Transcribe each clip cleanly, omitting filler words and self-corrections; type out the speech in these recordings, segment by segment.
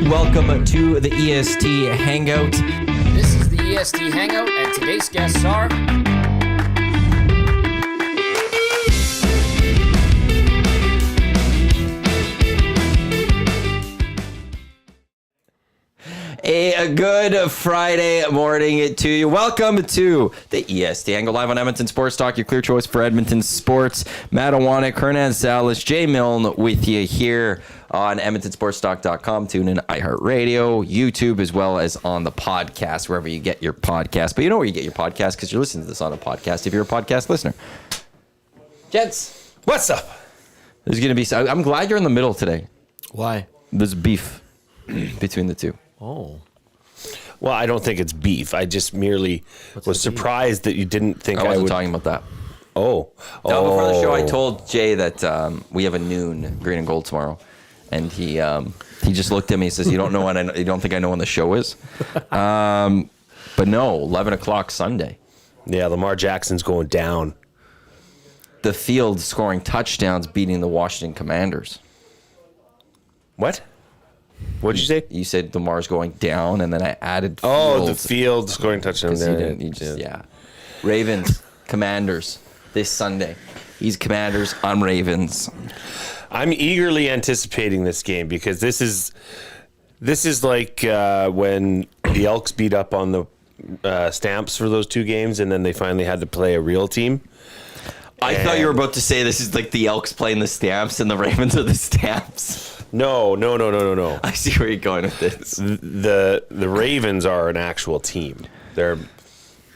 Welcome to the EST Hangout. This is the EST Hangout, and today's guests are... A good Friday morning to you. Welcome to the EST Hangout live on Edmonton Sports Talk, your clear choice for Edmonton sports. Matt Iwanyk, Hernan Salas, Jay Milne with you here on EdmontonSportsTalk.com. Tune in iHeartRadio, YouTube, as well as on the podcast, wherever you get your podcast. But you know where you get your podcast because you're listening to this on a podcast if you're a podcast listener. Gents, what's up? There's going to be... I'm glad you're in the middle today. Why? There's beef between the two. Oh. Well, I don't think it's beef. I just merely was surprised that you didn't think I wasn't would... talking about that. Oh. No, before the show, I told Jay that we have a noon green and gold tomorrow, and he just looked at me and says, "You don't know when? You don't think I know when the show is?" But no, 11 o'clock Sunday. Yeah, Lamar Jackson's going down. The field scoring touchdowns, beating the Washington Commanders. What? What did you say? You said Lamar's going down, and then I added. Oh, the field scoring touchdowns. Yeah. Ravens, Commanders this Sunday. He's Commanders. I'm Ravens. I'm eagerly anticipating this game because this is like when the Elks beat up on the Stamps for those two games, and then they finally had to play a real team. I thought you were about to say this is like the Elks playing the Stamps and the Ravens are the Stamps. No. I see where you're going with this. The Ravens are an actual team. They're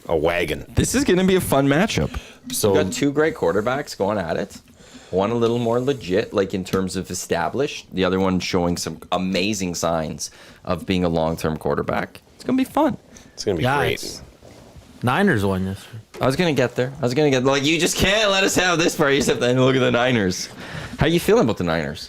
a wagon. This is going to be a fun matchup. So We've got two great quarterbacks going at it. One a little more legit, like in terms of established. The other one showing some amazing signs of being a long-term quarterback. It's going to be fun. It's going to be great. Niners won yesterday. I was going to get there. Like, you just can't let us have this part. You just have to look at the Niners. How are you feeling about the Niners?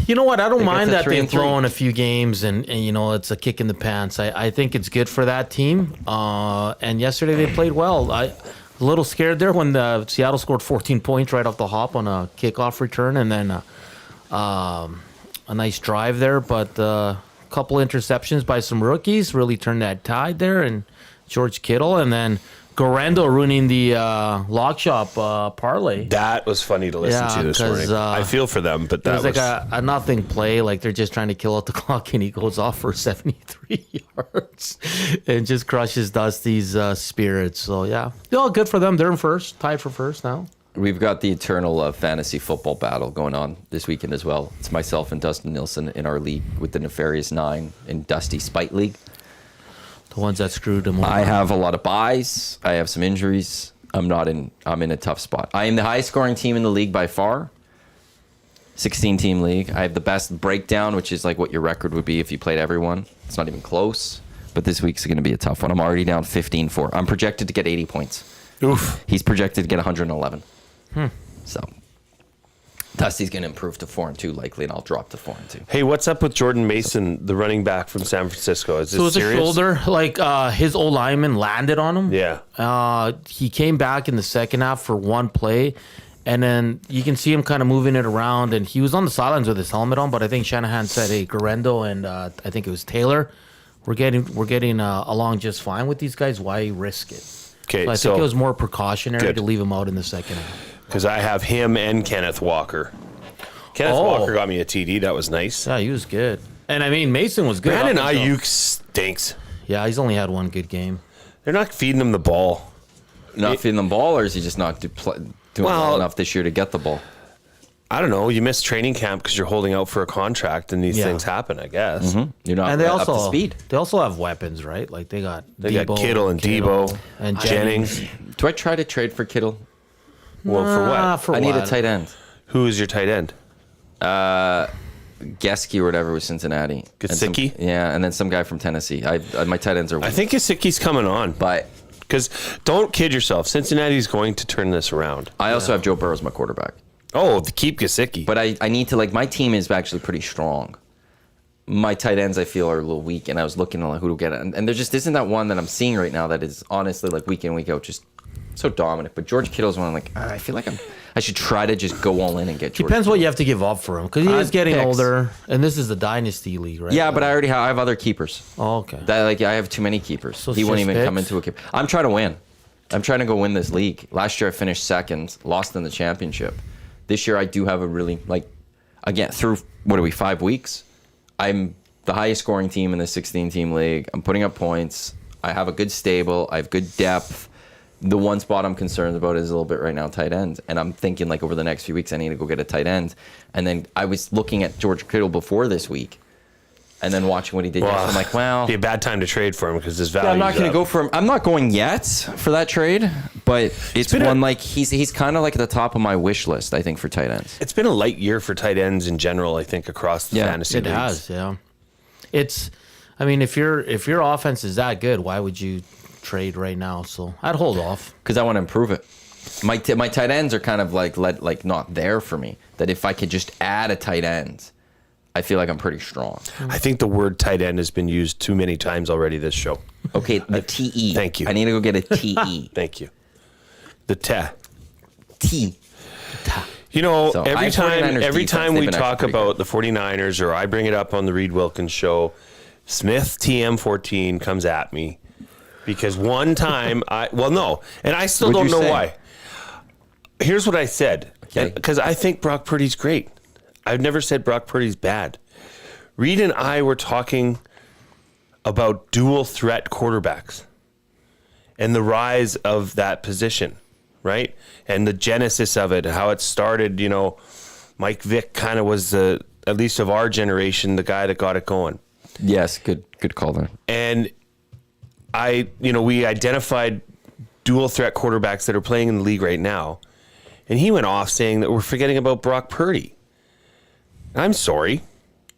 You know what? I don't They mind got the that they've 3-3. thrown a few games and, you know, it's a kick in the pants. I think it's good for that team. And yesterday they played well. I a little scared there when Seattle scored 14 points right off the hop on a kickoff return and then a nice drive there. But a couple interceptions by some rookies really turned that tide there. And George Kittle and then Gorendo ruining the log shop parlay. That was funny to listen to this morning. I feel for them, but that was like a nothing play. Like they're just trying to kill out the clock, and he goes off for 73 yards and just crushes Dusty's spirits. So yeah, good for them. They're in first, tied for first now. We've got the eternal fantasy football battle going on this weekend as well. It's myself and Dustin Nilsson in our league with the Nefarious Nine in Dusty Spite League. The ones that screwed him over. I have a lot of buys. I have some injuries. I'm in a tough spot. I am the highest scoring team in the league by far. 16-team league. I have the best breakdown, which is like what your record would be if you played everyone. It's not even close. But this week's going to be a tough one. I'm already down 15-4. I'm projected to get 80 points. Oof. He's projected to get 111. So Dusty's going to improve to 4-2 likely, and I'll drop to 4-2. Hey, what's up with Jordan Mason, the running back from San Francisco? Is this so it was serious? a shoulder. Like his old lineman landed on him. Yeah. He came back in the second half for one play, and then you can see him kind of moving it around. And he was on the sidelines with his helmet on, but I think Shanahan said, "Hey, Gorendo and I think it was Taylor, we're getting along just fine with these guys. Why risk it?" Okay, so I think it was more precautionary to leave him out in the second half. Because I have him and Kenneth Walker. Kenneth Walker got me a TD. That was nice. Yeah, he was good. And I mean, Mason was good. Brandon Ayuk stinks. Yeah, he's only had one good game. They're not feeding him the ball. Not feeding them ball, or is he just not doing well enough this year to get the ball? I don't know. You miss training camp because you're holding out for a contract, and these things happen, I guess. You're not and they up also, to speed. They also have weapons, right? Like they got Kittle and Debo and Jennings. Do I try to trade for Kittle? Well, for what? I need a tight end. Who is your tight end? Gesicki or whatever with Cincinnati. Gesicki? Yeah, and then some guy from Tennessee. My tight ends are weak. I think Gesicki's coming on. But because don't kid yourself, Cincinnati's going to turn this around. I also have Joe Burrow as my quarterback. Oh, keep Gesicki. But I need to, like, my team is actually pretty strong. My tight ends, I feel, are a little weak, and I was looking at who to get. And there just isn't that one that I'm seeing right now that is honestly, like, week in, week out, just so dominant. But George Kittle's one. I'm like, I feel like I should try to just go all in and get George. Depends what you have to give up for him because he is getting picks. older, and this is the dynasty league, right? Yeah, but I have other keepers. Oh, okay. I have too many keepers. So he won't just even come picks? into a keeper. I'm trying to win. I'm trying to go win this league. Last year I finished second, lost in the championship. This year I do have a really again through 5 weeks. I'm the highest scoring team in the 16-team league. I'm putting up points. I have a good stable. I have good depth. The one spot I'm concerned about is a little bit right now, tight end. And I'm thinking over the next few weeks, I need to go get a tight end. And then I was looking at George Kittle before this week and then watching what he did yesterday. I'm like, well, be a bad time to trade for him because his value. I'm not going to go for him. I'm not going yet for that trade, but it's one he's kind of like at the top of my wish list, I think, for tight ends. It's been a light year for tight ends in general, I think, across the fantasy leagues. It has, yeah. If your offense is that good, why would you trade right now? So I'd hold off because I want to improve it. My tight ends are kind of like not there for me. That if I could just add a tight end, I feel like I'm pretty strong. I think the word tight end has been used too many times already this show. Okay, the TE. Thank you. I need to go get a TE. Thank you. The T. You know, So, every time we they've been talk actually pretty about the 49ers or I bring it up on the Reed Wilkins show, Smith TM14 comes at me because one time and I still What'd don't you know say? why. Here's what I said. Okay. Because I think Brock Purdy's great. I've never said Brock Purdy's bad. Reed and I were talking about dual threat quarterbacks and the rise of that position, right? And the genesis of it, how it started, Mike Vick kind of was at least of our generation, the guy that got it going. Yes, good call there. And we identified dual threat quarterbacks that are playing in the league right now. And he went off saying that we're forgetting about Brock Purdy. I'm sorry.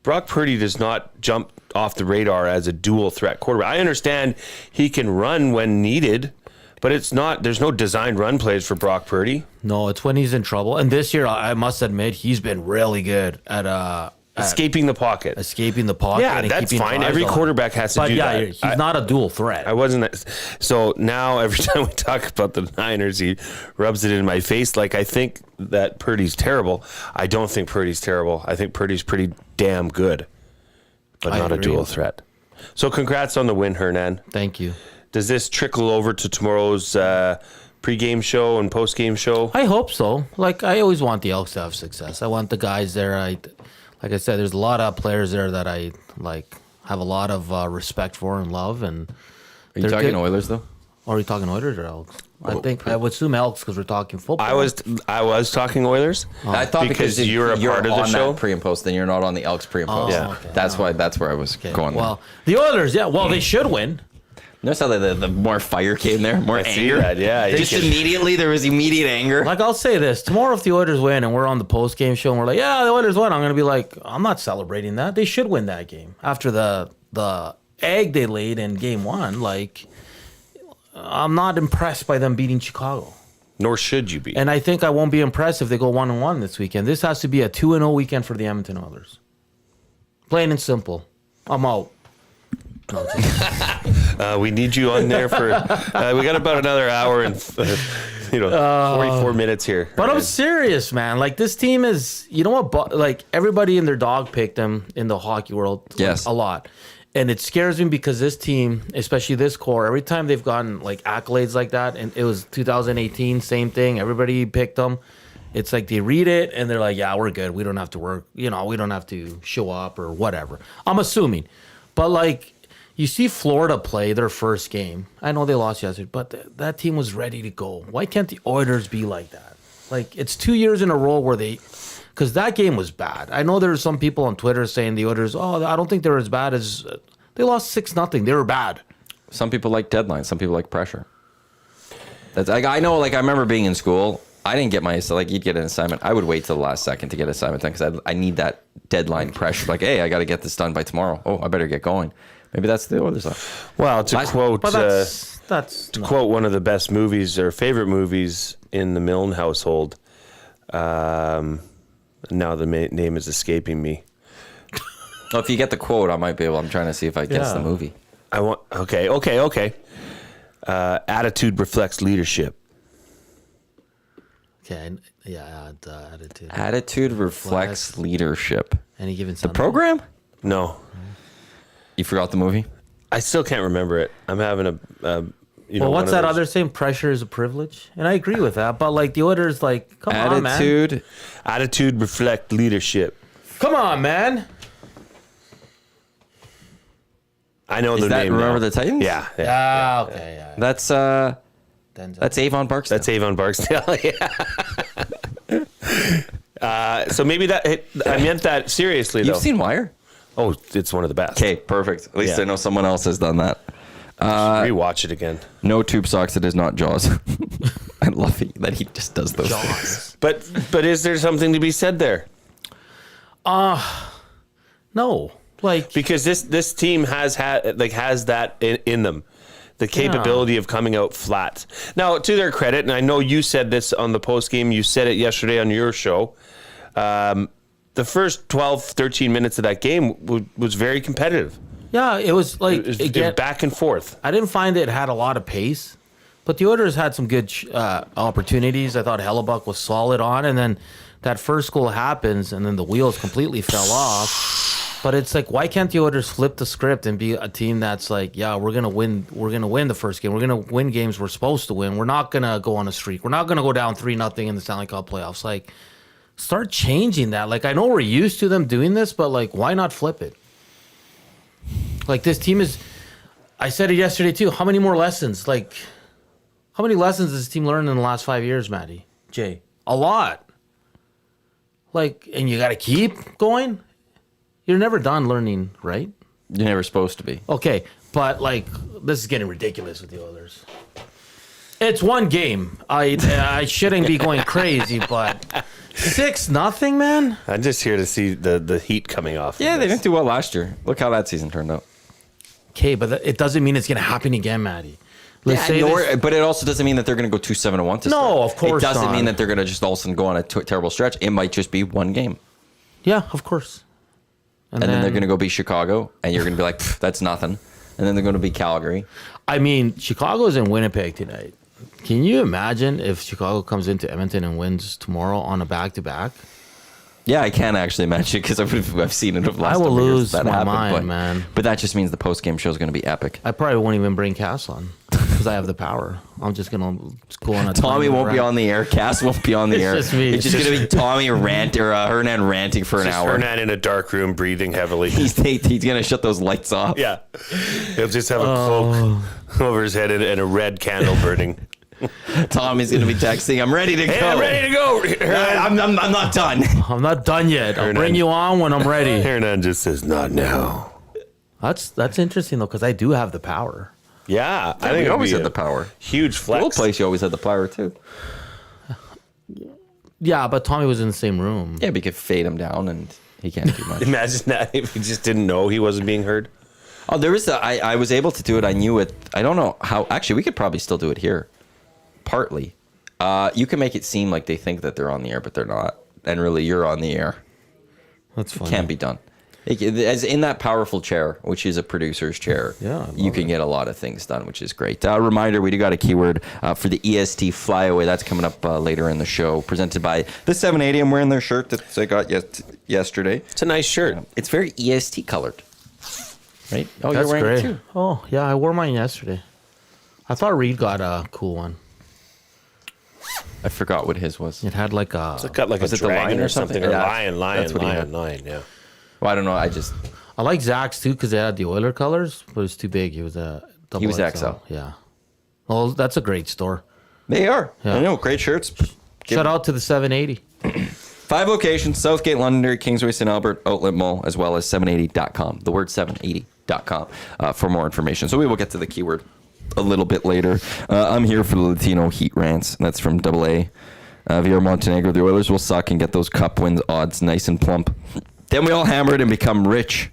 Brock Purdy does not jump off the radar as a dual threat quarterback. I understand he can run when needed, but there's no designed run plays for Brock Purdy. No, it's when he's in trouble. And this year, I must admit, he's been really good at Escaping the pocket. Yeah, that's keeping fine. eyes Every on him. quarterback has to do that. He's not a dual threat. I wasn't. So now every time we talk about the Niners, he rubs it in my face. Like, I think that Purdy's terrible. I don't think Purdy's terrible. I think Purdy's pretty damn good, but not a dual threat. So congrats on the win, Hernan. Thank you. Does this trickle over to tomorrow's pregame show and postgame show? I hope so. I always want the Elks to have success. I want the guys there. Like I said, there's a lot of players there that I have a lot of respect for and love. And Are you talking Oilers though? Or are you talking Oilers or Elks? I would assume Elks because we're talking football. I was talking Oilers. I thought because you're a part of the show. That pre and post, then you're not on the Elks pre and post. Yeah. Okay. That's where I was going. Well, the Oilers, they should win. Notice how the more fire came there, more see anger. that, yeah. Just immediately, there was immediate anger. I'll say this. Tomorrow, if the Oilers win and we're on the post-game show and we're like, yeah, the Oilers won, I'm going to be like, I'm not celebrating that. They should win that game. After the egg they laid in game one, I'm not impressed by them beating Chicago. Nor should you be. And I think I won't be impressed if they go 1-1 this weekend. This has to be a 2-0 weekend for the Edmonton Oilers. Plain and simple. I'm out. We need you on there for. We got about another hour and 44 minutes here. But I'm serious, man. This team is, everybody and their dog picked them in the hockey world. Yes. A lot. And it scares me because this team, especially this core, every time they've gotten accolades like that, and it was 2018, same thing. Everybody picked them. It's they read it and they're like, yeah, we're good. We don't have to work. We don't have to show up or whatever. I'm assuming. But you see Florida play their first game. I know they lost yesterday, but that team was ready to go. Why can't the Oilers be like that? It's 2 years in a row where because that game was bad. I know there's some people on Twitter saying the Oilers, I don't think they're as bad as, they lost 6-0. They were bad. Some people like deadlines. Some people like pressure. That's I know. I remember being in school. I didn't get you'd get an assignment. I would wait till the last second to get an assignment done because I need that deadline pressure. Hey, I got to get this done by tomorrow. Oh, I better get going. Maybe that's the Oilers. Well, to quote quote one of the best movies or favorite movies in the Milne household. Now the name is escaping me. Well, if you get the quote, I might be able. I'm trying to see if I guess the movie. Okay. Attitude reflects leadership. Okay, yeah, the attitude. Attitude reflects leadership. Any given The Sunday. program? No, You forgot the movie? I still can't remember it. I'm having Well, what's that other saying? Pressure is a privilege, and I agree with that. But like the Oilers, like, come on, man. Attitude reflect leadership. Come on, man. I know Is the that name. Remember now. the Titans? Yeah. Okay, yeah. That's Denzel. Avon Barksdale. That's Avon Barksdale. Yeah. So maybe I meant that seriously, though. You've seen Wire? Oh, it's one of the best. Okay, perfect. At least Yeah. I know someone else has done that. Rewatch it again. No tube socks. It is not Jaws. I love it that he just does those things. But is there something to be said there? No, like Because this team has that in them, the capability of coming out flat. Now, to their credit, and I know you said this on the post game, you said it yesterday on your show. The first 12, 13 minutes of that game was very competitive. yeah, it was like It was back and forth. I didn't find it had a lot of pace, but the Oilers had some good opportunities. I thought Hellebuck was solid on, and then that first goal happens, and then the wheels completely fell off. But it's like, why can't the Oilers flip the script and be a team that's like, yeah, we're gonna win. We're gonna win the first game. We're gonna win games we're supposed to win. We're not gonna go on a streak. We're not gonna go down 3-0 in the Stanley Cup playoffs. Like, start changing that. Like, I know we're used to them doing this, but like, why not flip it? Like, this team is. I said it yesterday too. How many more lessons? Like, how many lessons has this team learned in the last 5 years, Matty? Jay? A lot. Like, and you got to keep going? You're never done learning, right? You're never supposed to be. Okay, but like, this is getting ridiculous with the Oilers. It's one game. I shouldn't be going crazy, but 6-0, man? I'm just here to see the heat coming off. Yeah, of they this. didn't do well last year. Look how that season turned out. Okay, but it doesn't mean it's going to happen again, Matty. Let's say Nor, this- but it also doesn't mean that they're going to go 2-7-1 to start. No, of course It doesn't not. mean that they're going to just all of a sudden go on a terrible stretch. It might just be one game. Yeah, of course. And then they're going to go beat Chicago, and you're going to be like, that's nothing. And then they're going to beat Calgary. I mean, Chicago's in Winnipeg tonight. Can you imagine if Chicago comes into Edmonton and wins tomorrow on a back-to-back? Yeah, I can actually imagine because I've seen it over the last I will couple of years lose that my happened, mind, but, man. But that just means the post-game show is going to be epic. I probably won't even bring Cass on because I have the power. I'm just going to go on a Tommy 20-minute won't be rant. on the air. Cass won't be on the It's air. just me. It's just going to be Tommy Hernan ranting for an Just hour. Hernan in a dark room, breathing heavily. He's going to shut those lights off. Yeah, he'll just have a cloak over his head and a red candle burning. Tommy's going to be texting, I'm ready to go. Hey, I'm ready to go. I'm not done. I'm not done yet. I'll bring you on when I'm ready. Hernan just says, "Not now." That's interesting though because I do have the power. Yeah, I We think always it'd had be the power. huge The flex. old place, you always had the power too. Yeah, but Tommy was in the same room. Yeah, but you could fade him down and he can't do much. Imagine that if he just didn't know he wasn't being heard. Oh, there is I was able to do it. I knew it. I don't know how. Actually, we could probably still do it here. Partly. You can make it seem like they think that they're on the air, but they're not. And really, you're on the air. That's funny. Can't be done. As in that powerful chair, which is a producer's chair, Yeah, I love you can get a lot of things done, which is great. Reminder, we do got a keyword for the EST Flyaway. That's coming up later in the show, presented by the 780. I'm wearing their shirt that I got yesterday. It's a nice shirt. It's very EST colored. Right? Oh, That's you're wearing great. it too. Oh yeah, I wore mine yesterday. I thought Reed got a cool one. I forgot what his was. It had like a. It's got like Was a it the dragon lion or or something? something. Or Yeah, lion, that's what he had. lion. Yeah. Well, I don't know. I like Zach's too because they had the Oiler colors, but it's too big. He was a double. He was XL. XL. Yeah. Well, that's a great store. They are. Yeah. I know. Great shirts. Shout out to the 780. 5 locations: Southgate, Londonderry, Kingsway, St. Albert, Outlet Mall, as well as 780.com. The word 780.com for more information. So we will get to the keyword a little bit later. I'm here for the Latino Heat Rants. That's from AA. VR Montenegro, the Oilers will suck and get those cup wins odds nice and plump. Then we all hammer it and become rich.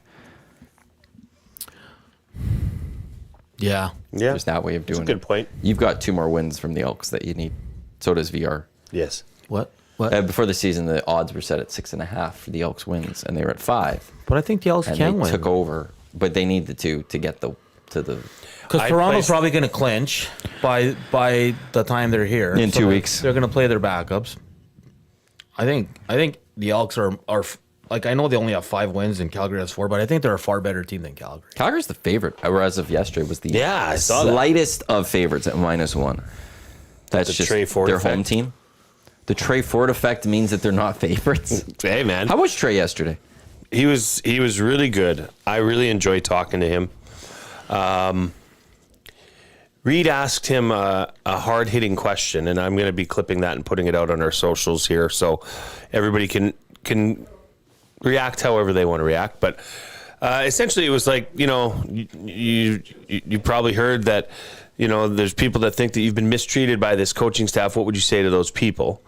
Yeah. Yeah. There's that way of doing That's a good it. point. You've got 2 more wins from the Elks that you need. So does VR. Yes. What? What? Before the season, the odds were set at 6.5 for the Elks wins, and they were at 5. But I think the Elks And can they win. took over, but they needed to get to the Because I Toronto's placed- probably going to clinch by the time they're here. In 2 they're- weeks. They're going to play their backups. I think the Elks are like, I know they only have 5 wins and Calgary has 4, but I think they're a far better team than Calgary. Calgary's the favorite. As of yesterday, was the I saw that. slightest of favorites at -1. That's The just Trey Ford their effect. home team. The Trey Ford effect means that they're not favorites. Hey, man. How was Trey yesterday? He was really good. I really enjoyed talking to him. Reed asked him a hard-hitting question, and I'm going to be clipping that and putting it out on our socials here so everybody can react however they want to react. But essentially it was like, you probably heard that, there's people that think that you've been mistreated by this coaching staff. What would you say to those people?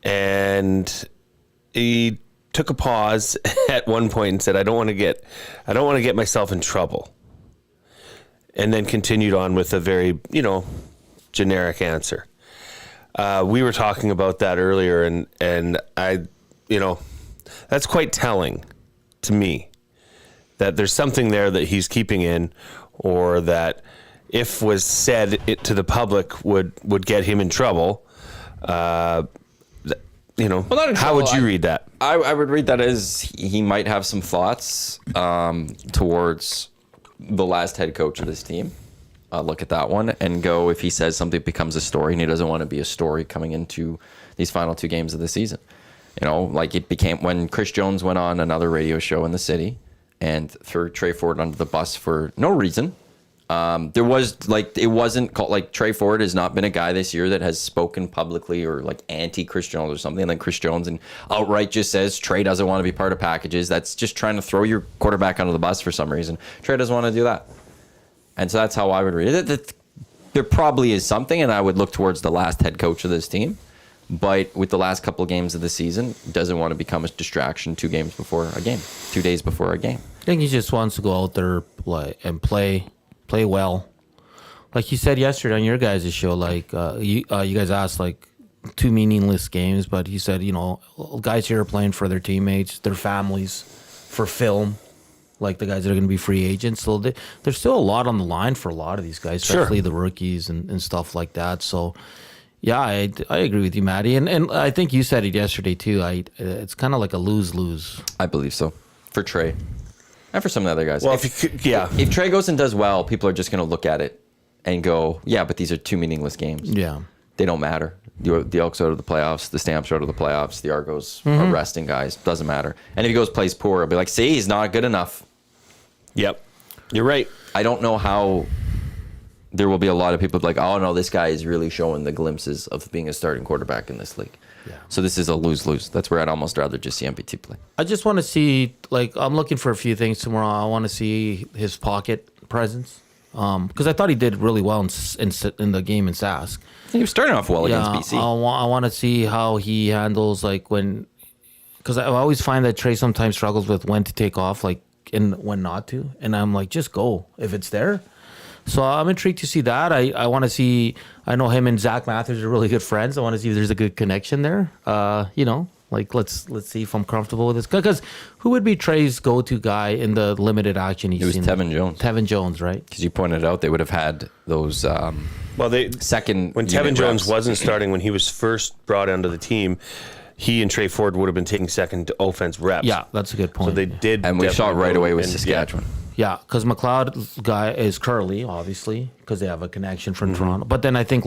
And he took a pause at one point and said, I don't want to get myself in trouble. And then continued on with a very, generic answer. We were talking about that earlier, and I, that's quite telling to me that there's something there that he's keeping in, or that if was said it to the public would get him in trouble. How would you read that? I would read that as he might have some thoughts towards the last head coach of this team. Look at that one and go, if he says something becomes a story, and he doesn't want to be a story coming into these final 2 games of the season. Like it became when Chris Jones went on another radio show in the city and threw Trey Ford under the bus for no reason. There was it wasn't called Trey Ford has not been a guy this year that has spoken publicly or anti Chris Jones or something. And then Chris Jones and outright just says Trey doesn't want to be part of packages. That's just trying to throw your quarterback under the bus for some reason. Trey doesn't want to do that. And so that's how I would read it. There probably is something, and I would look towards the last head coach of this team. But with the last couple of games of the season, doesn't want to become a distraction 2 games before a game, 2 days before a game. I think he just wants to go out there play well. Like you said yesterday on your guys' show, you guys asked 2 meaningless games, but he said, guys here are playing for their teammates, their families, for film, the guys that are going to be free agents. So there's still a lot on the line for a lot of these guys, especially the rookies and stuff like that. So, yeah, I agree with you, Matty. And I think you said it yesterday, too. It's kind of like a lose-lose. I believe so. For Trey. And for some of the other guys. Well, if Trey goes and does well, people are just going to look at it and go, yeah, but these are 2 meaningless games. Yeah. They don't matter. The Elks out of the playoffs, the Stamps are out of the playoffs, the Argos are resting guys. Doesn't matter. And if he goes plays poor, I'll be like, see, he's not good enough. Yep. You're right. I don't know how there will be a lot of people like, oh, no, this guy is really showing the glimpses of being a starting quarterback in this league. Yeah. So this is a lose-lose. That's where I'd almost rather just see MPT play. I just want to see, I'm looking for a few things tomorrow. I want to see his pocket presence. Because I thought he did really well in the game in Sask. He was starting off well against BC. I want to see how he handles because I always find that Trey sometimes struggles with when to take off, and when not to. And I'm like, just go if it's there. So I'm intrigued to see that. I want to see. I know him and Zach Mathers are really good friends. I want to see if there's a good connection there. Let's see if I'm comfortable with this. Because who would be Trey's go-to guy in the limited action he's seen? It was Tevin Jones. Tevin Jones, right? Because you pointed out they would have had those second. When Tevin Jones wasn't starting, when he was first brought onto the team, he and Trey Ford would have been taking second offense reps. Yeah, that's a good point. So they did. And we saw it right away with Saskatchewan. Yeah, because McLeod's guy is Curly, obviously, because they have a connection from Toronto. But then I think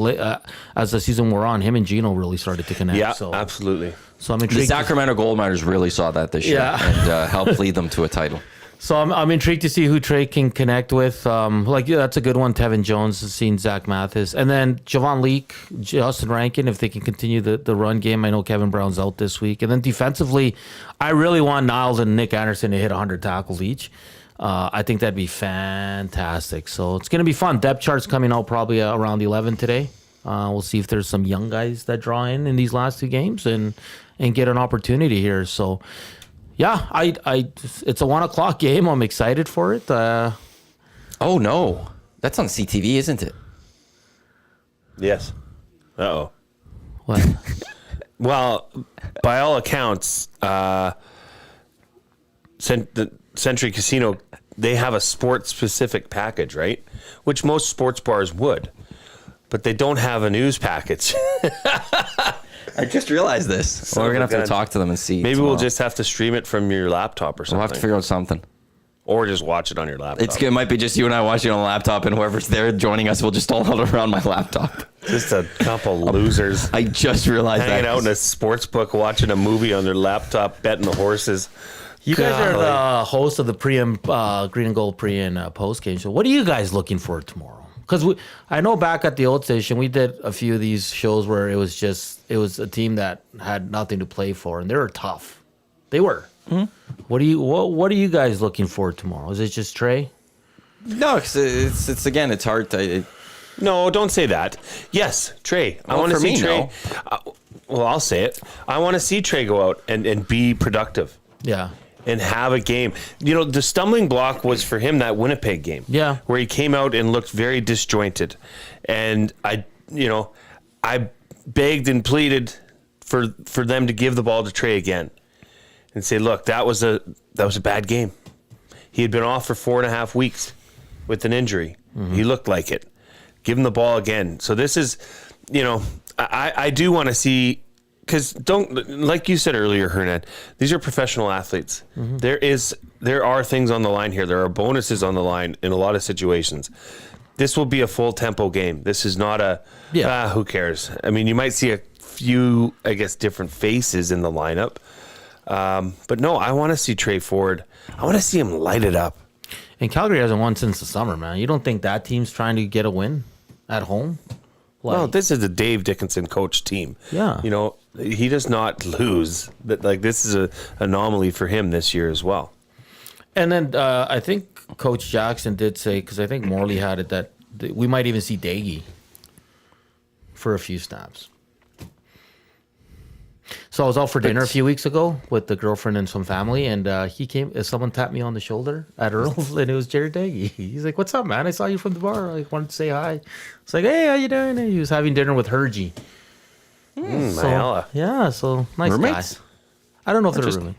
as the season wore on, him and Gino really started to connect. Yeah, absolutely. So I'm intrigued. The Sacramento Gold Miners really saw that this year and helped lead them to a title. So I'm intrigued to see who Trey can connect with. That's a good one. Tevin Jones has seen Zach Mathis. And then Javon Leake, Justin Rankin, if they can continue the run game. I know Kevin Brown's out this week. And then defensively, I really want Niles and Nick Anderson to hit 100 tackles each. I think that'd be fantastic. So it's going to be fun. Depth chart's coming out probably around 11 today. We'll see if there's some young guys that draw in these last 2 games and get an opportunity here. So, yeah, it's a 1 o'clock game. I'm excited for it. Oh, no. That's on CTV, isn't it? Yes. Uh-oh. What? Well, by all accounts, the Century Casino, they have a sports-specific package, right? Which most sports bars would. But they don't have a news package. I just realized this. Well, we're going to have to talk to them and see. Maybe tomorrow. we'll just have to stream it from your laptop or something. We'll have to figure out something. Or just watch it on your laptop. It might be just you and I watching on a laptop, and whoever's there joining us will just all hold around my laptop. Just a couple losers. I just realized hanging that. out in a sports book, watching a movie on their laptop, betting the horses. You guys are the host of the Green and Gold pre and post game show. What are you guys looking for tomorrow? Because I know back at the old station, we did a few of these shows where it was a team that had nothing to play for, and they were tough. They were. Mm-hmm. What are you guys looking for tomorrow? Is it just Trey? No, it's again, it's hard to. No, don't say that. Yes, Trey. I want to see Trey. No. Well, I'll say it. I want to see Trey go out and be productive. Yeah. And have a game. You know, the stumbling block was for him that Winnipeg game. Yeah. Where he came out and looked very disjointed. And I begged and pleaded for them to give the ball to Trey again. And say, look, that was a bad game. He had been off for 4.5 weeks with an injury. Mm-hmm. He looked like it. Give him the ball again. So this is, I do want to see, because like you said earlier, Hernan, these are professional athletes. Mm-hmm. There are things on the line here. There are bonuses on the line in a lot of situations. This will be a full tempo game. This is not who cares? I mean, you might see a few, I guess, different faces in the lineup. But no, I want to see Trey Ford. I want to see him light it up. And Calgary hasn't won since the summer, man. You don't think that team's trying to get a win at home? Well, this is a Dave Dickinson coach team. Yeah. He does not lose. This is an anomaly for him this year as well. And then I think Coach Jackson did say, because I think Morley had it, that we might even see Daggy for a few snaps. So I was out for dinner a few weeks ago with the girlfriend and some family, and he came. Someone tapped me on the shoulder at Earl's, and it was Jared Daggy. He's like, "What's up, man? I saw you from the bar. I wanted to say hi." It's like, "Hey, how you doing?" And he was having dinner with Hergy. Yeah, so nice roommates? guy. I don't know if they're roommates.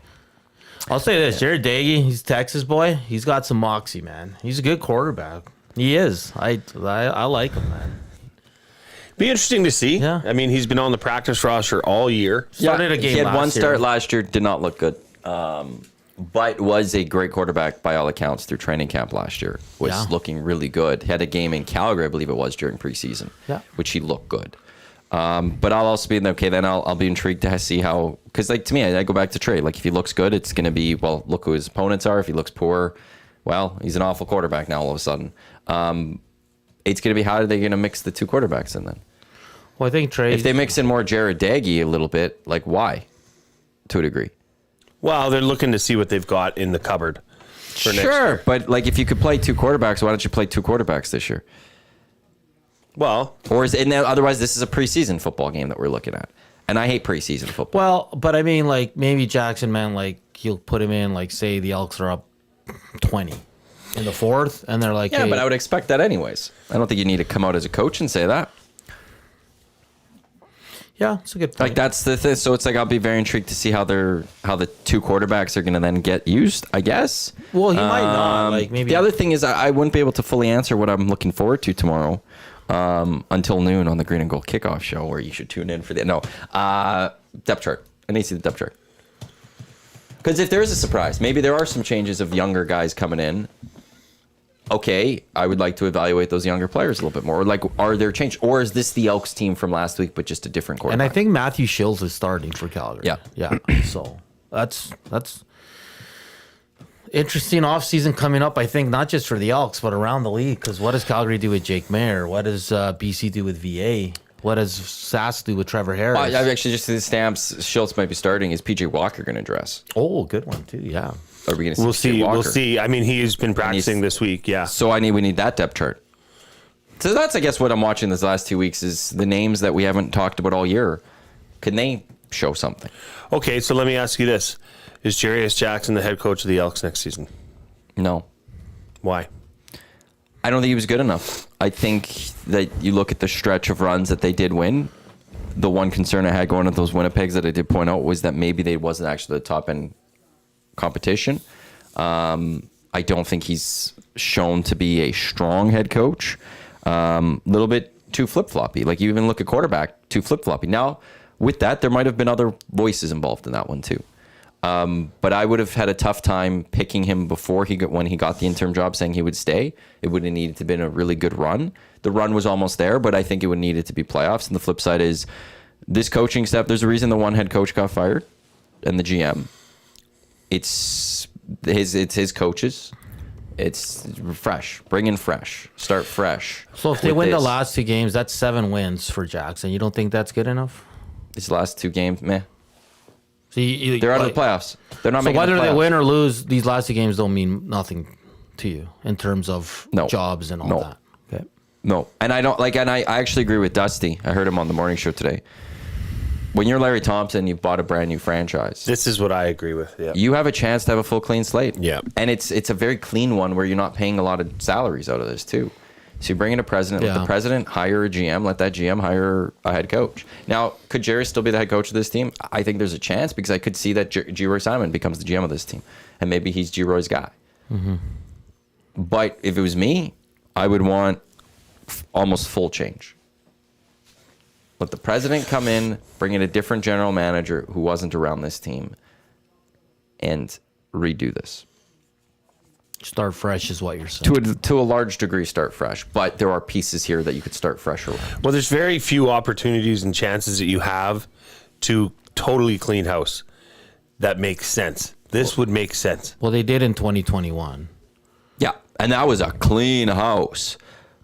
I'll say this: Jared Daggy, he's a Texas boy. He's got some moxie, man. He's a good quarterback. He is. I like him, man. Be interesting to see. Yeah. I mean, he's been on the practice roster all year. Started a game. He had last one start year. last year, did not look good, but was a great quarterback by all accounts through training camp last year. Was looking really good. Had a game in Calgary, I believe it was, during preseason, which he looked good. But I'll also be then I'll be intrigued to see how, because to me, I go back to Trey. Like if he looks good, it's going to be, well, look who his opponents are. If he looks poor, well, he's an awful quarterback now all of a sudden. It's going to be, how are they going to mix the two quarterbacks in then? Well, I think Trey. If they mix in more Jared Daggy a little bit, why? To a degree. Well, they're looking to see what they've got in the cupboard for next year. Sure, but if you could play two quarterbacks, why don't you play two quarterbacks this year? Well, otherwise this is a preseason football game that we're looking at, and I hate preseason football. Well, but I mean, maybe Jackson, man, he'll put him in, say the Elks are up 20 in the fourth, and they're like, yeah, hey, but I would expect that anyways. I don't think you need to come out as a coach and say that. Yeah, it's a good point. That's the thing. So it's I'll be very intrigued to see how the two quarterbacks are going to then get used, I guess. Well, he might not. Maybe the other thing is I wouldn't be able to fully answer what I'm looking forward to tomorrow until noon on the Green and Gold Kickoff Show, where you should tune in for depth chart. I need to see the depth chart. Because if there is a surprise, maybe there are some changes of younger guys coming in. Okay, I would like to evaluate those younger players a little bit more. Are there changes? Or is this the Elks team from last week, but just a different quarterback? And I think Matthew Shills is starting for Calgary. Yeah. So that's interesting offseason coming up, I think, not just for the Elks, but around the league. Because what does Calgary do with Jake Mayer? What does BC do with VA? What does Sass do with Trevor Harris? I've actually just seen the stamps. Schultz might be starting. Is PJ Walker going to dress? Oh, good one, too. Yeah. Are we going to see? We'll see. Walker? We'll see. I mean, he's been practicing this week. Yeah. So we need that depth chart. So that's, I guess, what I'm watching this last 2 weeks is the names that we haven't talked about all year. Can they show something? Okay, so let me ask you this: is Jerry S. Jackson the head coach of the Elks next season? No. Why? I don't think he was good enough. I think that you look at the stretch of runs that they did win. The one concern I had going at those Winnipegs that I did point out was that maybe they wasn't actually the top end competition. I don't think he's shown to be a strong head coach. Little bit too flip-floppy. You even look at quarterback, too flip-floppy. Now, with that, there might have been other voices involved in that one too. But I would have had a tough time picking him before when he got the interim job, saying he would stay. It would have needed to have been a really good run. The run was almost there, but I think it would need it to be playoffs. And the flip side is this coaching staff. There's a reason the one head coach got fired and the GM. It's his coaches. It's fresh. Bring in fresh. Start fresh. So if they win the last 2 games, that's 7 wins for Jackson. You don't think that's good enough? These last 2 games, meh. So they're out of the playoffs. They're not making the playoffs. So whether they win or lose, these last 2 games don't mean nothing to you in terms of jobs and all that. Okay. No, and I don't like, and I actually agree with Dusty. I heard him on the morning show today. When you're Larry Thompson, you've bought a brand new franchise. This is what I agree with. Yeah. You have a chance to have a full clean slate. Yeah. And it's a very clean one where you're not paying a lot of salaries out of this too. So you bring in a president, let the president hire a GM, let that GM hire a head coach. Now, could Jerry still be the head coach of this team? I think there's a chance because I could see that G-Roy Simon becomes the GM of this team. And maybe he's G-Roy's guy. Mm-hmm. But if it was me, I would want almost full change. Let the president come in, bring in a different general manager who wasn't around this team, and redo this. Start fresh is what you're saying. To a large degree, start fresh. But there are pieces here that you could start fresh around. Well, there's very few opportunities and chances that you have to totally clean house that makes sense. This would make sense. Well, they did in 2021. Yeah, and that was a clean house.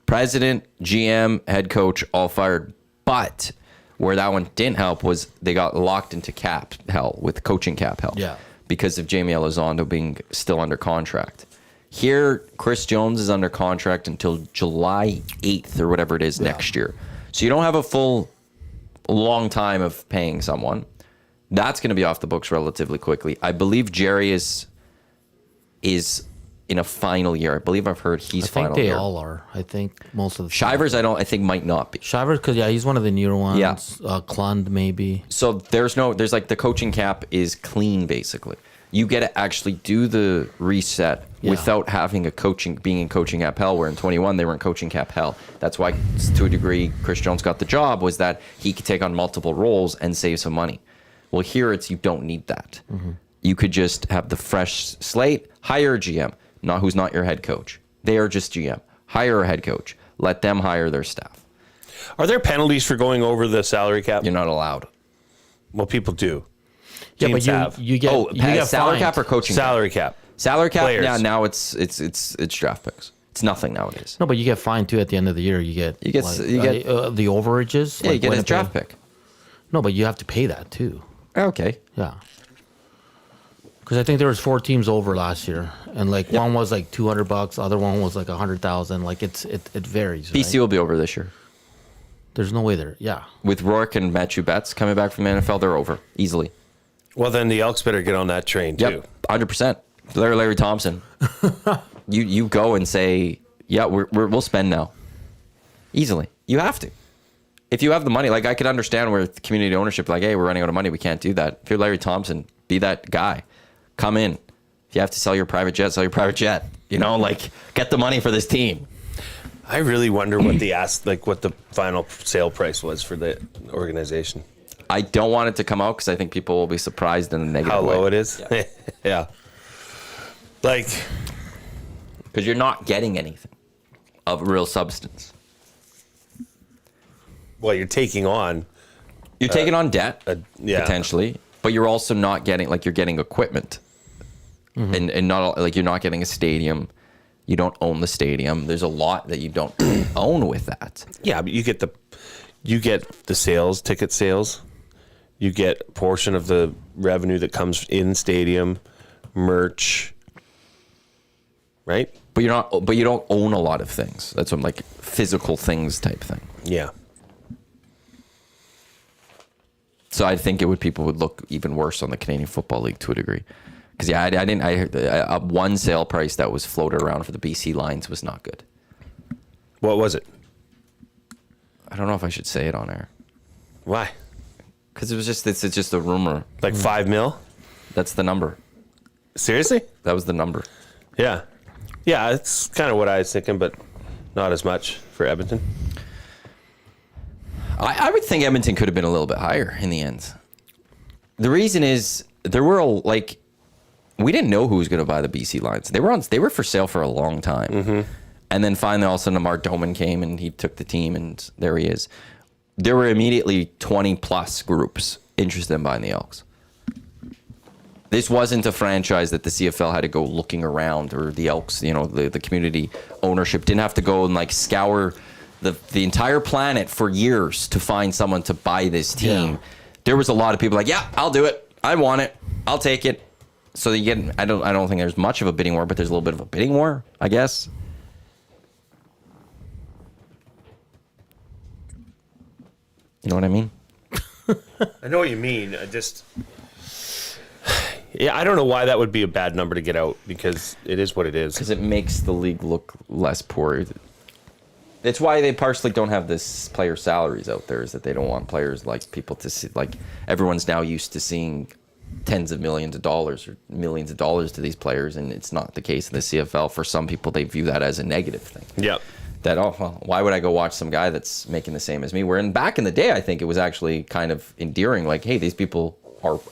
President, GM, head coach, all fired. But where that one didn't help was they got locked into cap hell with coaching cap hell. Yeah. Because of Jamie Elizondo being still under contract. Here, Chris Jones is under contract until July 8th or whatever it is next year. So you don't have a long time of paying someone. That's going to be off the books relatively quickly. I believe Jerry is in a final year. I believe I've heard he's final year. I think they all are. I think most of the Shivers, I think might not be. Shivers, because he's one of the newer ones. Yeah. Klund maybe. So there's like the coaching cap is clean basically. You get to actually do the reset without having being in coaching cap hell, where in 21 they were in coaching cap hell. That's why, to a degree, Chris Jones got the job, was that he could take on multiple roles and save some money. Well, here you don't need that. Mm-hmm. You could just have the fresh slate, hire a GM, who's not your head coach. They are just GM. Hire a head coach. Let them hire their staff. Are there penalties for going over the salary cap? You're not allowed. Well, people do. Yeah, but you get salary fined. cap or coaching salary cap. Salary cap. Players. Yeah, now it's draft picks. It's nothing nowadays. No, but you get fined too at the end of the year. You get the overages. Yeah, you get a draft pick. No, but you have to pay that too. Okay. Yeah. Because I think there was 4 teams over last year, and one was like $200, other one was like 100,000. Like it varies. BC will be over this year. There's no way there. Yeah. With Rourke and Matthew Betts coming back from the NFL, they're over easily. Well, then the Elks better get on that train too. Yep, 100%. Larry Thompson. you go and say, yeah, we'll spend now. Easily. You have to. If you have the money, like I could understand where the community ownership, like, hey, we're running out of money, we can't do that. If you're Larry Thompson, be that guy. Come in. If you have to sell your private jet, sell your private jet. Get the money for this team. I really wonder what what the final sale price was for the organization. I don't want it to come out because I think people will be surprised in a negative How way. low it is? Yeah. Yeah. Because you're not getting anything of real substance. Well, you're taking on. You're taking on debt, yeah. potentially, but you're also not getting, you're getting equipment. Mm-hmm. And not, you're not getting a stadium. You don't own the stadium. There's a lot that you don't own with that. Yeah, but you get the sales, ticket sales. You get a portion of the revenue that comes in stadium, merch, right? But you don't own a lot of things. That's what physical things type thing. Yeah. So I think people would look even worse on the Canadian Football League to a degree. Because I heard one sale price that was floated around for the BC Lions was not good. What was it? I don't know if I should say it on air. Why? Because it's just a rumor. Like $5 million? That's the number. Seriously? That was the number. Yeah. Yeah, it's kind of what I was thinking, but not as much for Edmonton. I would think Edmonton could have been a little bit higher in the end. The reason is there were we didn't know who was going to buy the BC lines. They were for sale for a long time. Mm-hmm. And then finally, all of a sudden, Amar Doman came and he took the team, and there he is. There were immediately 20-plus groups interested in buying the Elks. This wasn't a franchise that the CFL had to go looking around, or the Elks, the community ownership didn't have to go and scour the entire planet for years to find someone to buy this team. Yeah. There was a lot of people yeah, I'll do it. I want it. I'll take it. So you get, I don't think there's much of a bidding war, but there's a little bit of a bidding war, I guess. You know what I mean? I know what you mean. I don't know why that would be a bad number to get out, because it is what it is. Because it makes the league look less poor. It's why they partially don't have this player salaries out there, is that they don't want players people to see, everyone's now used to seeing tens of millions of dollars or millions of dollars to these players, and it's not the case in the CFL. For some people, they view that as a negative thing. Yep. That, why would I go watch some guy that's making the same as me? Where back in the day, I think it was actually kind of endearing. Hey, these people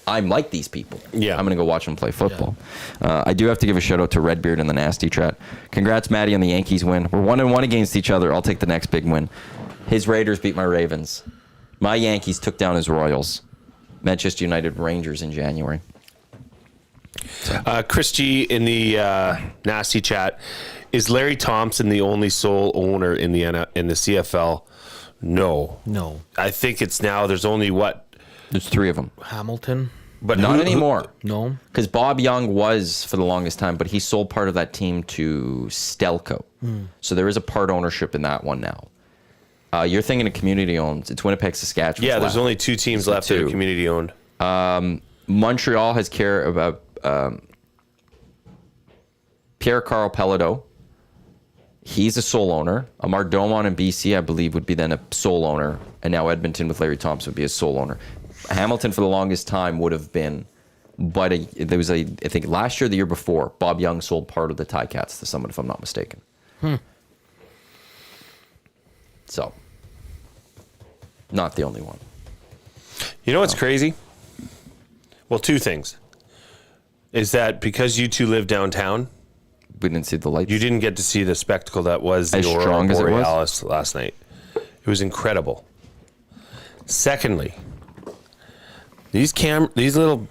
I'm like these people. Yeah. I'm going to go watch them play football. Yeah. I do have to give a shout out to Redbeard in the Nasty Chat. Congrats, Matty, on the Yankees win. We're 1-1 against each other. I'll take the next big win. His Raiders beat my Ravens. My Yankees took down his Royals. Manchester United Rangers in January. Chris G in the Nasty Chat. Is Larry Thompson the only sole owner in the CFL? No. I think it's now. There's only There's three of them. Hamilton. But not anymore. No. Because Bob Young was for the longest time, but he sold part of that team to Stelco. So there is a part ownership in that one now. You're thinking of community owned. It's Winnipeg, Saskatchewan. Yeah, there's only two teams left that are community owned. Montreal has care about Pierre-Carl Pelledo. He's a sole owner. Amar Domon in BC, I believe, would be then a sole owner. And now Edmonton with Larry Thompson would be a sole owner. Hamilton for the longest time would have been, but there was I think last year, the year before, Bob Young sold part of the Ticats to someone, if I'm not mistaken. So, not the only one. You know what's crazy? Well, two things. Is that because you two live downtown, we didn't see the lights. You didn't get to see the spectacle that was the Aurora Borealis last night. It was incredible. Secondly, these little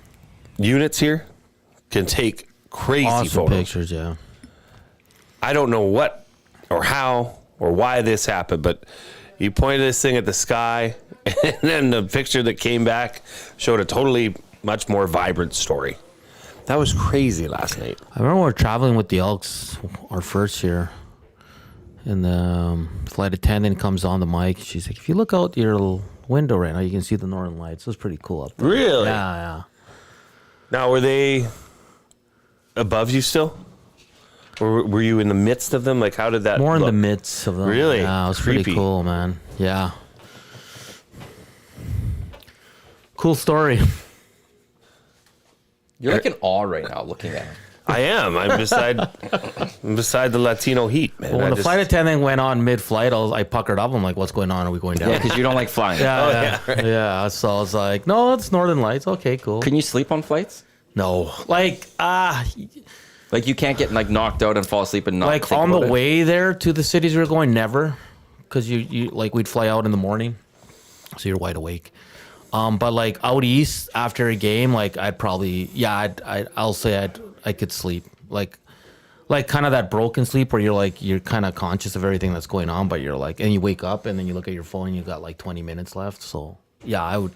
units here can take crazy awesome photos. Pictures, yeah. I don't know what or how or why this happened, but you pointed this thing at the sky, and then the picture that came back showed a totally much more vibrant story. That was crazy last night. I remember we were traveling with the Elks our first year, and the flight attendant comes on the mic. She's like, if you look out your window right now, you can see the northern lights. It was pretty cool up there. Really? Yeah. Now, were they above you still? Or were you in the midst of them? How did that More look? in the midst of them. Really? Yeah, it was Creepy. pretty cool, man. Yeah. Cool story. You're in awe right now looking at him. I am. I'm beside the Latino heat, man. Well, when the flight attendant went on mid-flight, I puckered up. I'm like, what's going on? Are we going down? Yeah, because you don't like flying. Yeah. Right. So I was like, no, it's Northern Lights. Okay, cool. Can you sleep on flights? No. You can't get knocked out and fall asleep and not think on the about it? way there to the cities we were going, never. Because you we'd fly out in the morning, so you're wide awake. But out east after a game, I'd probably I'll say I could sleep kind of that broken sleep where you're kind of conscious of everything that's going on, but you're and you wake up and then you look at your phone and you got 20 minutes left. So yeah, I would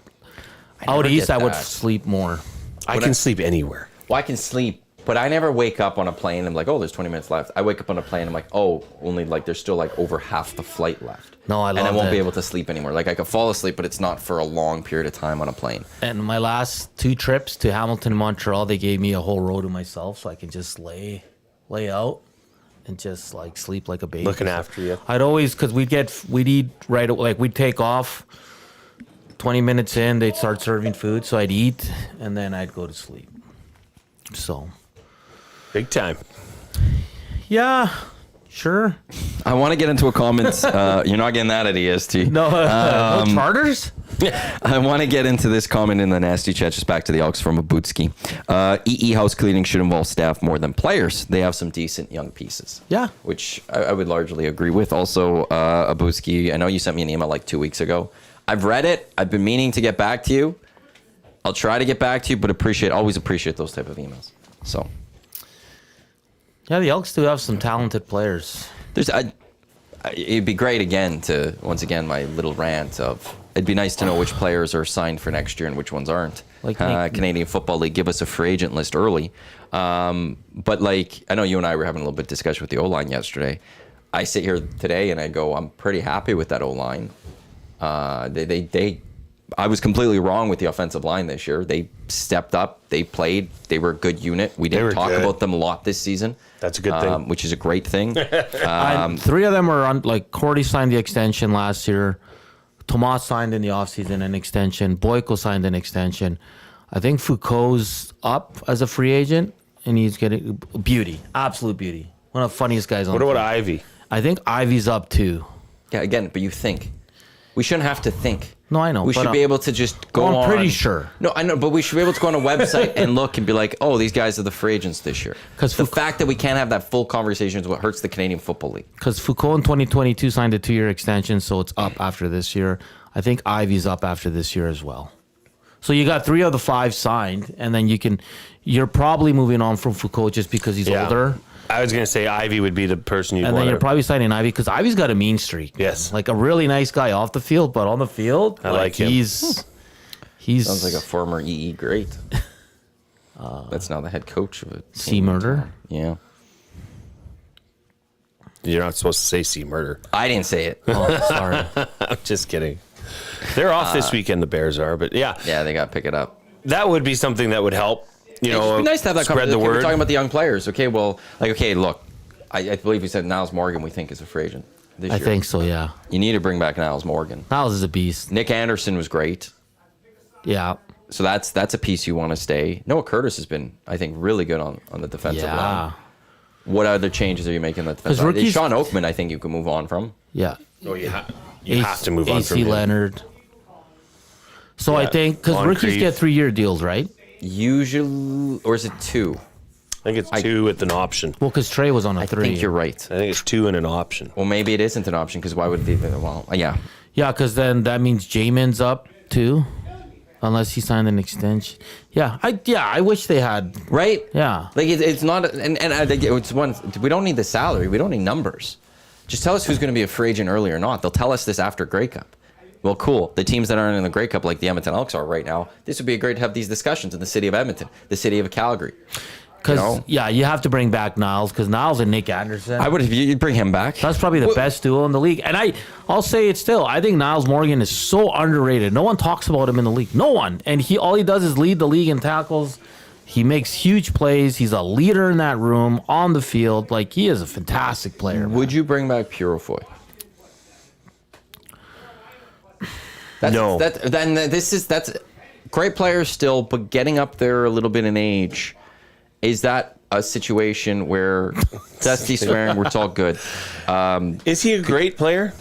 out east I would sleep more. I can sleep anywhere. Well, I can sleep, but I never wake up on a plane. I'm like, oh, there's 20 minutes left. I wake up on a plane. I'm like, oh, only there's still over half the flight left. No, I love and I won't be able to sleep anymore. I could fall asleep, but it's not for a long period of time on a plane. And my last two trips to Hamilton and Montreal, they gave me a whole row to myself, so I could just lay out and just sleep like a baby. Looking after you. I'd always, because we'd eat right away. We'd take off. 20 minutes in, they'd start serving food, so I'd eat and then I'd go to sleep. So, big time. Yeah. Sure. I want to get into a comment. You're not getting that at EST. No, no charters? I want to get into this comment in the nasty chat, just back to the Elks from Abutski. EE house cleaning should involve staff more than players. They have some decent young pieces. Yeah. Which I would largely agree with. Also, Abutski, I know you sent me an email like 2 weeks ago. I've read it. I've been meaning to get back to you. I'll try to get back to you, but always appreciate those type of emails. So. Yeah, the Elks do have some talented players. It'd be great once again, my little rant of, it'd be nice to know which players are signed for next year and which ones aren't. Like Canadian Football League, give us a free agent list early. But like, I know you and I were having a little bit of discussion with the O-line yesterday. I sit here today and I go, I'm pretty happy with that O-line. I was completely wrong with the offensive line this year. They stepped up. They played. They were a good unit. We didn't talk about them a lot this season. That's a good thing. Which is a great thing. 3 of them are on, like, Cordy signed the extension last year. Tomas signed in the offseason an extension. Boyko signed an extension. I think Foucault's up as a free agent, and he's getting beauty. Absolute beauty. One of the funniest guys on What the about field. Ivy? I think Ivy's up too. Yeah, again, but you think. We shouldn't have to think. No, I know. We should be able to just go on. I'm pretty sure. No, I know, but we should be able to go on a website and look and be like, oh, these guys are the free agents this year. Because the fact that we can't have that full conversation is what hurts the Canadian Football League. Because Foucault in 2022 signed a 2-year extension, so it's up after this year. I think Ivy's up after this year as well. So you got 3 of the 5 signed, and then you're probably moving on from Foucault just because he's older. I was going to say Ivy would be the person you'd And want then you're to... probably signing Ivy because Ivy's got a mean streak. Yes. Like a really nice guy off the field, but on the field, I like him. He's Sounds like a former EE great. That's now the head coach of a C Murder. Yeah. You're not supposed to say C Murder. I didn't say it. Oh, sorry. I'm just kidding. They're off this weekend, the Bears are, but yeah. Yeah, they got to pick it up. That would be something that would help. It'd be nice to have that spread the conversation. word. We're talking about the young players. Okay, well, look, I believe you said Niles Morgan we think is a free agent this year. I think so, yeah. You need to bring back Niles Morgan. Niles is a beast. Nick Anderson was great. Yeah. So that's a piece you want to stay. Noah Curtis has been, I think, really good on the defensive line. What other changes are you making on the defensive line? Sean Oakman, I think you can move on from. Yeah. Oh, you have to move on from AC him. Leonard. So I think, because rookies get 3-year deals, right? Usually, or is it 2? I think it's 2 with an option. Well, because Trey was on a 3. I think you're right. I think it's 2 and an option. Well, maybe it isn't an option because why would they? Well, yeah. Yeah, because then that means Jamin's up too, unless he signed an extension. Yeah, I wish they had. Right? Yeah. Like it's not, and I think it's one. We don't need the salary. We don't need numbers. Just tell us who's going to be a free agent early or not. They'll tell us this after Grey Cup. Well, cool. The teams that aren't in the Grey Cup, like the Edmonton Elks are right now, this would be great to have these discussions in the city of Edmonton, the city of Calgary. Because you have to bring back Niles, because Niles and Nick Anderson. I would if you'd bring him back. That's probably the best duo in the league. And I'll say it still. I think Niles Morgan is so underrated. No one talks about him in the league. No one. And all he does is lead the league in tackles. He makes huge plays. He's a leader in that room, on the field. Like, he is a fantastic player. Would you bring back Purefoy? No. That's great players still, but getting up there a little bit in age. Is that a situation where Dusty swearing we're all good? Is he a great player?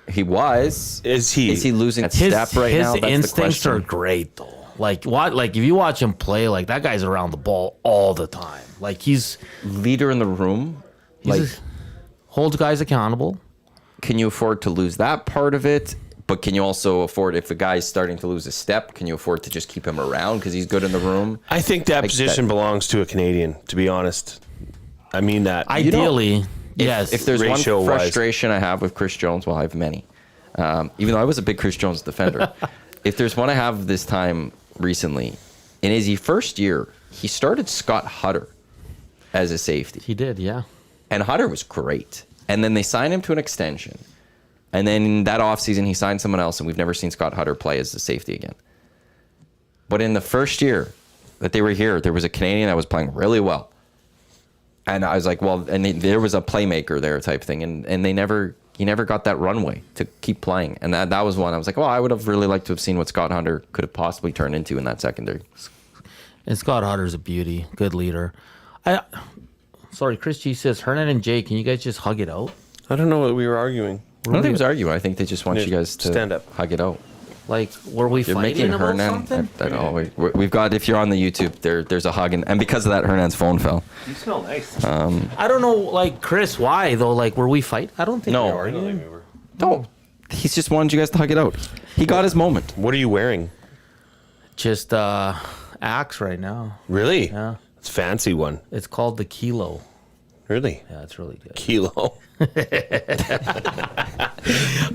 He was. Is he losing that step right now? His That's instincts the are question. great though. Like if you watch him play, like that guy's around the ball all the time. Like he's Leader in the room. holds guys accountable. Can you afford to lose that part of it? But can you also afford, if a guy's starting to lose a step, can you afford to just keep him around because he's good in the room? I think that position belongs to a Canadian, to be honest. I mean that. Ideally, yes. If there's one Ratio-wise. frustration I have with Chris Jones, well, I have many. Even though I was a big Chris Jones defender. If there's one I have this time recently, in his first year, he started Scott Hutter as a safety. He did, yeah. And Hutter was great. And then they signed him to an extension. And then in that offseason, he signed someone else, and we've never seen Scott Hutter play as a safety again. But in the first year that they were here, there was a Canadian that was playing really well. And I was like, well, and there was a playmaker there type thing. And he never got that runway to keep playing. And that was one I was like, well, I would have really liked to have seen what Scott Hutter could have possibly turned into in that secondary. And Scott Hutter's a beauty, good leader. Sorry, Chris G says, Hernan and Jay, can you guys just hug it out? I don't know what we were arguing. I don't think it was arguing. I think they just want you guys to stand up. hug it out. Like, were we You're fighting making about Hernan. something? We've got, if you're on the YouTube, there's a hug. And because of that, Hernan's phone fell. You smell nice. I don't know, like, Chris, why, though? Like, were we fighting? I don't think No. we were I don't arguing. think we were. No. He's just wanted you guys to hug it out. He got his moment. What are you wearing? Just Axe right now. Really? Yeah. It's a fancy one. It's called the Kilo. Really? Yeah, it's really good. Kilo.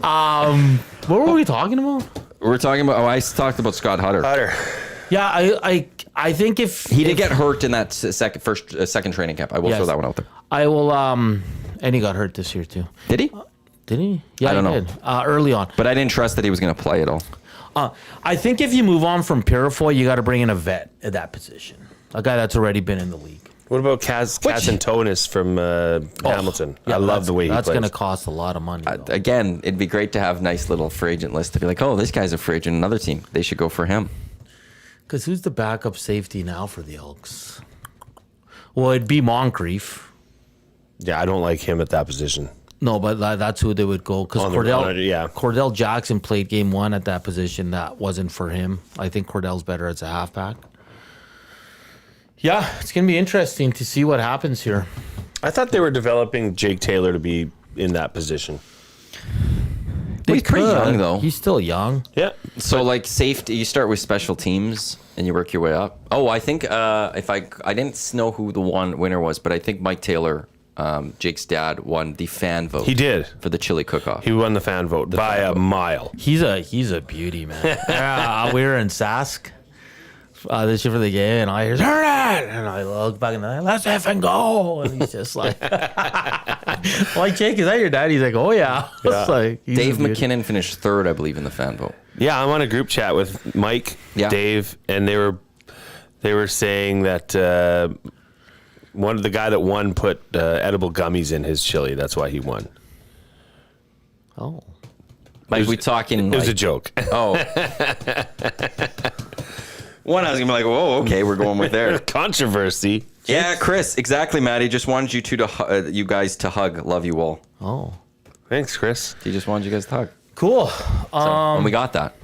What were we talking about? We're talking about, I talked about Scott Hutter. Butter. Yeah, I think if He did get hurt in that second training camp. I will Yes. throw that one out there. I will, and he got hurt this year too. Did he? Did he? Yeah, I don't he know. did. Early on. But I didn't trust that he was going to play at all. I think if you move on from Purifoy, you got to bring in a vet at that position, a guy that's already been in the league. What about Casantonis from Hamilton? Yeah, I love the way he plays. That's going to cost a lot of money. though. Again, it'd be great to have nice little free agent list to be like, oh, this guy's a free agent in another team. They should go for him. Because who's the backup safety now for the Elks? Well, it'd be Moncrief. Yeah, I don't like him at that position. No, but that's who they would go. Because On it, yeah. Cordell Jackson played game one at that position. That wasn't for him. I think Cordell's better as a halfback. Yeah, it's going to be interesting to see what happens here. I thought they were developing Jake Taylor to be in that position. He's pretty could. young, though. He's still young. Yeah. So, like, safety, you start with special teams and you work your way up. Oh, I think if I didn't know who the winner was, but I think Mike Taylor, Jake's dad, won the fan vote. He did. For the chili cook-off. He won the fan vote by a mile. He's a beauty, man. Yeah, we were in Sask this year for the game, and I hear Hernan, and I look back and I'm like, let's effing go, and he's just like, like, Jake, is that your dad? He's like, oh yeah. It's like, he's Dave a beauty. McKinnon finished third, I believe, in the fan vote. Yeah, I'm on a group chat with Mike, Yeah. Dave, and they were saying that the guy that won put edible gummies in his chili. That's why he won. Oh, Like, we talking. It was like, a joke. Oh. One, I was gonna be like, "Whoa, okay, we're going with there." Controversy. Yeah, Chris, exactly, Maddie. Just wanted you you guys to hug. Love you all. oh, Thanks, Chris. He just wanted you guys to hug. cool. So, and we got that.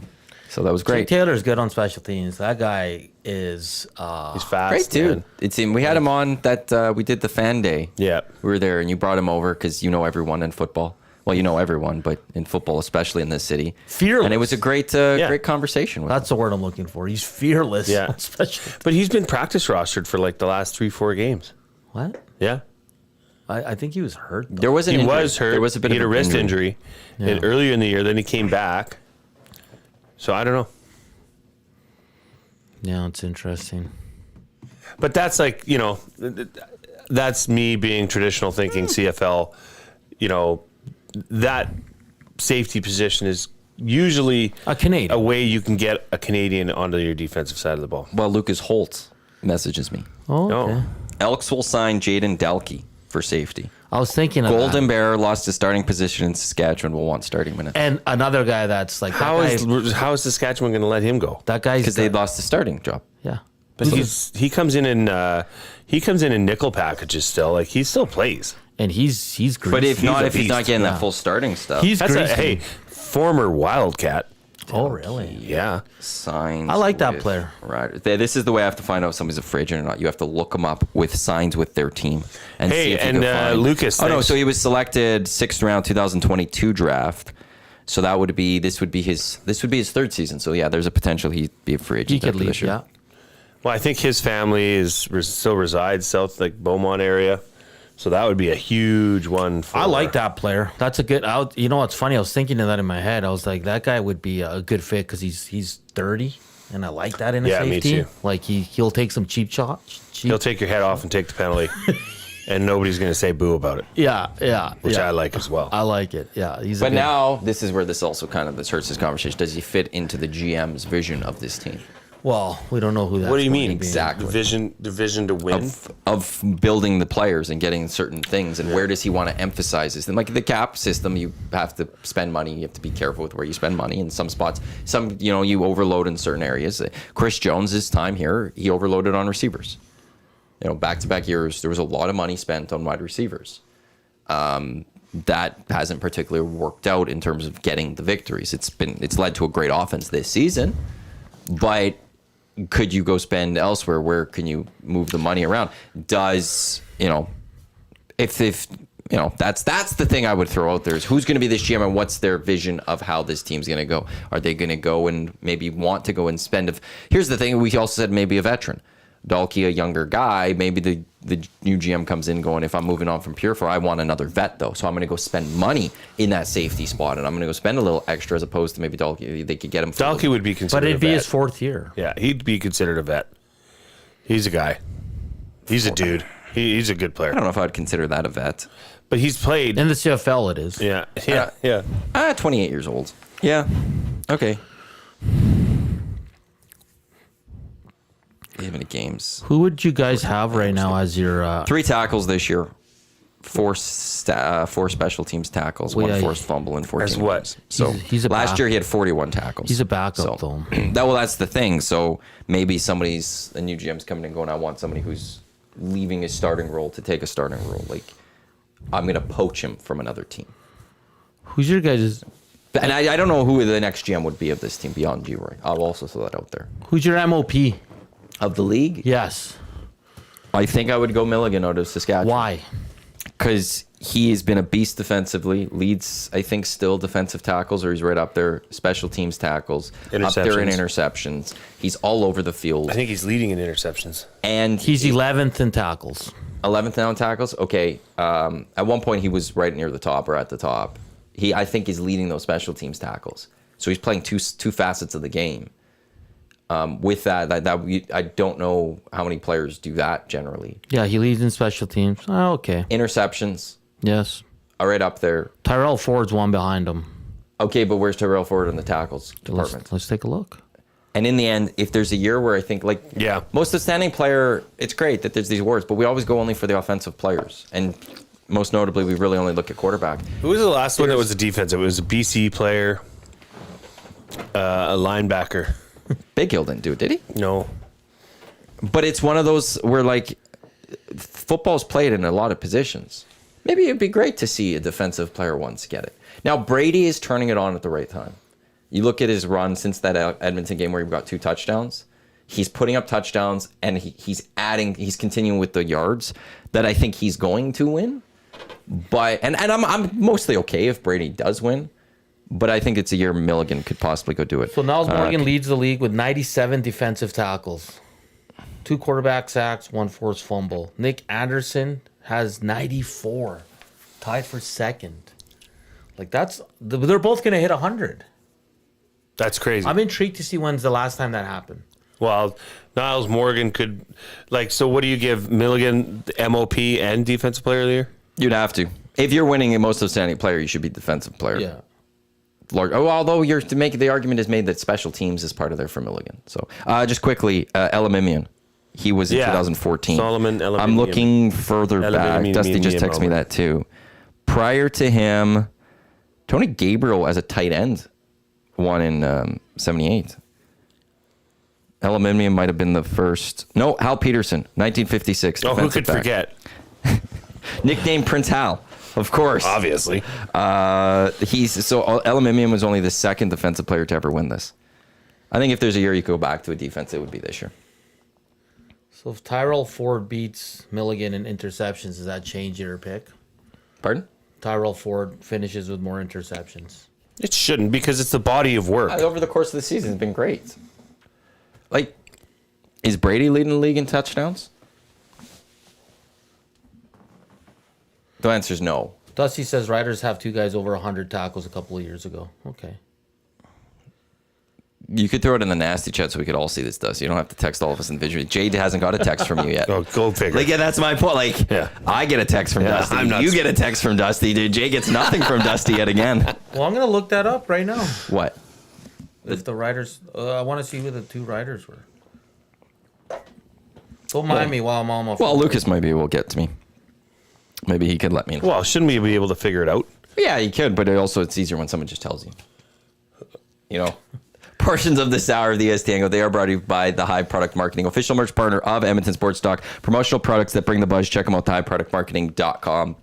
So that was Jake great. Taylor's good on special teams. That guy is. He's fast. Great dude. Man. It's we had him on that we did the fan day. Yeah. We were there, and you brought him over because you know everyone in football. Well, you know everyone, but in football, especially in this city. Fearless. And it was a great great conversation with him. That's the word I'm looking for. He's fearless. Yeah. on special teams. But he's been practice rostered for like the last 3-4 games. What? Yeah. I think he was hurt. Though. There was an He injury. was hurt. There was a bit he of had a an wrist injury earlier in the year. Then he came back. So I don't know. Yeah, it's interesting. But that's like, that's me being traditional thinking CFL. That safety position is usually A Canadian. a way you can get a Canadian onto your defensive side of the ball. Well, Lucas Holt messages me. Oh, No. okay. Elks will sign Jaden Delkey for safety. I was thinking of Golden that. Bear lost his starting position in Saskatchewan. Will want starting minutes And another guy that's like How that is guy, how is Saskatchewan going to let him go? that guy's because they lost the starting job. yeah. But he comes in nickel packages still. Like he still plays. And he's greasy. But if He's a he's not beast. getting Yeah. that full starting stuff, He's That's greasy. former Wildcat. Oh, really? Yeah. signs. I like that with- player. Right. This is the way I have to find out if somebody's a free agent or not. You have to look them up with signs with their team and Hey, see if you and, can find. Lucas, Oh no, thanks. so he was selected 6th round 2022 draft. So that would be this would be his third season. So yeah, there's a potential he'd be a free agent. He could after leave. this year. Yeah. Well, I think his family still resides south, like Beaumont area. So that would be a huge one for. I like that player. That's a good. You know what's funny? I was thinking of that in my head. I was like, that guy would be a good fit because he's 30, and I like that in a Yeah, me safety. too. Like he'll take some cheap shots. He'll take your head off and take the penalty, and nobody's going to say boo about it, Yeah. which yeah. I like as well. I like it. Yeah. He's. But now this is where this also kind of hurts this conversation. Does he fit into the GM's vision of this team? Well, we don't know who that. What do you mean Exactly. The vision to win? Of building the players and getting certain things, and where does he want to emphasize this? And like the cap system, you have to spend money. You have to be careful with where you spend money. In some spots, you overload in certain areas. Chris Jones's time here, he overloaded on receivers. Back-to-back years, there was a lot of money spent on wide receivers. that hasn't particularly worked out in terms of getting the victories. It's led to a great offense this season, but could you go spend elsewhere? Where can you move the money around? Does, if that's the thing I would throw out there is who's going to be this GM and what's their vision of how this team's going to go? Are they going to go and maybe want to go and spend? Here's the thing. We also said maybe a veteran. Dalkey, a younger guy, maybe the new GM comes in going, if I'm moving on from Pureflor, I want another vet though. So I'm going to go spend money in that safety spot, and I'm going to go spend a little extra as opposed to maybe Dalkey. They could get him. Dalkey would be considered But it'd a be vet. his 4th year. Yeah, he'd be considered a vet. He's a guy. He's a dude. He's a good player. I don't know if I'd consider that a vet. But he's played. In the CFL, it is. Yeah. 28 years old. Yeah. Okay. How many games? Who would you guys have right now as your 3 tackles this year. 4 special teams tackles, Well, 1 yeah, forced fumble, and 14 As what? games. So He's a last back- year he had 41 tackles. He's a backup, though. That's the thing. So maybe a new GM's coming and going, I want somebody who's leaving his starting role to take a starting role. Like, I'm going to poach him from another team. Who's your guys'? And I don't know who the next GM would be of this team beyond G-Roy. I'll also throw that out there. Who's your MOP? Of the league? Yes. I think I would go Milligan out of Saskatchewan. Why? Because he has been a beast defensively, leads, I think, still defensive tackles, or he's right up there, special teams tackles, up there in interceptions. He's all over the field. I think he's leading in interceptions. And He's 11th in tackles. 11th down tackles? Okay. At one point, he was right near the top or at the top. I think he's leading those special teams tackles. So he's playing two facets of the game. With that, I don't know how many players do that generally. Yeah, he leads in special teams. Oh, okay. Interceptions Yes. are right up there. Tyrell Ford's one behind him. Okay, but where's Tyrell Ford in the tackles department? Let's take a look. And in the end, if there's a year where I think, most outstanding player, it's great that there's these awards, but we always go only for the offensive players. And most notably, we really only look at quarterback. Who was the last one that was a defensive? It was a BC player, a linebacker. Big Hill didn't do it, did he? No. But it's one of those where, football's played in a lot of positions. Maybe it'd be great to see a defensive player once get it. Now, Brady is turning it on at the right time. You look at his run since that Edmonton game where he got 2 touchdowns. He's putting up touchdowns, and he's continuing with the yards that I think he's going to win. But and I'm mostly okay if Brady does win. But I think it's a year Milligan could possibly go do it. So Niles Morgan leads the league with 97 defensive tackles, 2 quarterback sacks, 1 forced fumble. Nick Anderson has 94, tied for second. They're both going to hit 100. That's crazy. I'm intrigued to see when's the last time that happened. Well, Niles Morgan could, so what do you give Milligan, MOP, and Defensive Player of the Year? You'd have to. If you're winning a most outstanding player, you should be defensive player. Yeah. Although you're to make the argument is made that special teams is part of there for Milligan. So just quickly, Elamimian. He was in 2014. Solomon Elamimian. I'm looking further back. Dusty just texted me that too. Prior to him, Tony Gabriel as a tight end won in 78. Elamimian might have been the first. No, Hal Peterson, 1956. Oh, who could back. forget? Nicknamed Prince Hal. Of course. Obviously. Elamimian was only the second defensive player to ever win this. I think if there's a year you could go back to a defense, it would be this year. So if Tyrell Ford beats Milligan in interceptions, does that change your pick? Pardon? Tyrell Ford finishes with more interceptions. It shouldn't, because it's the body of work. Over the course of the season, it's been great. Is Brady leading the league in touchdowns? The answer is no. Dusty says Riders have 2 guys over 100 tackles a couple of years ago. Okay. You could throw it in the nasty chat so we could all see this, Dusty. You don't have to text all of us individually. Jade hasn't got a text from you yet. Oh, go figure. That's my point. Yeah. I get a text from Dusty. You get a text from Dusty. Dude, Jay gets nothing from Dusty yet again. Well, I'm going to look that up right now. What? If the Riders... I want to see who the 2 Riders were. Don't mind me while I'm on my phone. Well, Lucas might be able to get to me. Maybe he could let me know. Well, shouldn't we be able to figure it out? Yeah, you could, but it's easier when someone just tells you. Portions of this hour of the EST Hangout, they are brought to you by the Hive Product Marketing, official merch partner of Edmonton Sports Talk. Promotional products that bring the buzz. Check them out, thehiveproductmarketing.com.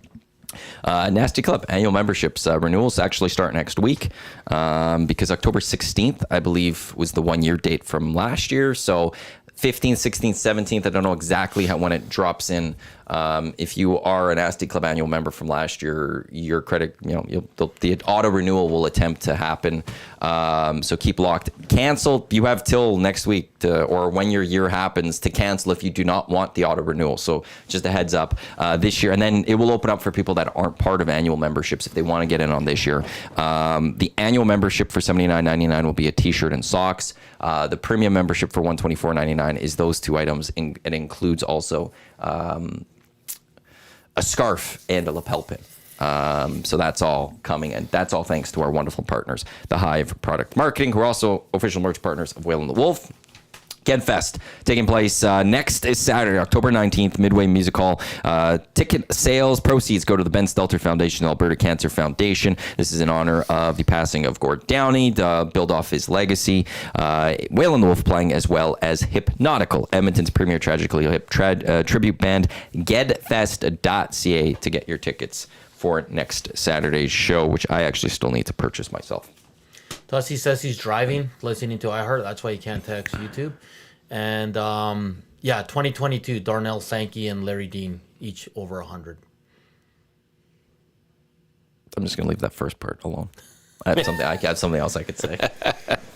Nasty Club annual memberships renewals actually start next week because October 16th, I believe, was the 1 year date from last year. So 15th, 16th, 17th, I don't know exactly when it drops in. If you are a Nasty Club annual member from last year, your credit, the auto renewal will attempt to happen. So keep locked. Cancel. You have till next week or when your year happens to cancel if you do not want the auto renewal. So just a heads up this year. And then it will open up for people that aren't part of annual memberships if they want to get in on this year. The annual membership for $79.99 will be a t-shirt and socks. The premium membership for $124.99 is those two items. It includes also a scarf and a lapel pin. So that's all coming, and that's all thanks to our wonderful partners, the Hive Product Marketing, who are also official merch partners of Whale and the Wolf. Genfest taking place next is Saturday, October 19th, Midway Music Hall. Ticket sales proceeds go to the Ben Stelter Foundation, Alberta Cancer Foundation. This is in honor of the passing of Gord Downey, to build off his legacy. Whale and the Wolf playing, as well as Hypnotical, Edmonton's premier tragically hip tribute band. Gedfest.ca to get your tickets for next Saturday's show, which I actually still need to purchase myself. Dusty says he's driving, listening to iHeart. That's why he can't text YouTube. And 2022, Darnell Sankey and Larry Dean, each over 100. I'm just going to leave that first part alone. I have something else I could say.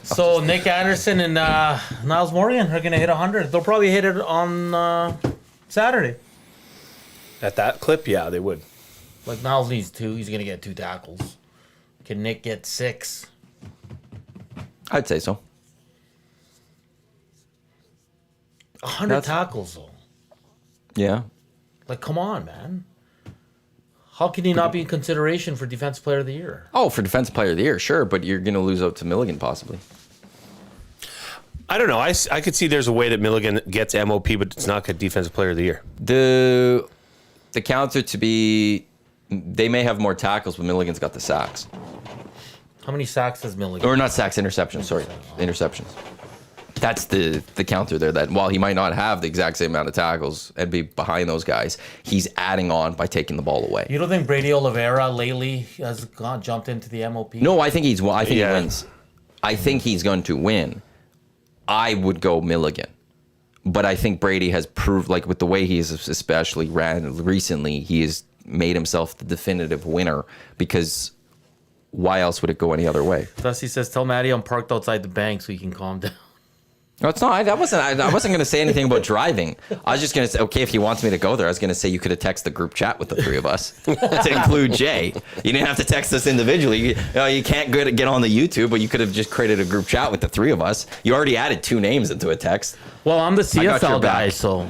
So Nick Anderson and Niles Morgan are going to hit 100. They'll probably hit it on Saturday. At that clip, yeah, they would. Like Niles needs 2. He's going to get 2 tackles. Can Nick get 6? I'd say so. 100 tackles, though. Yeah. Like, come on, man. How can he not be in consideration for Defensive Player of the Year? Oh, for Defensive Player of the Year, sure, but you're going to lose out to Milligan, possibly. I don't know. I could see there's a way that Milligan gets MOP, but it's not get Defensive Player of the Year. The counter to be, they may have more tackles, but Milligan's got the sacks. How many sacks does Milligan? Or not sacks, interceptions, sorry. Interceptions. That's the counter there, that while he might not have the exact same amount of tackles and be behind those guys, he's adding on by taking the ball away. You don't think Brady Oliveira lately has jumped into the MOP? No, I think he wins. I think he's going to win. I would go Milligan. But I think Brady has proved, like with the way he's especially ran recently, he has made himself the definitive winner, because why else would it go any other way? Dusty says, tell Maddie I'm parked outside the bank so he can calm down. No, it's not. I wasn't going to say anything about driving. I was just going to say, okay, if he wants me to go there, I was going to say you could have texted the group chat with the three of us to include Jay. You didn't have to text us individually. You can't get on the YouTube, but you could have just created a group chat with the three of us. You already added 2 names into a text. Well, I'm the CFL guy, so.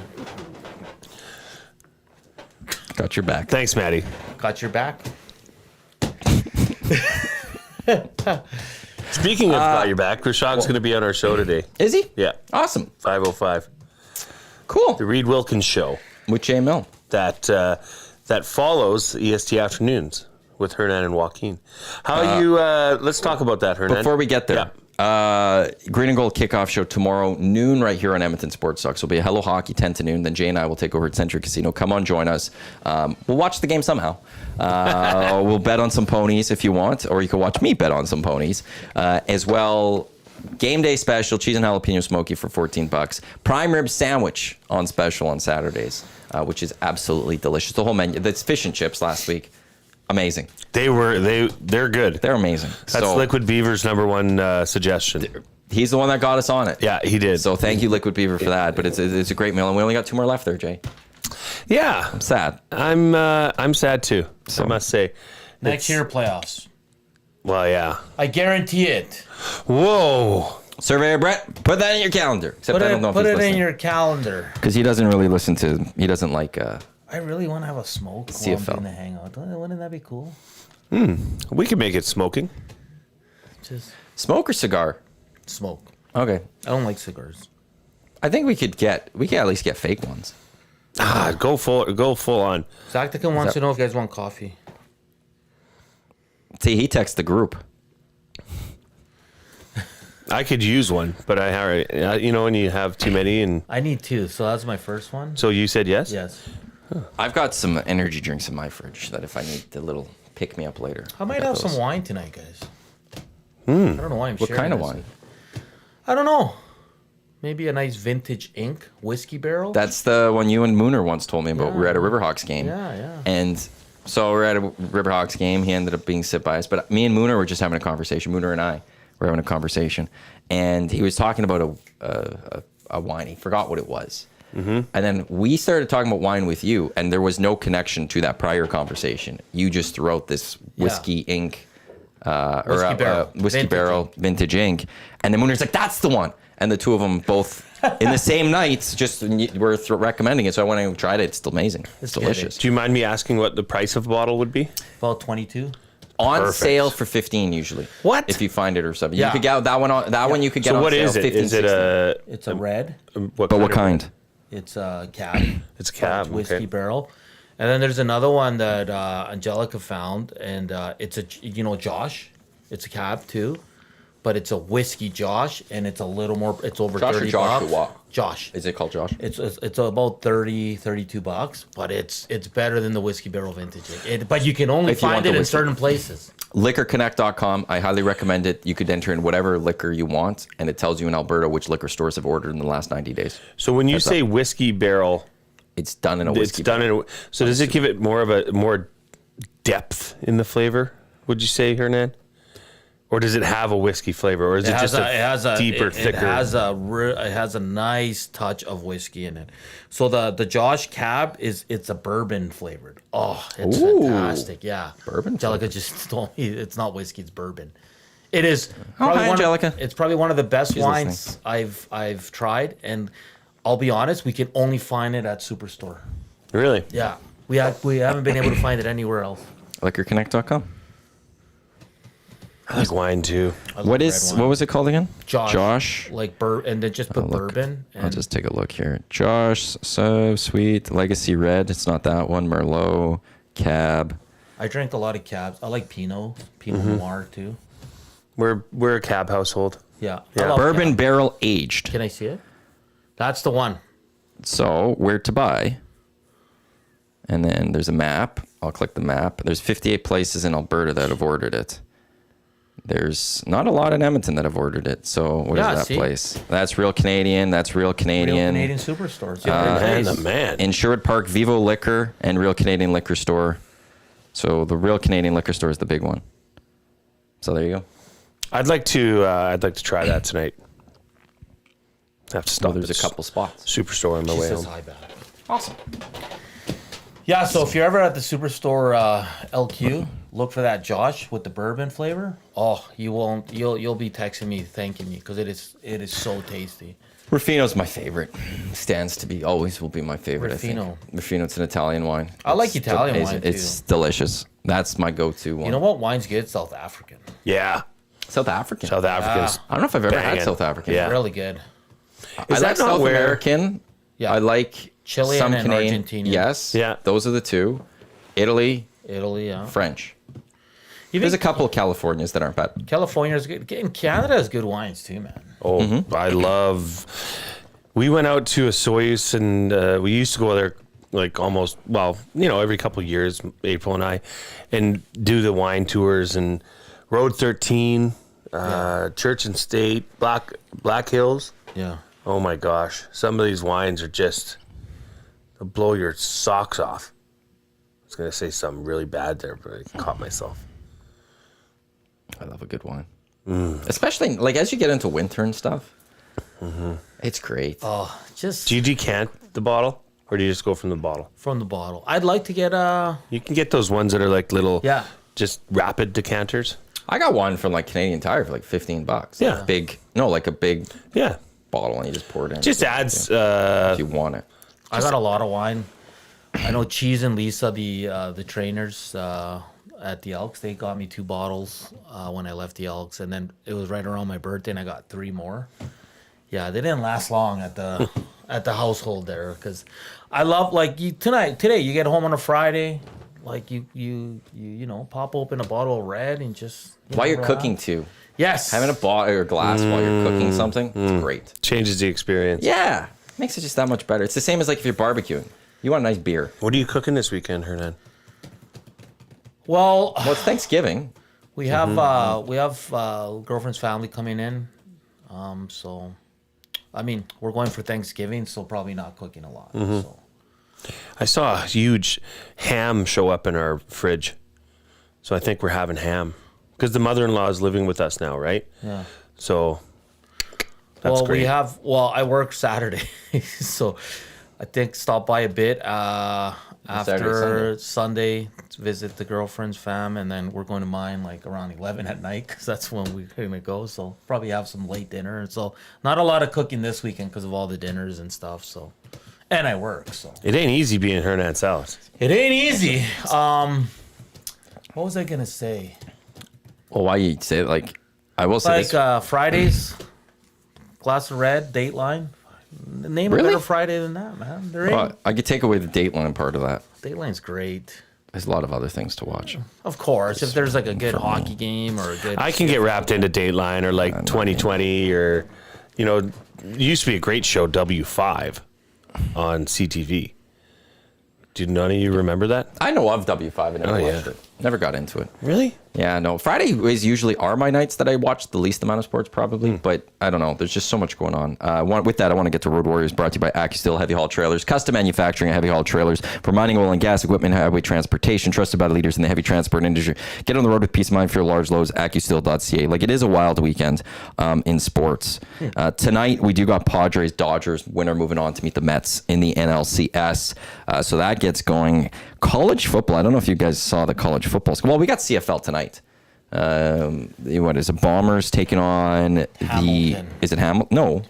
Got your back. Thanks, Maddie. Got your back. Speaking of got your back, Rashad's going to be on our show today. Is he? Yeah. Awesome. 5:05. Cool. The Reed Wilkins Show. With Jay Mill. That follows EST Afternoons with Hernan and Joaquin. How you? Let's talk about that, Hernan. Before we get there. Green and Gold kickoff show tomorrow noon right here on Edmonton Sports Talk. So it'll be a Hello Hockey 10 to noon. Then Jay and I will take over at Century Casino. Come on, join us. We'll watch the game somehow. We'll bet on some ponies if you want, or you can watch me bet on some ponies as well. Game day special, cheese and jalapeno smoky for $14. Prime rib sandwich on special on Saturdays, which is absolutely delicious. The whole menu. That's fish and chips last week. Amazing. They're good. They're amazing. That's Liquid Beaver's number one suggestion. He's the one that got us on it. Yeah, he did. So thank you, Liquid Beaver, for that. But it's a great meal, and we only got 2 more left there, Jay. Yeah, I'm sad. I'm sad too. So, I must say. Next year playoffs. Well, yeah. I guarantee it. Whoa. Surveyor Brett, put that in your calendar. Except I don't know if put he's it listening. in your calendar. Because he doesn't really listen to. He doesn't like. I really want to have a smoke while I'm doing the hangout. Wouldn't that be cool? We can make it smoking. Just smoke or cigar. smoke. Okay. I don't like cigars. I think we could at least get fake ones. Go full on. Zactica wants to know if you guys want coffee. See, he texts the group. I could use one, but I already, when you have too many, and I need 2, so that's my first one. so you said yes. Yes. I've got some energy drinks in my fridge that if I need a little pick me up later. I might got have those. some wine tonight, guys. I don't know why I'm What sharing kind of this. wine? I don't know. Maybe a nice vintage ink whiskey barrel. That's the one you and Mooner once told me about. We were at a Riverhawks game. Yeah. And so we're at a Riverhawks game. He ended up being sit by us. But me and Mooner were just having a conversation. Mooner and I were having a conversation. And he was talking about a wine. He forgot what it was. Mm-hmm. And then we started talking about wine with you. And there was no connection to that prior conversation. You just threw out this whiskey ink. Whiskey barrel vintage ink. And then Mooner's like, that's the one. And the two of them both in the same night just were recommending it. So I went and tried it. It's still amazing. It's delicious. Do you mind me asking what the price of a bottle would be? About 22. On Perfect. sale for 15 usually. What? If you find it or something. Yeah. You could get that one on that one you could get So on what sale is it? 15, Is it 16. a It's a red. But what of kind? red? It's a cab. It's a cab. Whiskey Okay. barrel. And then there's another one that Angelica found, and it's Josh. It's a cab too, but it's a whiskey Josh, and it's a little more. It's over Josh or 30 Josh bucks. or what? Josh. Is it called Josh? It's about 32 bucks, but it's better than the whiskey barrel vintage. But you can only If you want find the it in whiskey. certain places. LiquorConnect.com. I highly recommend it. You could enter in whatever liquor you want, and it tells you in Alberta which liquor stores have ordered in the last 90 days. So when you Heads say up. whiskey barrel, It's done in a it's whiskey. done in a. So does it give it more depth in the flavor? Would you say, Hernan? Or does it have a whiskey flavor, or is it, just a deeper, thicker? It has a nice touch of whiskey in it. So the Josh Cab it's a bourbon flavored. Oh, it's Ooh. fantastic. Yeah, Bourbon Angelica just told me it's not whiskey, it's bourbon. It is. Oh, hi, one of- Angelica. it's probably one of the best She's wines I've tried, and I'll be honest, we can only find it at Superstore. Really? Yeah, we haven't been able to find it anywhere else. LiquorConnect.com. I like wine too. I love What red is wine. what was it called again? Josh? Like and then just put look. bourbon. I'll And just take a look here. Josh, so sweet. Legacy Red. It's not that one. Merlot, Cab. I drink a lot of cabs. I like Pinot Mm-hmm. Noir too. We're a cab household. Yeah. Yeah. I love Bourbon cab. barrel aged. Can I see it? That's the one. So where to buy? And then there's a map. I'll click the map. There's 58 places in Alberta that have ordered it. There's not a lot in Edmonton that have ordered it. So what is Yeah, that see? place? That's Real Canadian. That's Real Real Canadian. Canadian superstores. Man, the man. In Sherwood Park, Vivo Liquor and Real Canadian Liquor Store. So the Real Canadian Liquor Store is the big one. So there you go. I'd like to try that tonight. I have to stop. Well, there's at a couple spots. Superstore on my She way says home. hi back. Awesome. Yeah, so if you're ever at the superstore LQ, look for that Josh with the bourbon flavor. Oh, you won't. You'll be texting me thanking me because it is so tasty. Ruffino's my favorite. Stands to be, always will be my favorite. Ruffino. I think. Ruffino, it's an Italian wine. I like It's Italian amazing. wine, too. It's delicious. That's my go-to one. You know what? Wine's good. South African. Yeah, South African. South Africans. I don't know if I've ever had Banging. South African. Yeah. Really good. I Is like that not South where- American. Yeah. I like Chilean some and Canadian. Argentinian. Yes. Yeah. Those are the two. Italy, Italy, yeah. French. Even There's a couple of Californias that aren't bad. California's good. And Canada has good wines too, man. Oh, Mm-hmm. I love. We went out to a Soyuz, and we used to go there like almost, every couple of years, April and I, and do the wine tours and Road 13, Church and State, Black Hills. Yeah. Oh my gosh, some of these wines are just, they'll blow your socks off. I was gonna say something really bad there, but I caught myself. I love a good wine. Especially like as you get into winter and stuff. It's great. Oh, just Do you decant the bottle, or do you just go from the bottle? from the bottle. I'd like to get You can get those ones that are like little, Yeah. just rapid decanters. I got one from like Canadian Tire for like $15. Yeah. Like a big Yeah, bottle, and you just pour it in. just adds. if you want it. I got a lot of wine. I know Cheese and Lisa, the trainers at the Elks, they got me 2 bottles when I left the Elks, and then it was right around my birthday, and I got 3 more. Yeah, they didn't last long at the household there because I love today you get home on a Friday, like you pop open a bottle of red and just While you're relax. cooking too, Yes, having a bottle or a glass while you're cooking something, it's great. changes the experience. Yeah, makes it just that much better. It's the same as like if you're barbecuing. You want a nice beer. What are you cooking this weekend, Hernan? Well, Well, it's Thanksgiving. we have girlfriend's family coming in, so I mean we're going for Thanksgiving, so probably not cooking a lot. So I saw a huge ham show up in our fridge, so I think we're having ham because the mother-in-law is living with us now, right? yeah. So that's great. I work Saturday, so I think stop by a bit after Sunday to visit the girlfriend's fam, and then we're going to mine like around 11 at night because that's when we're gonna go. So probably have some late dinner. So not a lot of cooking this weekend because of all the dinners and stuff. So, and I work. So It ain't easy being Hernan Salas. it ain't easy. What was I gonna say? Well, why you say it like? I will say Like this. Fridays, glass of red, Dateline. Name a Really? better Friday than that, man. There ain't. I could take away the Dateline part of that. Dateline's great. There's a lot of other things to watch. Of course, if there's like a good hockey game or a good. I can get wrapped into Dateline or like 2020 or, it used to be a great show, W5 on CTV. Did none of you remember that? I know of W5. I never watched yeah. it. Never got into it. Really? Yeah, no. Friday is usually are my nights that I watch the least amount of sports, probably. But I don't know. There's just so much going on. With that, I want to get to Road Warriors, brought to you by AccuSteel Heavy Haul Trailers, custom manufacturing of heavy haul trailers for mining, oil and gas equipment, highway transportation, trusted by the leaders in the heavy transport industry. Get on the road with peace of mind for your large loads. AccuSteel.ca. Like, it is a wild weekend in sports. Tonight we do got Padres, Dodgers winner moving on to meet the Mets in the NLCS. So that gets going. College football. I don't know if you guys saw the college football. Well, we got CFL tonight. What is it? Bombers taking on Hamilton. Is it Hamilton? No,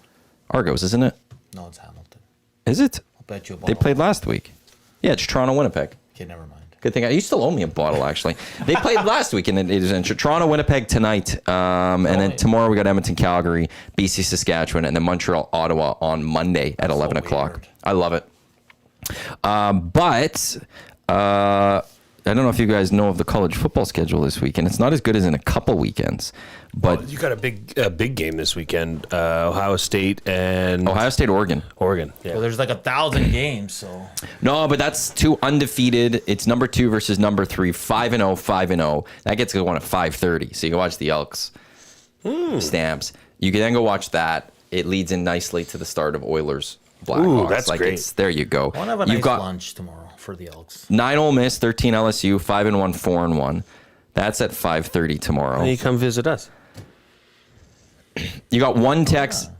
Argos, isn't it? No, it's Hamilton. Is it? I'll bet you a They bottle. played last week. Yeah, it's Toronto, Winnipeg. Okay, never mind. Good thing you still owe me a bottle. Actually, they played last week, and it is in Toronto, Winnipeg tonight, and then tomorrow we got Edmonton, Calgary, BC, Saskatchewan, and then Montreal, Ottawa on Monday at 11 o'clock. weird. I love it. But I don't know if you guys know of the college football schedule this weekend. It's not as good as in a couple weekends, but You got a big game this weekend. Ohio State, Oregon. Oregon. Yeah. Well, there's like 1,000 games, so No, but that's two undefeated. It's number 2 versus number 3, 5-0, 5-0. That gets going at 5:30. So you can watch the Elks Stamps. You can then go watch that. It leads in nicely to the start of Oilers Blackhawks. Ooh, that's great. There you go. I want to have a You've nice got lunch tomorrow for the Elks. 9 Ole Miss, 13 LSU, 5-1, 4-1. That's at 5:30 tomorrow. Why don't you come visit us? You got one Texas.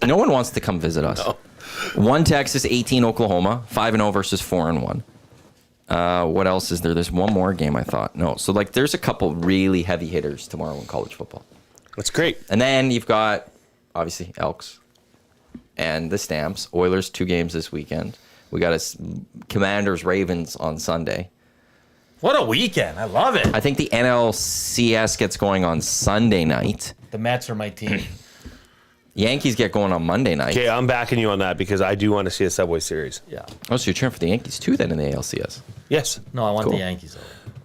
No one wants to come visit us. No. 1 Texas, 18 Oklahoma, 5-0 versus 4-1. What else is there? There's one more game I thought. No. So there's a couple really heavy hitters tomorrow in college football. That's great. And then you've got obviously Elks and the Stamps. Oilers 2 games this weekend. We got Commanders Ravens on Sunday. What a weekend. I love it. I think the NLCS gets going on Sunday night. The Mets are my team. Yankees get going on Monday night. Okay, I'm backing you on that because I do want to see a Subway Series. Yeah. Oh, so you're cheering for the Yankees too then in the ALCS? Yes. No, I want Cool. the Yankees over.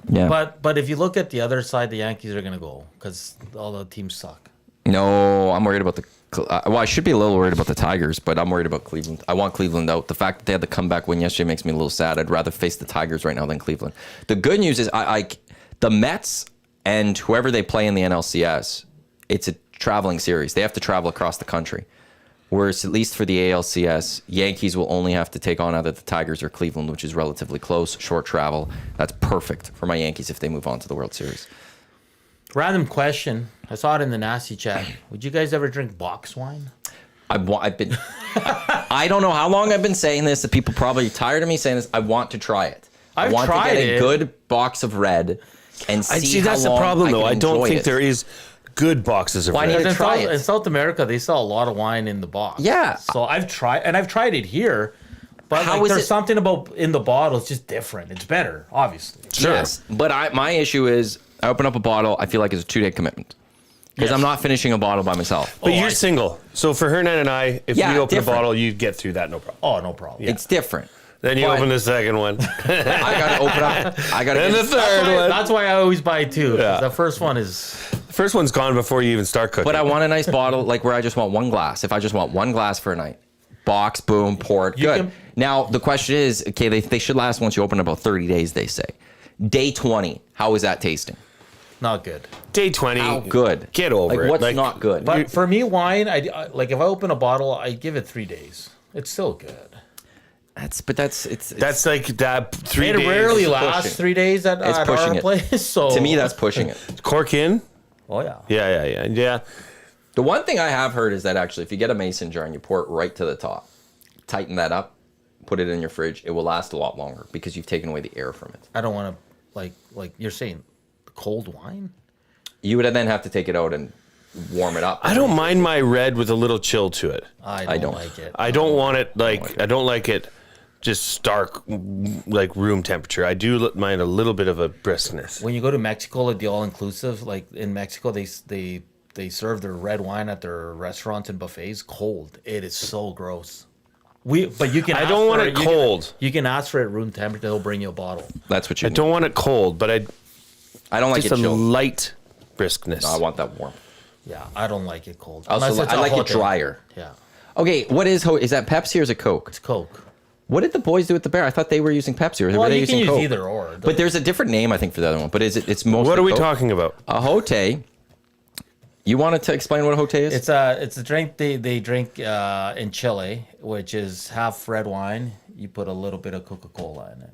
Yeah. But if you look at the other side, the Yankees are going to go because all the teams suck. No, I'm worried about the. Well, I should be a little worried about the Tigers, but I'm worried about Cleveland. I want Cleveland out. The fact that they had the comeback win yesterday makes me a little sad. I'd rather face the Tigers right now than Cleveland. The good news is, the Mets and whoever they play in the NLCS, it's a traveling series. They have to travel across the country. Whereas, at least for the ALCS, Yankees will only have to take on either the Tigers or Cleveland, which is relatively close, short travel. That's perfect for my Yankees if they move on to the World Series. Random question. I saw it in the nasty chat. Would you guys ever drink box wine? I've been. I don't know how long I've been saying this. That people probably tired of me saying this. I want to try it. I I've want tried to get it. a good box of red and see, I see how that's the long problem though. I don't enjoy think it. there is good boxes of Why red. need to try it. In South America, they sell a lot of wine in the box. Yeah. So I've tried it here, but How is there's it- something about in the bottle. It's just different. It's better, obviously. Sure. Yes, but my issue is I open up a bottle. I feel like it's a 2-day commitment because Yes. I'm not finishing a bottle by myself. But Oh, you're I- single. So for Hernan and I, if Yeah, we open different. a bottle, you'd get through that no problem. Oh, no problem. It's different. Then you But- open the second one. I gotta open up. I gotta. And the Get, third one. That's why I always buy two. Yeah. The first one is The first one's gone before you even start cooking. but I want a nice bottle, like where I just want one glass. If I just want one glass for a night, box, boom, pour it. Good. can- Now, the question is, okay, they should last once you open about 30 days, they say. Day 20, how is that tasting? Not good. Day 20. How good? Get over like, it. What's not good? But for me, wine, like if I open a bottle, I give it 3 days. It's still good. That's like that 3 It days. rarely lasts pushing. 3 days at pushing our it. place. So To me, that's pushing it. Cork in? Oh yeah. Yeah. The one thing I have heard is that actually, if you get a mason jar and you pour it right to the top, tighten that up, put it in your fridge, it will last a lot longer because you've taken away the air from it. I don't want to like you're saying, cold wine. You would then have to take it out and warm it up. I don't mind my red with a little chill to it. I don't like it. I don't want it I don't like it just stark like room temperature. I do mind a little bit of a briskness. When you go to Mexico, like the all inclusive, like in Mexico, they serve their red wine at their restaurants and buffets cold. It is so gross. But you can. I don't want it cold. You can ask for it room temperature. They'll bring you a bottle. That's what you I don't want it cold, but I don't like just it a chilled. light briskness. No, I want that warm. Yeah, I don't like it cold. Also, Unless it's I a like it hot day. drier. Yeah, Okay, what is that Pepsi or is it Coke? it's Coke. What did the boys do with the bear? I thought they were using Pepsi or were Well, they you can using use Coke? either or. But there's a different name, I think, for the other one. But it's mostly What are we Coke. talking about? A Hote. You wanted to explain what a Hote is? It's a drink they drink in Chile, which is half red wine. You put a little bit of Coca-Cola in it.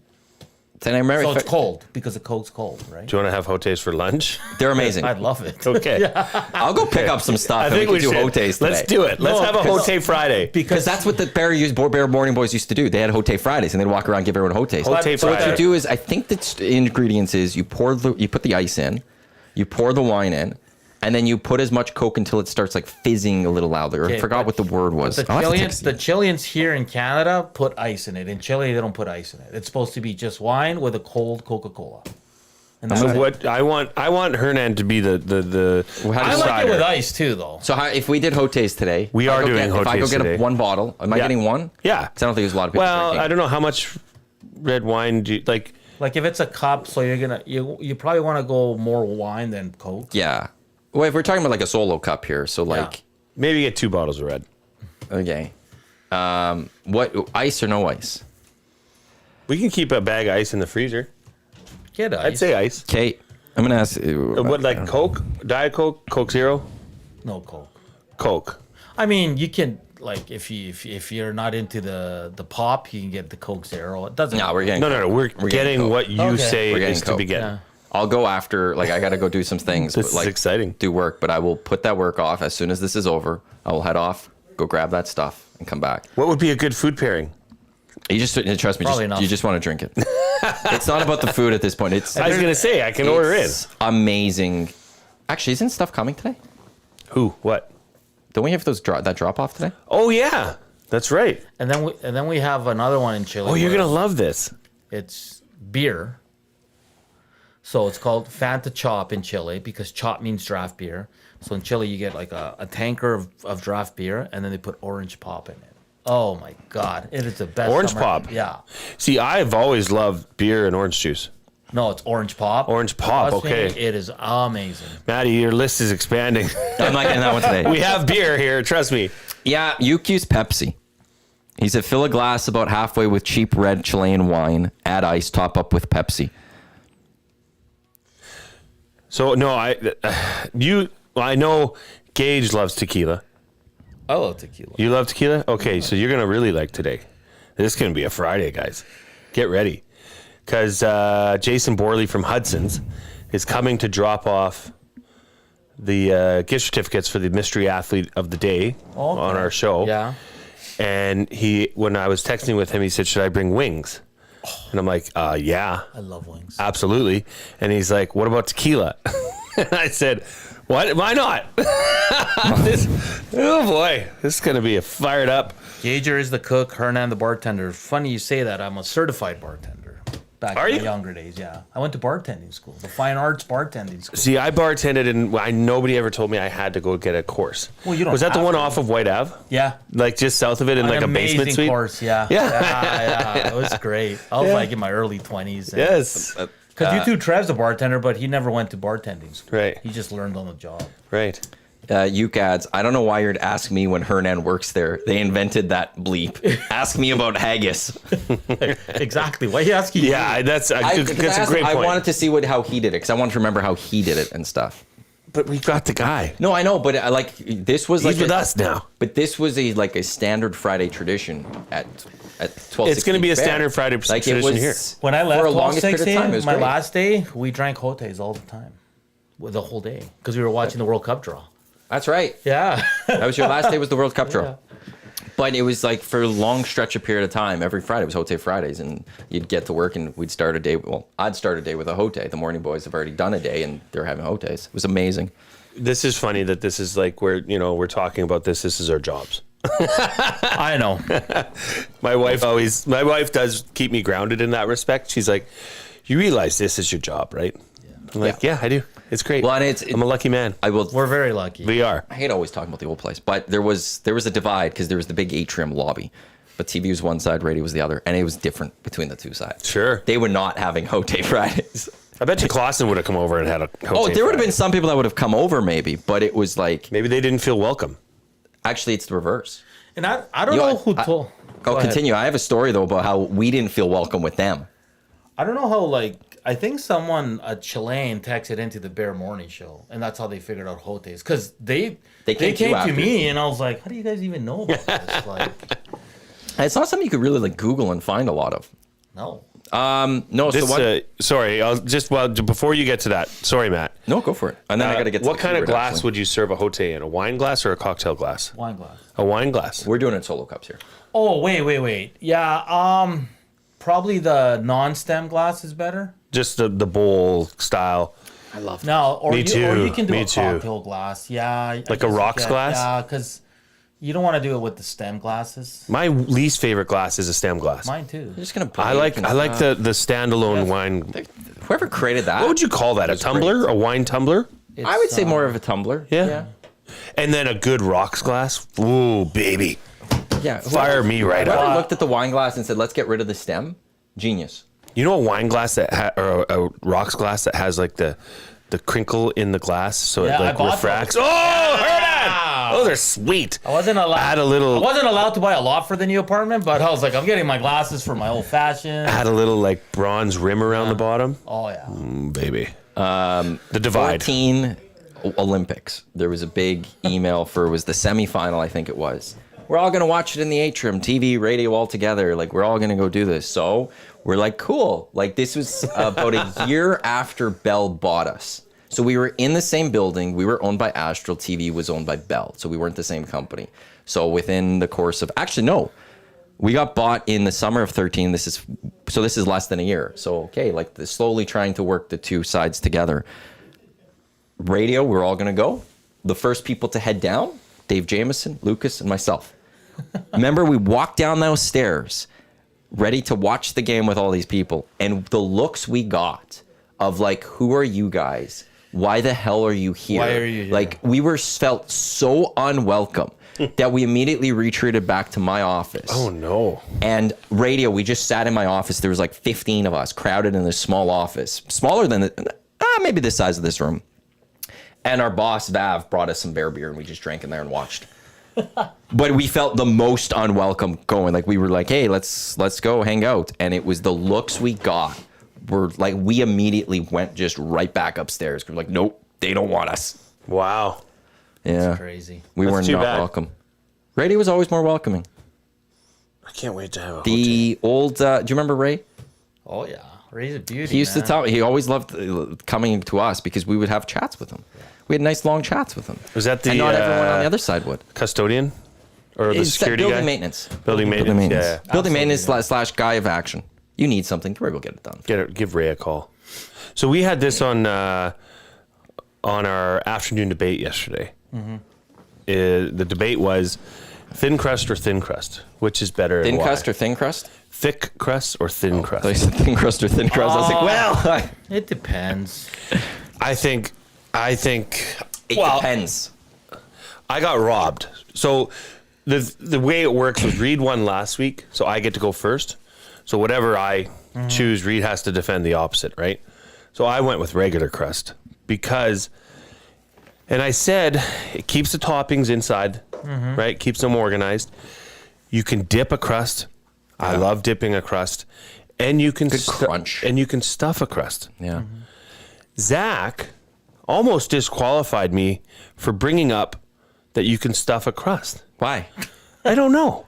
And I remember So it's cold because the Coke's cold, right? Do you want to have Hotes for lunch? They're amazing. I'd love it. Okay. I'll go pick up some stuff. I and think we can do should. Hotes today. Let's do it. Let's No, have a because- Hote Friday. Because that's what the Bear Morning Boys used to do. They had Hote Fridays, and they'd walk around and give everyone Hotes. Hote So what Friday. you do is, I think the ingredients is you put the ice in, you pour the wine in, and then you put as much Coke until it starts like fizzing a little louder. I Okay, forgot but what the word was. The I'll have to Chileans, text you. here in Canada put ice in it. In Chile, they don't put ice in it. It's supposed to be just wine with a cold Coca-Cola. And that's So it. what I want Hernan to be the Well, how do I you like decider. it with ice too, though. So if we did Hotes today, We if I are go doing If I go Hotes get today. one bottle, am I Yeah. getting one? Yeah. 'Cause I don't think there's a lot of people Well, drinking. I don't know how much red wine do you like. Like if it's a cup, so you probably want to go more wine than Coke. Yeah. Well, if we're talking about like a solo cup here, so like, Maybe get 2 bottles of red. okay. What, ice or no ice? We can keep a bag of ice in the freezer. Get ice. I'd say ice. Kate, I'm going to ask you. What, like Coke? Diet Coke? Coke Zero? no Coke. Coke. I mean, you can like if you're not into the pop, you can get the Coke Zero. It doesn't. No, we're getting No. We're getting getting Coke. what you Okay. say We're getting is to be Coke. getting. Yeah. I'll go after, like, I got to go do some things. This like, is exciting. Do work, but I will put that work off as soon as this is over. I will head off, go grab that stuff, and come back. What would be a good food pairing? You just trust me. Probably enough. You just want to drink it. It's not about the food at this point. It's I was gonna say I can order in. it's amazing. Actually, isn't stuff coming today? Who? What? Don't we have that drop off today? Oh yeah, that's right. And then we have another one in Chile. Oh, you're where gonna love this. It's beer. So it's called Fanta Chop in Chile because chop means draft beer. So in Chile, you get like a tanker of draft beer, and then they put orange pop in it. Oh my God, it is the best. Orange summer- pop? Yeah. See, I've always loved beer and orange juice. No, it's orange pop. Orange pop, Trust me, okay. it is amazing. Maddie, your list is expanding. I'm not getting that one today. We have beer here, trust me. Yeah, Yuki's Pepsi. He said, fill a glass about halfway with cheap red Chilean wine, add ice, top up with Pepsi. So no, I know Gage loves tequila. I love tequila. You love tequila? Okay, so you're gonna really like today. This is gonna be a Friday, guys. Get ready, because Jason Borley from Hudson's is coming to drop off the gift certificates for the mystery athlete of the day on our show. Yeah. And when I was texting with him, he said, "Should I bring wings?" And I'm like, "Yeah, I love wings. absolutely." And he's like, "What about tequila?" And I said, "What? Why not?" Oh boy, this is gonna be a fired up. Gager is the cook, Hernan the bartender. Funny you say that. I'm a certified bartender. Back Are in you? my younger days, yeah. I went to bartending school, the fine arts bartending school. See, I bartended, and nobody ever told me I had to go get a course. Well, you don't Was that the have one to. off of White Ave? Yeah. Like just south of it in like a basement amazing suite? course, yeah. Yeah. Yeah, it was great. I was like in my early 20s. Yes. Because you two, Trev's a bartender, but he never went to bartending school. Right. He just learned on the job. Right. Uke adds, I don't know why you'd ask me when Hernan works there. They invented that bleep. Ask me about haggis. Exactly. Why are you asking? Yeah, that's a great point. I wanted to see how he did it because I wanted to remember how he did it and stuff. But we got the guy. No, I know, but this was He's with us now. But this was a standard Friday tradition at 12. It's going to be a standard Friday tradition here. When I left for a longest period of time, it was my great. last day, we drank Jotes all the time, the whole day, because we were watching the World Cup draw. That's right. Yeah. That was your last day was the World Cup draw. Yeah. But it was like for a long stretch of period of time, every Friday was Hote Fridays, and you'd get to work and we'd start a day. Well, I'd start a day with a Hote. The morning boys have already done a day and they're having Hotes. It was amazing. This is funny that this is like where, we're talking about this. This is our jobs. I know. My wife does keep me grounded in that respect. She's like, you realize this is your job, right? Yeah. I'm like, yeah, I do. It's great. Well, and I'm a lucky man. We're very lucky. We are. I hate always talking about the old place, but there was a divide because there was the big atrium lobby, but TV was one side, radio was the other, and it was different between the two sides. Sure. They were not having Hote Fridays. I bet you Clausen would have come over and had a Hote There would have Friday. been some people that would have come over maybe, but it was like, Maybe they didn't feel welcome. actually it's the reverse. And I don't know who told. Go continue. I have a story though about how we didn't feel welcome with them. I don't know how, I think a Chilean texted into the Bear Morning Show, and that's how they figured out Jotes. Because they came to me, and I was like, how do you guys even know about this? It's not something you could really Google and find a lot of. No. No, This, so what? sorry, before you get to that, sorry, Matt. No, go for it. And then I got to get to what the kind of keyword, glass actually. would you serve a Hote in? A wine glass or a cocktail glass? Wine glass. A wine glass. We're doing it solo cups here. Oh, wait. Yeah, probably the non-stem glass is better. Just the bowl style. I love No, or Me you too. can do Me a too. cocktail glass. Yeah. I Like guess a you rocks can. glass? Yeah, because you don't want to do it with the stem glasses. My least favorite glass is a stem glass. Mine too. You're just gonna. I like the standalone wine. Whoever created that. What would you call that? A tumbler? great. A wine tumbler? I would say more of a tumbler. Yeah. And then a good rocks glass. Ooh, baby. Yeah. Fire me right Whoever up. looked at the wine glass and said, "Let's get rid of the stem." Genius. You know a wine glass or a rocks glass that has the crinkle in the glass so Yeah, I it bought refracts. those. Oh, Hernan! Those are sweet. I wasn't allowed. Add a little. I wasn't allowed to buy a lot for the new apartment, but I was like, I'm getting my glasses for my old fashioned. Add a little bronze rim around the bottom. Oh yeah. Baby. The divide. 14 Olympics. There was a big email it was the semifinal, I think it was. We're all going to watch it in the atrium, TV, radio, all together. We're all going to go do this. So we're like, cool. This was about a year after Bell bought us. So we were in the same building. We were owned by Astral. TV was owned by Bell. So we weren't the same company. So within the course of, actually, no. We got bought in the summer of 13. This is less than a year. So, okay, slowly trying to work the two sides together. Radio, we're all going to go. The first people to head down, Dave Jameson, Lucas, and myself. Remember, we walked down those stairs ready to watch the game with all these people. And the looks we got of who are you guys? Why the hell are you here? Why are you here? We felt so unwelcome that we immediately retreated back to my office. Oh, no. And radio, we just sat in my office. There was 15 of us crowded in this small office, smaller than maybe the size of this room. And our boss, Vav, brought us some bear beer, and we just drank in there and watched. But we felt the most unwelcome going. We were like, hey, let's go hang out. And it was the looks we got were we immediately went just right back upstairs. We're like, nope, they don't want us. Wow. Yeah. That's crazy. We That's were too not bad. welcome. Radio was always more welcoming. I can't wait to have a The old, do you remember Ray? Oh yeah. Ray's a beauty. He used to man. tell. He always loved coming to us because we would have chats with him. We had nice long chats with him. Was that the and not everyone on the other side would. custodian? Or the It's security building guy? maintenance. Building maintenance. Yeah. Building Absolutely, maintenance slash guy of action. You need something. Ray will get it done. Give Ray a call. So we had this on our afternoon debate yesterday. Mm-hmm. The debate was thin crust or thin crust, which is better? Thin and why? crust or thin crust? Thick crust or thin crust? I said thin crust or thin crust. I was like, well, It depends. I think. it Well, depends. I got robbed. So the way it works was Reed won last week, so I get to go first. So whatever I choose, Reed has to defend the opposite, right? So I went with regular crust because And I said, it keeps the toppings inside, right? Keeps them organized. You can dip a crust. I love dipping a crust. And you can crunch. And you can stuff a crust. Yeah. Zach almost disqualified me for bringing up that you can stuff a crust. Why? I don't know.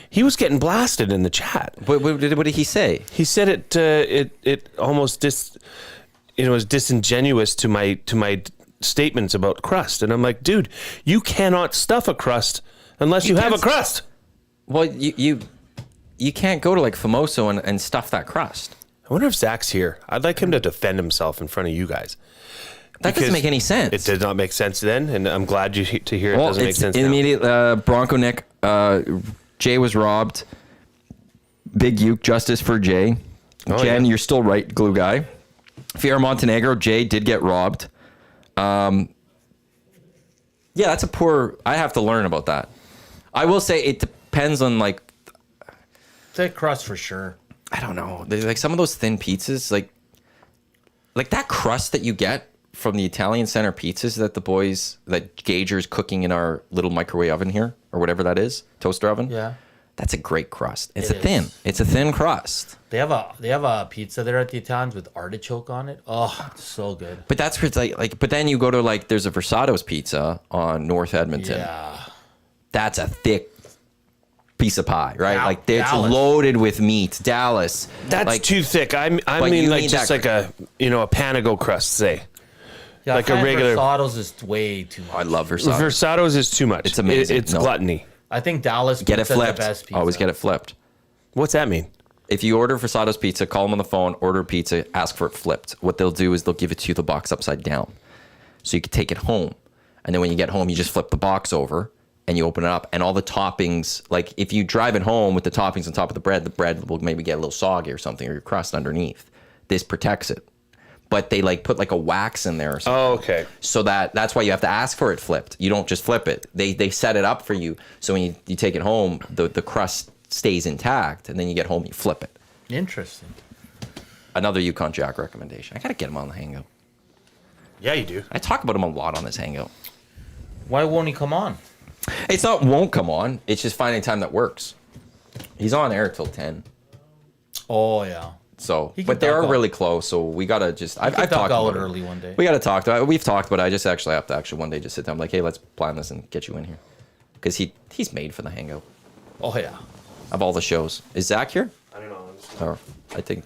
He was getting blasted in the chat. What did he say? He said it almost was disingenuous to my statements about crust, and I'm like, dude, you cannot stuff a crust unless you have a crust. Well, you can't go to like Famoso and stuff that crust. I wonder if Zach's here. I'd like him to defend himself in front of you guys. That doesn't make any sense. It did not make sense then, and I'm glad to hear it doesn't make sense now. Immediate Bronco Nick. Jay was robbed. Big Uke, justice for Jay. Jen, you're still right, glue guy. Fiera Montenegro, Jay did get robbed. Yeah, that's a poor. I have to learn about that. I will say it depends on like. Thick crust for sure. I don't know. Like some of those thin pizzas, like that crust that you get from the Italian Center pizzas that Gager's cooking in our little microwave oven here or whatever that is, toaster oven. Yeah. That's a great crust. It's a thin crust. They have a pizza there at the Italians with artichoke on it. Oh, it's so good. But that's where it's like but then you go to like there's a Versato's pizza on North Edmonton. Yeah. That's a thick piece of pie, right? Like it's Dallas. loaded with meat. Dallas. That's like, too thick. I mean you like need just that- like a Panago crust, say. Yeah, Like a regular- Versato's is way too much. I love Versato. Versato's is too much. It's amazing. It's No. gluttony. I think Dallas Get it pizza's flipped. the best pizza. Always get it flipped. What's that mean? If you order Versato's pizza, call them on the phone, order pizza, ask for it flipped. What they'll do is they'll give it to you the box upside down. So you can take it home. And then when you get home, you just flip the box over and you open it up. And all the toppings, like if you drive it home with the toppings on top of the bread will maybe get a little soggy or something, or your crust underneath. This protects it. But they like put like a wax in there or something. Oh, okay. So that's why you have to ask for it flipped. You don't just flip it. They set it up for you. So when you take it home, the crust stays intact, and then you get home, you flip it. Interesting. Another Yukon Jack recommendation. I got to get him on the Hangout. Yeah, you do. I talk about him a lot on this Hangout. Why won't he come on? It's not won't come on. It's just finding time that works. He's on air till 10. Oh, yeah. So, He can but they are duck out. really close. So we got to just, I've Duck talked out about it. early one day. We got to talk about it. We've talked about it. I just actually have to one day just sit down like, hey, let's plan this and get you in here. Because he's made for the Hangout Oh, yeah. of all the shows. Is Zach here? I don't know. Or I think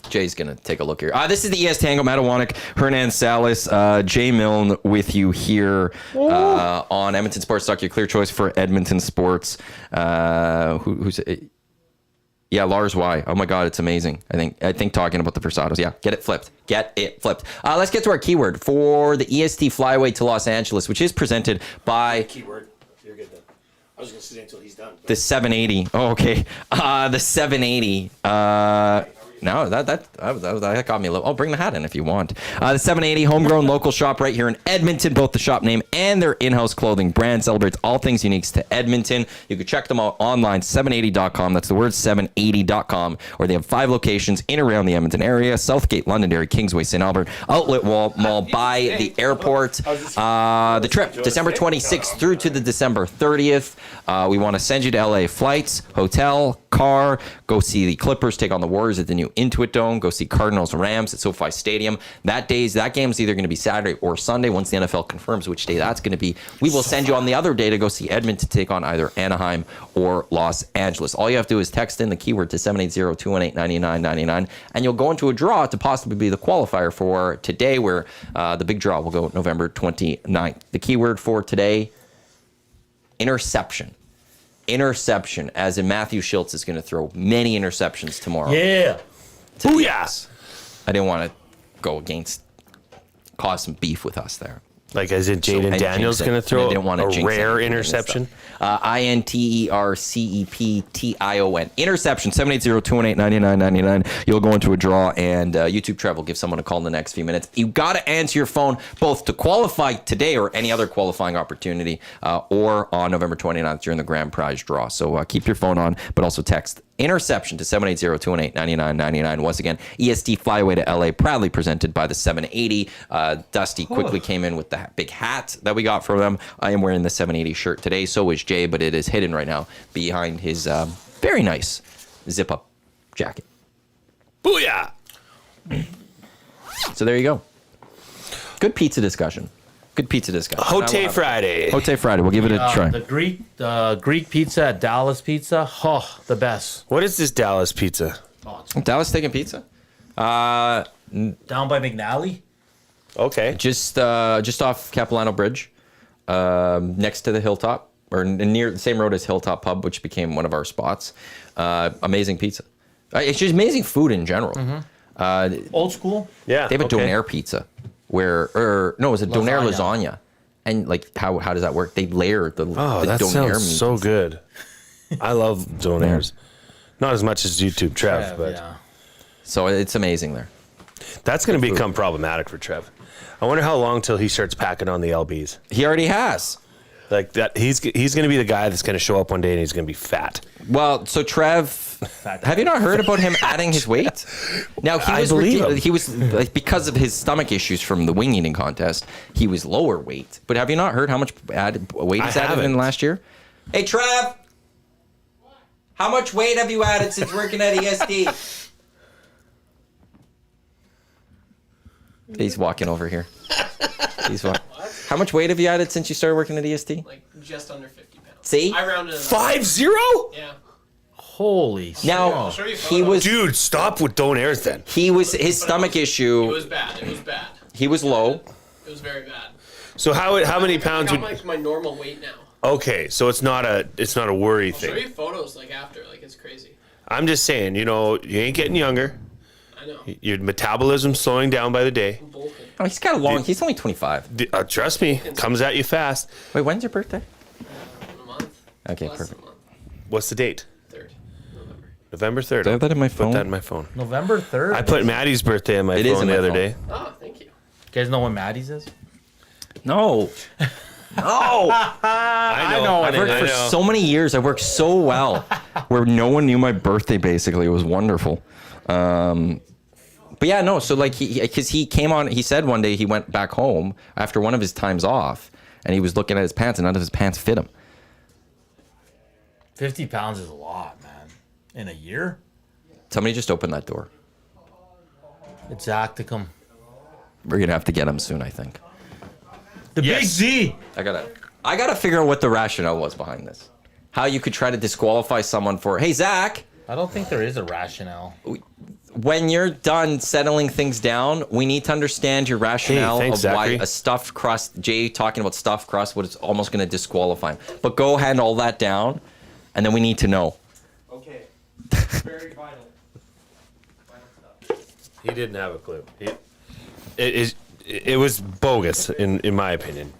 Jay's going to take a look here. This is the EST Hangout. Matt Iwanyk, Hernan Salas, Jay Milne with you here on Edmonton Sports Talk, your clear choice for Edmonton sports. Who's it? Yeah, Lars Y. Oh my God, it's amazing. I think talking about the Versatos. Yeah, get it flipped. Get it flipped. Let's get to our keyword for the EST Flyaway to Los Angeles, which is presented by Keyword. You're good then. I was going to sit until he's done. the 780. Oh, okay. The 780. No, that got me a little. Oh, bring the hat in if you want. The 780 homegrown local shop right here in Edmonton. Both the shop name and their in-house clothing brand celebrates all things unique to Edmonton. You can check them out online, 780.com. That's the word 780.com. Or they have 5 locations in and around the Edmonton area: Southgate, Londonderry, Kingsway, St. Albert, Outlet Mall by the airport. The trip, December 26th through to the December 30th. We want to send you to LA. Flights, hotel, car. Go see the Clippers take on the Warriors at the new Intuit Dome. Go see Cardinals Rams at SoFi Stadium. That game is either going to be Saturday or Sunday. Once the NFL confirms which day that's going to be, we will send you on the other day to go see Edmonton take on either Anaheim or Los Angeles. All you have to do is text in the keyword to 780-218-9999, and you'll go into a draw to possibly be the qualifier for today, where the big draw will go November 29th. The keyword for today: interception. Interception, as in Matthew Schultz is going to throw many interceptions tomorrow. Yeah. Booyah! I didn't want to cause some beef with us there. Like as in Jaden I Daniels jinxed it. going to throw I didn't want to a jinx rare anything and interception? stuff. INTERCEPTION. Interception, 780-218-9999. You'll go into a draw, and YouTube Trev will give someone a call in the next few minutes. You got to answer your phone both to qualify today or any other qualifying opportunity, or on November 29th during the grand prize draw. So keep your phone on, but also text interception to 780-218-9999. Once again, EST Flyaway to LA, proudly presented by the 780. Dusty quickly came in with the big hat that we got from them. I am wearing the 780 shirt today. So is Jay, but it is hidden right now behind his very nice zip-up jacket. Booyah! So there you go. Good pizza discussion. Good pizza discussion. Hote Friday. Hote Friday. We'll give it a try. The Greek pizza at Dallas Pizza. Oh, the best. What is this Dallas pizza? Dallas Steak and Pizza. Down by McNally. Okay. Just off Capilano Bridge, next to the Hilltop, or near the same road as Hilltop Pub, which became one of our spots. Amazing pizza. It's just amazing food in general. Old school. Yeah. They have a donair pizza, it was a donair lasagna, and like how does that work? They layer the that donair sounds meat. so good. I love donairs. Not as much as YouTube Trev, but Yeah. So it's amazing there. that's going to become problematic for Trev. I wonder how long till he starts packing on the LBs. He already has. Like that, he's going to be the guy that's going to show up one day and he's going to be fat. Well, so Trev, have you not heard about him adding his weight? Now I believe him. he was like, because of his stomach issues from the wing eating contest, he was lower weight. But have you not heard how much weight he's added in last year? Hey Trev, how much weight have you added since working at EST? He's walking over here. How much weight have you added since you started working at EST? Like just under 50 pounds. See? I rounded it up. 5-0? Yeah. Holy. Now I'll show you he photos. was Dude, stop with donairs then. his stomach It issue. was bad. It was bad. He was low. It was very bad. So how many pounds I'm would? like my normal weight now. Okay, so it's not a worry I'll show thing. you photos like after. Like it's crazy. I'm just saying, you ain't getting younger. I know. Your metabolism's slowing down by the day. I'm bulking. Oh, he's got a long. He's only 25. Trust me, comes at you fast. Wait, when's your birthday? In a month. Okay, Less perfect. than a month. What's the date? 3rd November. November 3rd. Do I have that in my Put phone? that in my phone. November 3rd. I put Maddie's birthday in my It is phone in the my other phone. day. Oh, thank you. You guys know what Maddie's is? No. No. I know. I've worked for so many years. I worked so well, where no one knew my birthday. Basically, it was wonderful. But yeah, no. So like because he came on. He said one day he went back home after one of his times off, and he was looking at his pants, and none of his pants fit him. 50 pounds is a lot, man. In a year? Somebody just opened that door. It's Acticum. We're gonna have to get him soon, I think. The Yes. Big Z. I gotta figure out what the rationale was behind this. How you could try to disqualify someone for, hey Zach, I don't think there is a rationale. when you're done settling things down, we need to understand your rationale thanks, of why Zachary. a stuffed crust, Jay talking about stuffed crust, what it's almost gonna disqualify him. But go hand all that down, and then we need to know. Okay. Very vital. Vital stuff. He didn't have a clue. It was bogus, in my opinion.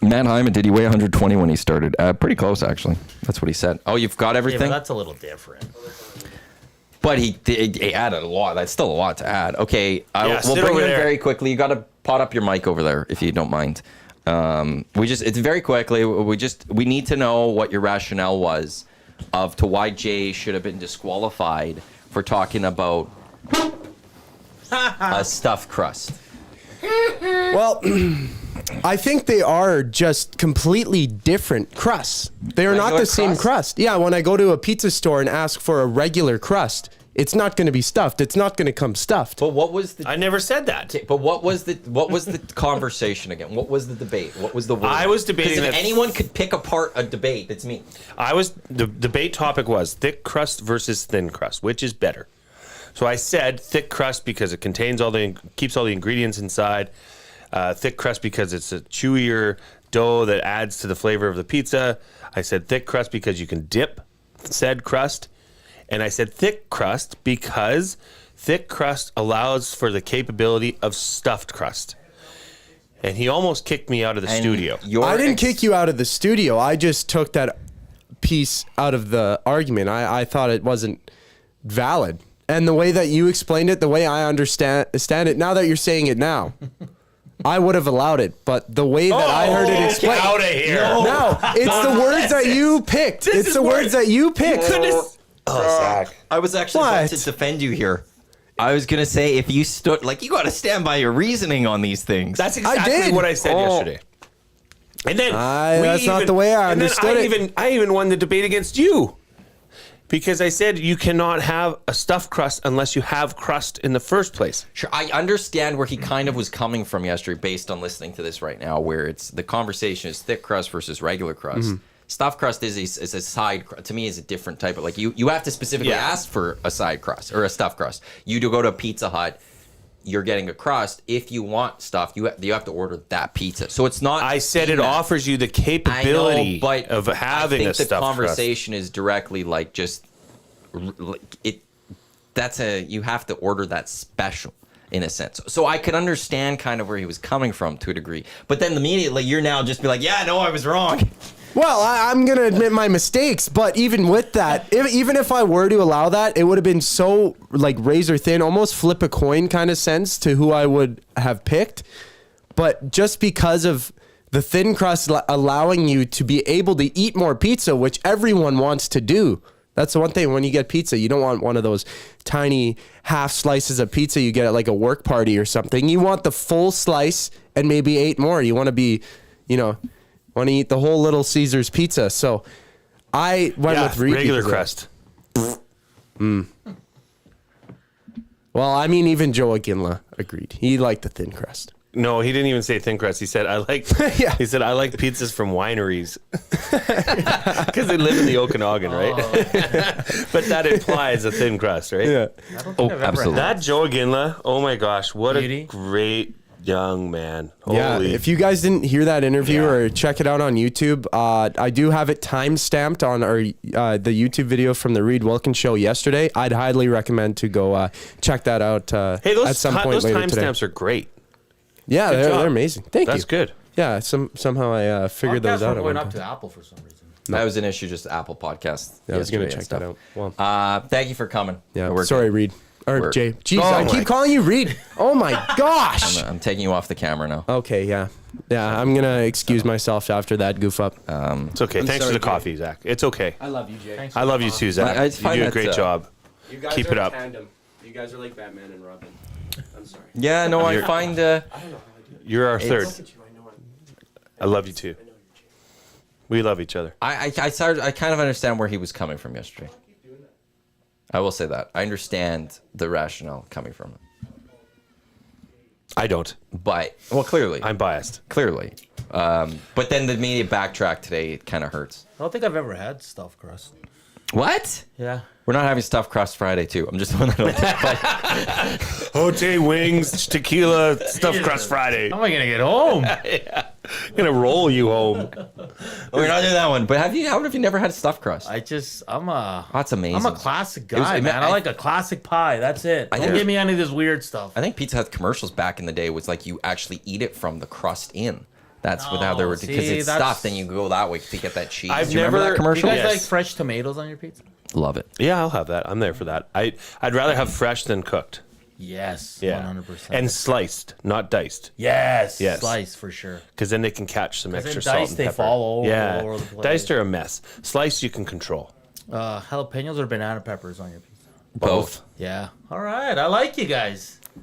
Matt Hyman, did he weigh 120 when he started? Pretty close, actually. That's what he said. Oh, you've got Yeah, everything? but that's a little different. But he added a lot. That's still a lot to add. Okay, Yeah, we'll sit bring over you in there. very quickly. You got to pot up your mic over there if you don't mind. It's very quickly. We need to know what your rationale was of to why Jay should have been disqualified for talking about a stuffed crust. Well, I think they are just completely different crusts. They are not Regular the same crust? crust. Yeah, when I go to a pizza store and ask for a regular crust, it's not going to be stuffed. It's not going to come stuffed. But what was the? I never said that. But what was the conversation again? What was the debate? What was the word? I was debating 'Cause if that- anyone could pick apart a debate, it's me. The debate topic was thick crust versus thin crust, which is better. So I said thick crust because it contains keeps all the ingredients inside. Thick crust because it's a chewier dough that adds to the flavor of the pizza. I said thick crust because you can dip said crust. And I said thick crust because thick crust allows for the capability of stuffed crust. And he almost kicked me out of the studio. I didn't kick you out of the studio. I just took that piece out of the argument. I thought it wasn't valid. And the way that you explained it, the way I understand it, now that you're saying it now, I would have allowed it. But the way that I heard it explained, Get out of here. no, it's the words that you picked. It's the words that you picked. Zach. I was actually about What? to defend you here. I was gonna say if you stood like you got to stand by your reasoning on these things. That's exactly did. what I said yesterday. And then that's not the way I understood it. I even won the debate against you because I said you cannot have a stuffed crust unless you have crust in the first place. Sure, I understand where he kind of was coming from yesterday based on listening to this right now, where it's the conversation is thick crust versus regular crust. Stuffed crust is a side to me is a different type of like you have to specifically ask for a side crust or a stuffed crust. You do go to Pizza Hut, you're getting a crust. If you want stuff, you have to order that pizza. So it's not. I said it that. offers you the capability of having a stuffed the crust. conversation is directly like just it. That's you have to order that special in a sense. So I could understand kind of where he was coming from to a degree, but then immediately you're now just be like, yeah, no, I was wrong. Well, I'm going to admit my mistakes, but even with that, even if I were to allow that, it would have been so like razor thin, almost flip a coin kind of sense to who I would have picked. But just because of the thin crust allowing you to be able to eat more pizza, which everyone wants to do. That's the one thing when you get pizza, you don't want one of those tiny half slices of pizza you get at like a work party or something. You want the full slice and maybe 8 more. You want to be, want to eat the whole Little Caesars pizza. So I went with regular crust. Well, I mean, even Joe Aginla agreed. He liked the thin crust. No, he didn't even say thin crust. He said I like. Yeah. He said I like pizzas from wineries because they live in the Okanagan, right? But that implies a thin crust, right? Yeah. Oh, absolutely. That Joe Aginla. Oh my gosh, what Beauty. a great young man. Yeah, Holy. if you guys didn't hear that interview or check it out on YouTube, I do have it time stamped on our the YouTube video from the Reed Wilkins show yesterday. I'd highly recommend to go check that out Hey, at some point those later today. timestamps are great. Yeah, Good job. they're amazing. Thank you. That's good. Yeah, somehow I figured those out. At Going one up point. to Apple for some reason. That was an issue, just Apple Podcast. Yeah, I was gonna yesterday check and that out. stuff. Well, Thank you for coming. yeah, We're sorry, good. Reed or We're- Jay. Jeez, Oh I my- keep calling you Reed. Oh my gosh. I'm taking you off the camera now. Okay, yeah, I'm gonna excuse myself after that goof up. It's okay. Thanks sorry, for the coffee, Zach. It's okay. I love you, Jay. I love you too, Zach. I You find do a that, great job. You guys Keep it up. Tandem. You guys are like Batman and Robin. I'm sorry. Yeah, no, I find. You're our third. Look at you, I know it. I love you too. We love each other. I kind of understand where he was coming from yesterday. I will say that I understand the rationale coming from it, I don't. but well, clearly, I'm biased. clearly. But then the media backtrack today kind of hurts. I don't think I've ever had stuffed crust. What? Yeah. We're not having stuffed crust Friday too. I'm just throwing that out there. Hote wings, tequila, stuffed crust Friday. How am I gonna get home? I'm gonna roll you home. We're not doing that one. But how have you never had stuffed crust? I'm a That's amazing. I'm a classic was- guy, man. I like a classic pie. That's it. Don't think- give me any of this weird stuff. I think Pizza Hut commercials back in the day was like you actually eat it from the crust in. That's what how they were because see, it's that's- stuffed and you go that way to get that cheese. I've Do you remember never- that commercial? You guys Yes. like fresh tomatoes on your pizza? Love it. Yeah, I'll have that. I'm there for that. I'd rather have fresh than cooked. Yes. Yeah, 100%. and sliced, not diced, yes. Yes. Slice for sure. because then they can catch some extra then salt diced, and they pepper. fall all over- yeah, all over the place. diced are a mess. Sliced you can control. Jalapenos or banana peppers on your pizza? Both. Yeah. All right. I like you guys. You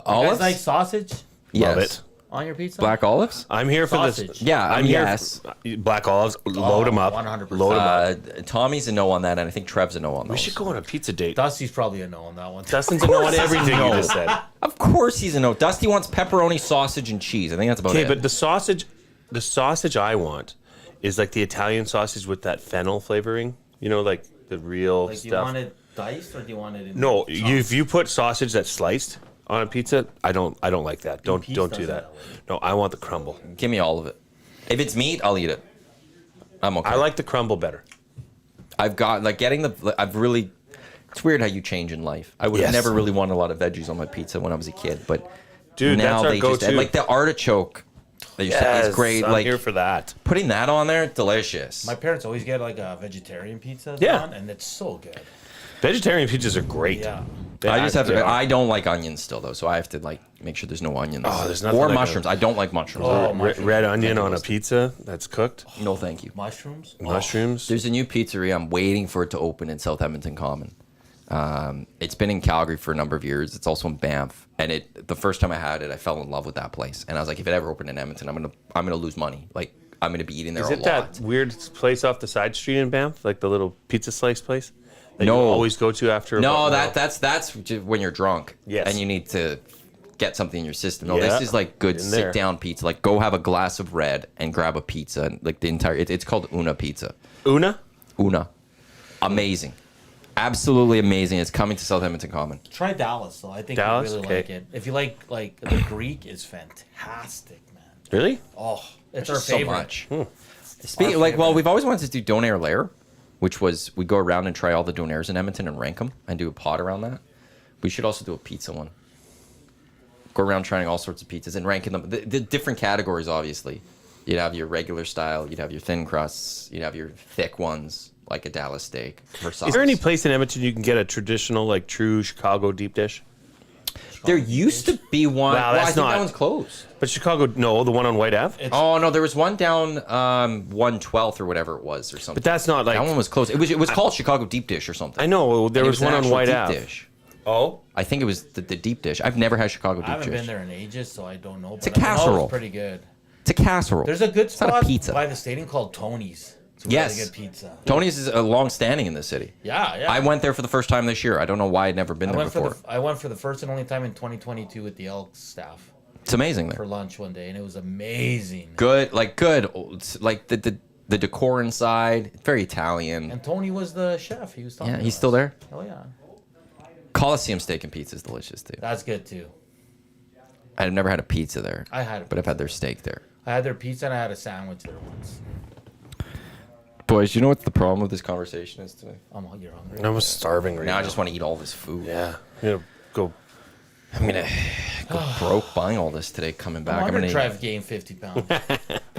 Olives? guys like sausage Yes. Love it. on your pizza? Black olives? I'm here for Sausage. this. Yeah, I'm here. yes. Black olives. Load them up. 100%. Load them up. Tommy's a no on that, and I think Trev's a no on those. We should go on a pizza date. Dusty's probably a no on that one. Dustin's a no on everything you just said. Of course he's a no. Dusty wants pepperoni, sausage, and cheese. I think that's about Okay, it. but the sausage I want is like the Italian sausage with that fennel flavoring. You know, like the real Like, do you stuff. want it diced or do you want it in No, chopped? if you put sausage that's sliced on a pizza, I don't like that. Don't piece do does that. that way. No, I want the crumble. Give me all of it. If it's meat, I'll eat it. I'm okay. I like the crumble better. I've got like getting the. I've really. It's weird how you change in life. I would have Yes. never really wanted a lot of veggies on my pizza when I was a kid, but Dude, now that's our they go-to. just like the artichoke. They just is great. I'm Like here for that. putting that on there, delicious. My parents always get like a vegetarian pizza. Yeah. And it's so good. Vegetarian pizzas are great. Yeah. I just have to. I don't like onions still though, so I have to like make sure there's no onions. Oh, there's nothing or like mushrooms. I don't like mushrooms. Red onion on a pizza that's cooked. No, thank you. Mushrooms. Mushrooms. There's a new pizzeria. I'm waiting for it to open in South Edmonton Common. It's been in Calgary for a number of years. It's also in Banff. And the first time I had it, I fell in love with that place. And I was like, if it ever opened in Edmonton, I'm gonna lose money. Like I'm gonna be eating there Is a it lot. that weird place off the side street in Banff, like the little pizza slice place that No. you always go to after? No, that's just when you're drunk. Yes. And you need to get something in your system. No, Yeah. this is like good In there. sit down pizza. Like go have a glass of red and grab a pizza. And like the entire it's called Una Pizza. Una. Amazing. Absolutely amazing. It's coming to South Edmonton Common. Try Dallas though. I think Dallas? you really Okay. like it. If you like the Greek is fantastic, man. Really? Oh, it's our So favorite. much. Speaking like, well, we've always wanted to do Donair Lair, which was we go around and try all the Donairs in Edmonton and rank them and do a pod around that. We should also do a pizza one. Go around trying all sorts of pizzas and ranking them. The different categories, obviously. You'd have your regular style. You'd have your thin crusts. You'd have your thick ones, like a Dallas steak. Is there any place in Edmonton you can get a traditional, like true Chicago deep dish? There used to be one. Wow, well, I that's think not- that one's closed. But Chicago, no, the one on White Ave. Oh no, there was one down 112th or whatever it was or something. But that's not like. that one was closed. It was called Chicago Deep Dish or something. I know there And it was one an on actual White deep Ave. dish. Oh, I think it was the deep dish. I've never had Chicago deep I haven't dish. been there in ages, so I don't know. It's a but I know casserole. It's pretty good. It's a casserole. There's a good It's not spot a pizza. by the stadium called Tony's. It's Yes. really good pizza. Tony's is long standing in this city. Yeah. I went there for the first time this year. I don't know why I'd never been there before. I went for the first and only time in 2022 with the Elks staff It's amazing for there. lunch one day, and it was amazing. Good. It's like the decor inside. Very Italian. And Tony was the chef. He was talking. Yeah, to he's us. still there. Oh yeah, Coliseum steak and pizza is delicious too. that's good too. I've never had a pizza there, I had. but I've had their steak there. I had their pizza and I had a sandwich there once. Boys, you know what the problem with this conversation is today? You're hungry. I was starving right Now now. I just want to eat all this food. Yeah. Go. I'm gonna go broke buying all this today. Coming back, I'm I'm gonna gonna, try to gain 50 pounds.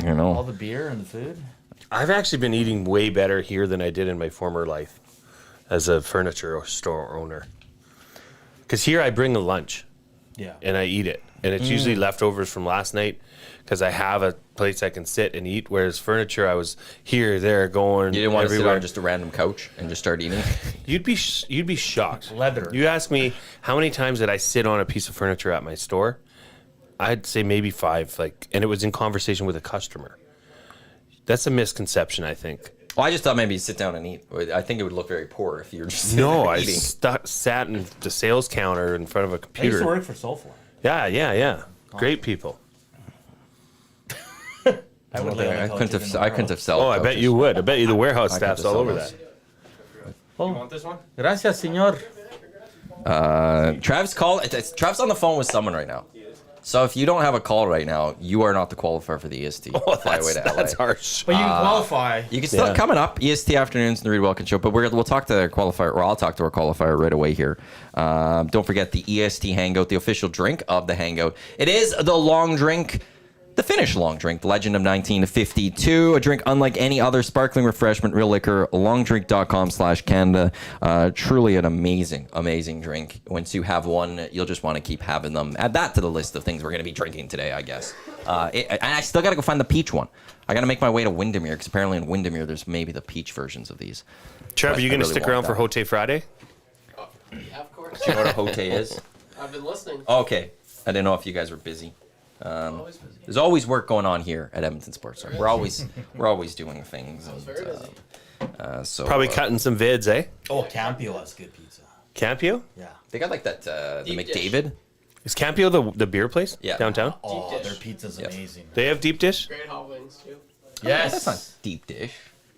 you All know, the beer and the food. I've actually been eating way better here than I did in my former life as a furniture store owner. Because here I bring a lunch Yeah. and I eat it. And it's usually leftovers from last night because I have a place I can sit and eat. Whereas furniture, I was here, there, going you didn't want to sit everywhere. on just a random couch and just start eating. You'd be shocked. Leather. You ask me how many times did I sit on a piece of furniture at my store? I'd say maybe 5. And it was in conversation with a customer. That's a misconception, I think. Well, I just thought maybe you sit down and eat. I think it would look very poor if you were just sitting No, there I eating. sat in the sales counter in front of a I used to computer. work for Soulfly. Yeah. Great people. I would I couldn't have sold. Oh, I bet you would. I bet you the warehouse I staff's could all over sell that. Oh, You want this one? gracias, señor. Trav's on the phone with someone right now. So if you don't have a call right now, you are not the qualifier for the EST Flyaway to LA. That's harsh. But you can qualify. You can still coming up EST afternoons in the Reed Wilkins Show, but we'll talk to our qualifier, or I'll talk to our qualifier right away here. Don't forget the EST Hangout, the official drink of the Hangout. It is the long drink, the Finnish long drink, the legend of 1952, a drink unlike any other sparkling refreshment, real liquor, longdrink.com/Canada. Truly an amazing, amazing drink. Once you have one, you'll just want to keep having them. Add that to the list of things we're going to be drinking today, I guess. And I still got to go find the peach one. I got to make my way to Windermere, because apparently in Windermere, there's maybe the peach versions of these. Trevor, you I going to really stick want around that. for Hote Friday? Yeah, of course. Do you know what a hote is? I've been listening. Okay. I didn't know if you guys were busy. Always busy. There's always work going on here at Edmonton Sports Talk. We're always doing things. Very busy. So Probably cutting some vids, eh? Oh, Campio has good pizza. Campio? Yeah. They got like that the Deep dish. McDavid. Is Campio the beer place? Yeah. Downtown? Oh, Deep dish. their pizza's Yes. amazing. They have deep dish? Great hot wings too. Yes. That's not deep dish.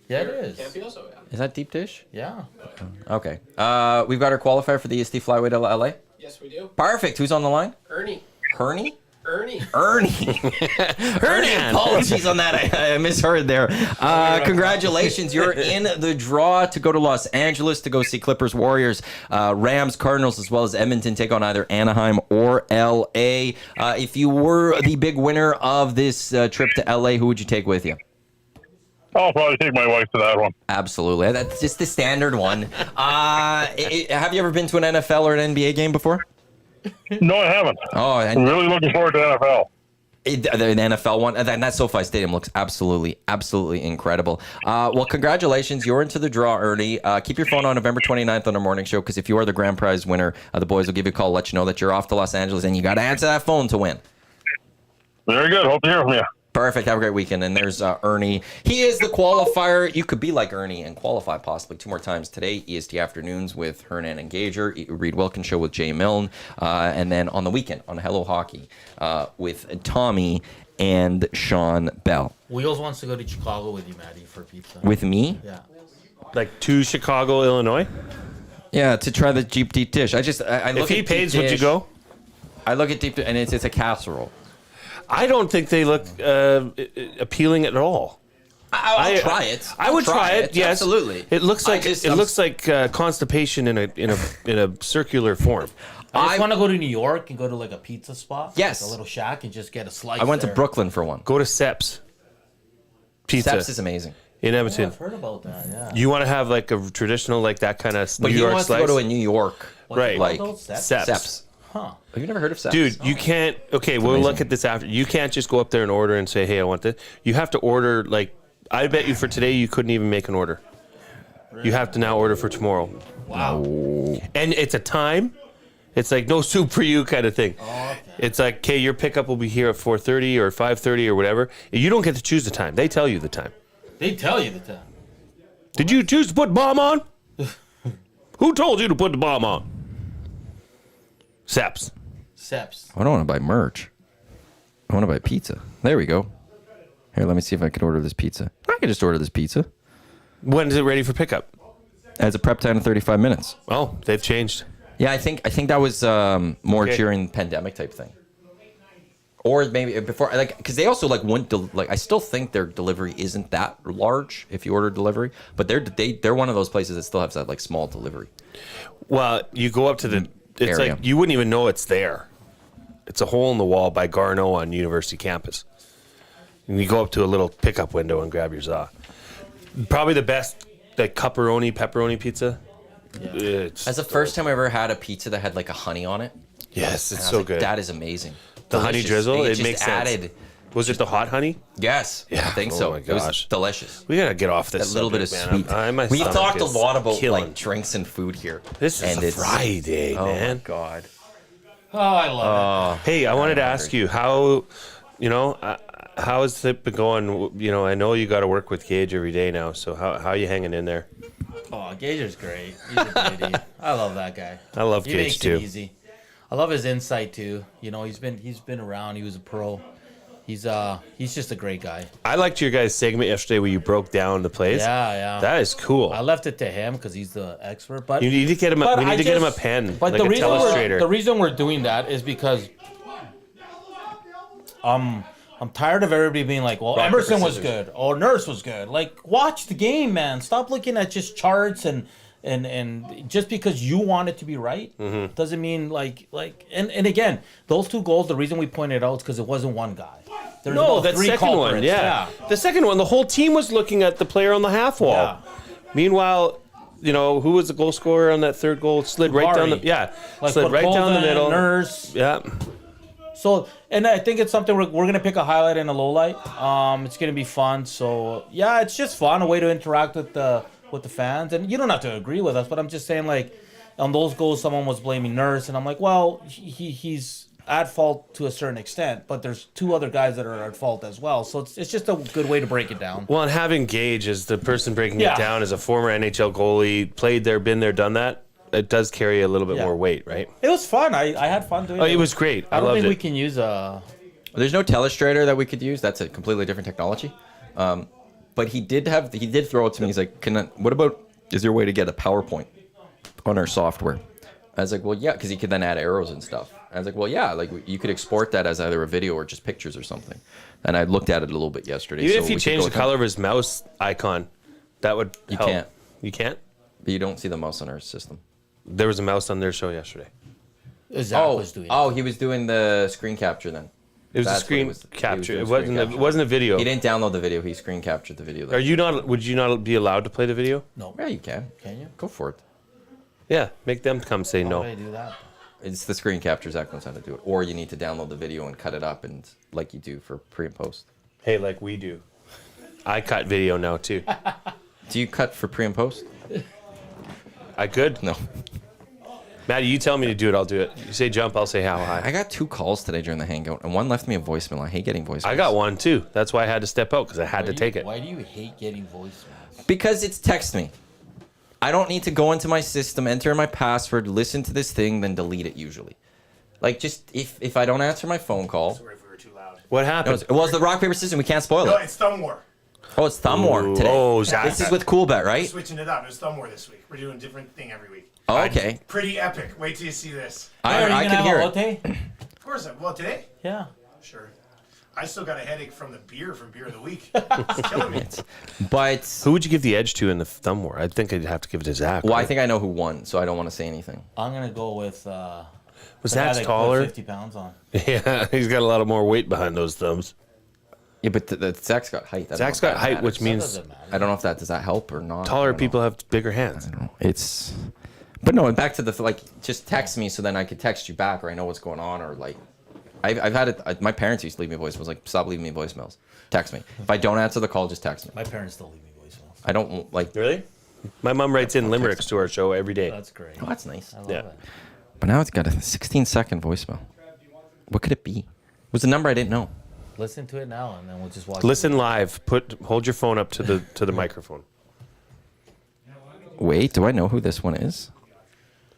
Yeah, it is. Campio's, oh yeah. Is that deep dish? Yeah. Okay. We've got our qualifier for the EST Flyway to LA. Yes, we do. Perfect. Who's on the line? Ernie. Ernie. Ernie. Ernie, apologies on that. I misheard there. Congratulations. You're in the draw to go to Los Angeles to go see Clippers, Warriors, Rams, Cardinals, as well as Edmonton take on either Anaheim or LA. If you were the big winner of this trip to LA, who would you take with you? I'll probably take my wife to that one. Absolutely. That's just the standard one. Have you ever been to an NFL or an NBA game before? No, I haven't. Oh, I'm and really looking forward to NFL. the NFL one, and that SoFi Stadium looks absolutely incredible. Well, congratulations. You're into the draw, Ernie. Keep your phone on November 29th on our morning show, because if you are the grand prize winner, the boys will give you a call, let you know that you're off to Los Angeles, and you got to answer that phone to win. Very good. Hope to hear from you. Perfect. Have a great weekend. And there's Ernie. He is the qualifier. You could be like Ernie and qualify possibly 2 more times today. EST Afternoons with Hernan and Gager. Reed Wilkins Show with Jay Milne. And then on the weekend on Hello Hockey with Tommy and Sean Bell. Wheels wants to go to Chicago with you, Maddie, for pizza. With me? Yeah. Like to Chicago, Illinois. Yeah, to try the deep dish. I look If he at pays, deep would you dish. go? I look at deep and it's a casserole. I don't think they look appealing at all. I'll try it. I would try it. Yes, absolutely. It looks like constipation in a circular form. I just want to go to New York and go to like a pizza spot. Yes. Like a little shack and just get a slice. I went to there. Brooklyn for one. Go to Seps Pizza Steps is amazing. in Oh, Edmonton. I've heard about that. Yeah. You want to have like a traditional, like that kind of But New he York wants slice, to go to a New York. What's it right? called, like though? Steps? Seps. Steps. Huh. Have you never heard of Steps? Dude, you can't. Okay, we'll look at this after. You can't just go up there and order and say, "Hey, I want this." You have to order. Like, I bet you for today, you couldn't even make an order. You have to now order for tomorrow, Wow. and it's a time. It's like no soup for you kind of thing. Okay. It's like, okay, your pickup will be here at 4:30 or 5:30 or whatever. You don't get to choose the time. They tell you the time. They tell you the time. Did you choose to put the bomb on? Who told you to put the bomb on? Seps. Seps. I don't want to buy merch. I want to buy pizza. There we go. Here, let me see if I can order this pizza. I can just order this pizza. When is it ready for pickup? As a prep time of 35 minutes. Oh, they've changed. Yeah, I think that was more Okay. during the pandemic type thing. Or maybe before, like, because they also like wouldn't like. I still think their delivery isn't that large if you order delivery, but they're one of those places that still has that like small delivery. Well, you go up to the. It's Area. like you wouldn't even know it's there. It's a hole in the wall by Garneau on University campus. And you go up to a little pickup window and grab your za. Probably the best, like pepperoni pizza. Yeah. It's, That's the first time I ever had a pizza that had like a honey on it. yes, And it's I was so like, good. That is amazing. The honey Delicious. drizzle, They it just makes sense. added, Was it the hot honey? yes, Yeah. I think Oh so. my It was gosh. delicious. We gotta get off this. That little bit of subject, sweet. man. My We've stomach talked a is lot about killing. like drinks and food here. This is and a it's Friday, Oh man. my god. Oh, I love Hey, I wanted to ask you how, how has it been going? You know, I know you got to work with Gage every day now. So how are you hanging in there? it. Oh, Gager's great. He's a beauty. I love that guy. I love He Gage makes too. it easy. I love his insight too. You know, he's been around. He was a pro. He's just a great guy. I liked your guys' segment yesterday where you broke down the plays. Yeah. That is cool. I left it to him because he's the expert. But You need to get him. but We need I to get him a just- pen, But like the a reason telestrator. the reason we're doing that is because I'm tired of everybody being like, well, Rock, Emerson paper, was scissors. good or Nurse was good. Like, watch the game, man. Stop looking at just charts and just because you want it to be right Mm-hmm. doesn't mean like and again, those 2 goals. The reason we pointed out is because it wasn't one guy. There's No, about that 3 second one, culprits. yeah. The second one, the whole team was looking at the player on the half wall. Yeah. Meanwhile, who was the goal scorer on that third goal? Slid right down the Like slid right down the Podkolzin, middle. Nurse. Yeah. So, and I think it's something we're gonna pick a highlight and a low light. It's gonna be fun. So yeah, it's just fun, a way to interact with the fans. And you don't have to agree with us, but I'm just saying, like, on those goals, someone was blaming Nurse, and I'm like, well, he's at fault to a certain extent, but there's 2 other guys that are at fault as well. So it's just a good way to break it down. Well, and having Gage as the person breaking Yeah. it down as a former NHL goalie, played there, been there, done that, it does carry a little bit Yeah. more weight, right? It was fun. I had fun doing Oh, it. it was great. I I don't loved think we it. can use a. There's no telestrator that we could use. That's a completely different technology. But he did throw it to me. He's like, what about, is there a way to get a PowerPoint on our software? I was like, well, yeah, because he could then add arrows and stuff. I was like, well, yeah, like you could export that as either a video or just pictures or something. And I looked at it a little bit yesterday. Even so if we you could change go the with him. color of his mouse icon, that would You help. can't. You can't? But you don't see the mouse on our system. There was a mouse on their show yesterday. Zach was doing. Oh, he was doing the screen capture then. It was That's a what screen was capture. doing It screen wasn't. capture. It wasn't a video. He didn't download the video. He screen captured the video. Are you not? Would you not be allowed to play the video? No. Yeah, you can. Can you? Go for it. Yeah, make them come say How no. would I do that? It's the screen capture. Zach knows how to do it. Or you need to download the video and cut it up and like you do for pre and post. Hey, like we do. I cut video now too. Do you cut for pre and post? I could. No. Maddie, you tell me to do it, I'll do it. You say jump, I'll say how high. I got 2 calls today during the hangout, and one left me a voicemail. I hate getting voicemails. I got one too. That's why I had to step out because I had to take it. Why do you hate getting voicemails? Because it's text me. I don't need to go into my system, enter my password, listen to this thing, then delete it usually. Like, just if I don't answer my phone call. Sorry if we were too loud. What No, happened? it was the rock, paper, scissors. We can't spoil No, it. it's Thumb War. Oh, it's Thumb War Ooh, today. oh, Zach. This is with Coolbet, right? Switching it up. It was Thumb War this week. We're doing a different thing every week. Oh, okay. Pretty epic. Wait till you see this. I can hear it. Of course. Well, today? Yeah. Sure. I still got a headache from the beer from Beer of the Week. It's killing me. But, Who would you give the edge to in the thumb war? I think I'd have to give it to Zach. well, I right? think I know who won, so I don't want to say anything. I'm gonna go with Was the guy Zach's that put taller? 50 pounds on. Yeah, he's got a lot of more weight behind those thumbs. Yeah, but Zach's got height. I don't know Zach's if got that height, which matters. means Doesn't matter. I don't know if that does that help or not. I taller don't know. people have bigger hands. It's, but no. Back to the like, just text me so then I could text you back, or I know what's going on, or like, I've had it. My parents used to leave me voicemails. Like, stop leaving me voicemails. Text me. If I don't answer the call, just text me. My parents still leave me voicemails. I don't like. Really? My mom writes in limericks to our show every day. That's great. Oh, that's nice. I love Yeah. it. But now it's got a 16-second voicemail. What could it be? It was a number I didn't know. Listen to it now, and then we'll just watch. Listen live. Hold your phone up to the microphone. Wait, do I know who this one is?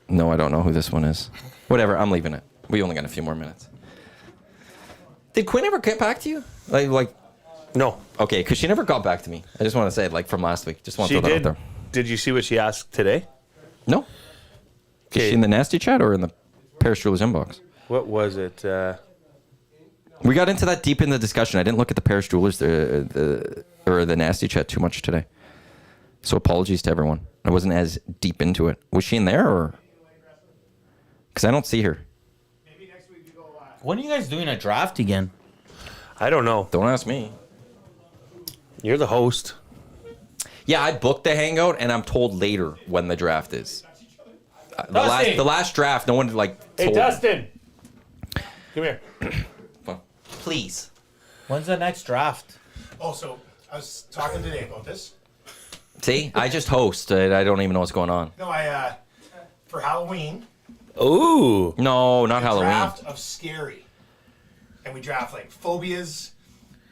No, I don't know who this one is. Whatever, I'm leaving it. We only got a few more minutes. Did Quinn ever get back to you? Like, No, okay, because she never got back to me. I just want to say it, like from last week. Just want to she throw that did. out there. Did you see what she asked today? No. Is she in the nasty chat or in the Paris Jewelers inbox? What was it? We got into that deep in the discussion. I didn't look at the Paris Jewelers or the nasty chat too much today. So apologies to everyone. I wasn't as deep into it. Was she in there or? Because I don't see her. When are you guys doing a draft again? I don't know. Don't ask me. You're the host. Yeah, I booked the hangout, and I'm told later when the draft is. Dusty! The last draft, no one like told me. Dustin. Come here. Please. When's the next draft? Oh, so I was talking today about this. See, I just host. I don't even know what's going on. No, for Halloween, Ooh. No, not Halloween. draft of scary. And we draft like phobias,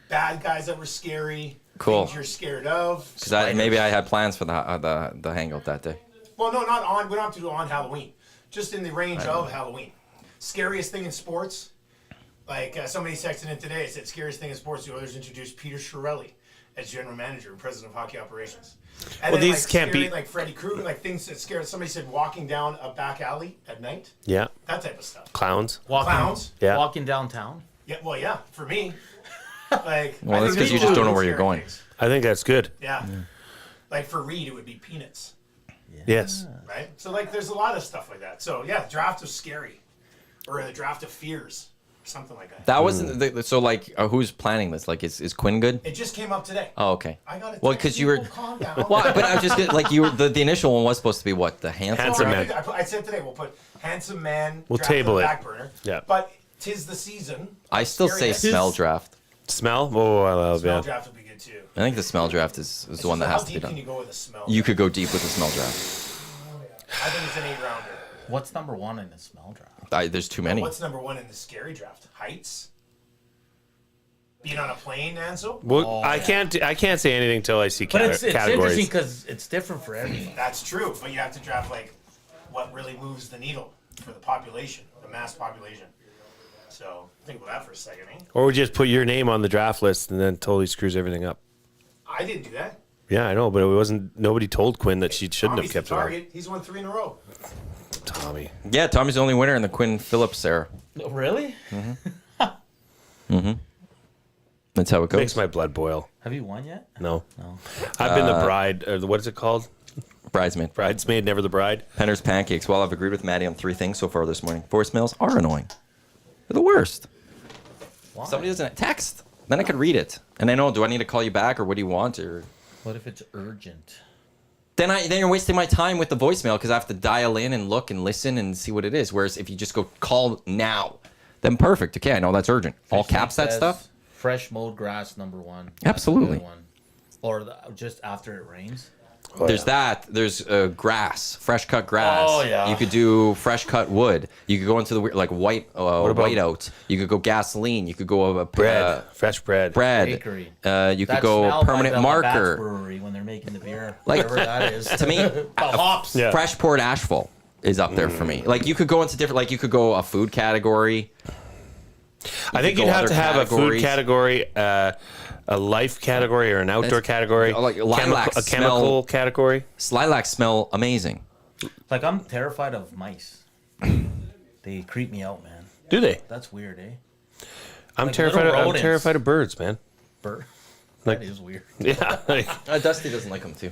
bad guys that were scary, Cool. things you're scared of. Because maybe I had plans for the hangout that day. Well, no, not on. We don't have to do it on Halloween. Just in the range of Halloween. Scariest thing in sports. Like somebody texted in today, it said scariest thing in sports. The Oilers introduced Peter Chiarelli as general manager and president of hockey operations. And Well, then, these can't scary, be- like Freddy Krueger, like things that scare. Somebody said walking down a back alley at night. Yeah. That type of stuff. Clowns. Clowns. Yeah. Walking downtown. Yeah, well, yeah, for me. Like, Well, I that's think 'cause you there's just don't know other where you're scary going. things. I think that's good. Yeah. Like for Reed, it would be peanuts, Yes. right? So like, there's a lot of stuff like that. So yeah, draft of scary, or the draft of fears, something like that. That wasn't so. Like, who's planning this? Like, is Quinn good? It just came up today. Oh, okay. I got it. Well, because you were. Calm down. Well, but I was just like you were. The initial one was supposed to be what the handsome. Handsome Well, man. I said today we'll put handsome man. We'll draft on table the it. Back burner. Yeah. But 'tis the season. I still say Scary. smell draft. Smell? Oh, I love Smell yeah. draft would be good too. I think the smell draft is the one that has to be How deep can done. you go with a smell? You could go deep with the smell draft. I think it's an 8-rounder. What's number one in the smell draft? There's too many. What's number one in the scary draft? Heights. Being on a plane, Ansel. Well, I can't say anything until I see But it's interesting categories. because it's different for everyone. That's true, but you have to draft like what really moves the needle for the population, the mass population. So think about that for a second, eh? Or we just put your name on the draft list and then totally screws everything up. I didn't do that. Yeah, I know, but it wasn't. Nobody told Quinn that she shouldn't Tommy's have kept the it on. target. He's won 3 in a row. Tommy. Yeah, Tommy's the only winner in the Quinn Phillips era. Oh, really? That's how it goes. Makes my blood boil. Have you won yet? No. I've been the bride. Or what is it called? Bridesmaid. Bridesmaid, never the bride. Penner's Pancakes. Well, I've agreed with Maddie on 3 things so far this morning. Voicemails are annoying. They're the worst. Somebody doesn't text. Then I could read it, and I know. Do I need to call you back, or what do you want, or? What if it's urgent? Then you're wasting my time with the voicemail because I have to dial in and look and listen and see what it is. Whereas if you just go call now, then perfect. Okay, I know that's urgent. All caps that Says stuff. Fresh mowed grass, number one. Absolutely. That's a good one. Or just after it rains. There's that. There's grass, fresh cut grass. Oh, yeah. You could do fresh cut wood. You could go into the like white white out. You could go gasoline. You could go Bread, fresh bread. bread. Bakery. You could That go smell by permanent the Labatt's marker. Brewery when they're making the beer. Like, Whatever that is. To me, the hops. Yeah. fresh poured asphalt is up there for me. Like you could go into different. Like you could go a food category. I think go you'd have other to have a food categories. category, a life category, or an outdoor category, like lilac a chemical smell. category. Lilacs smell amazing. Like, I'm terrified of mice. They creep me out, man. Do they? That's weird, eh? I'm Like terrified. little I'm rodents. terrified of birds, man. Bird. Like- That is weird. Yeah, like, Dusty doesn't like them too.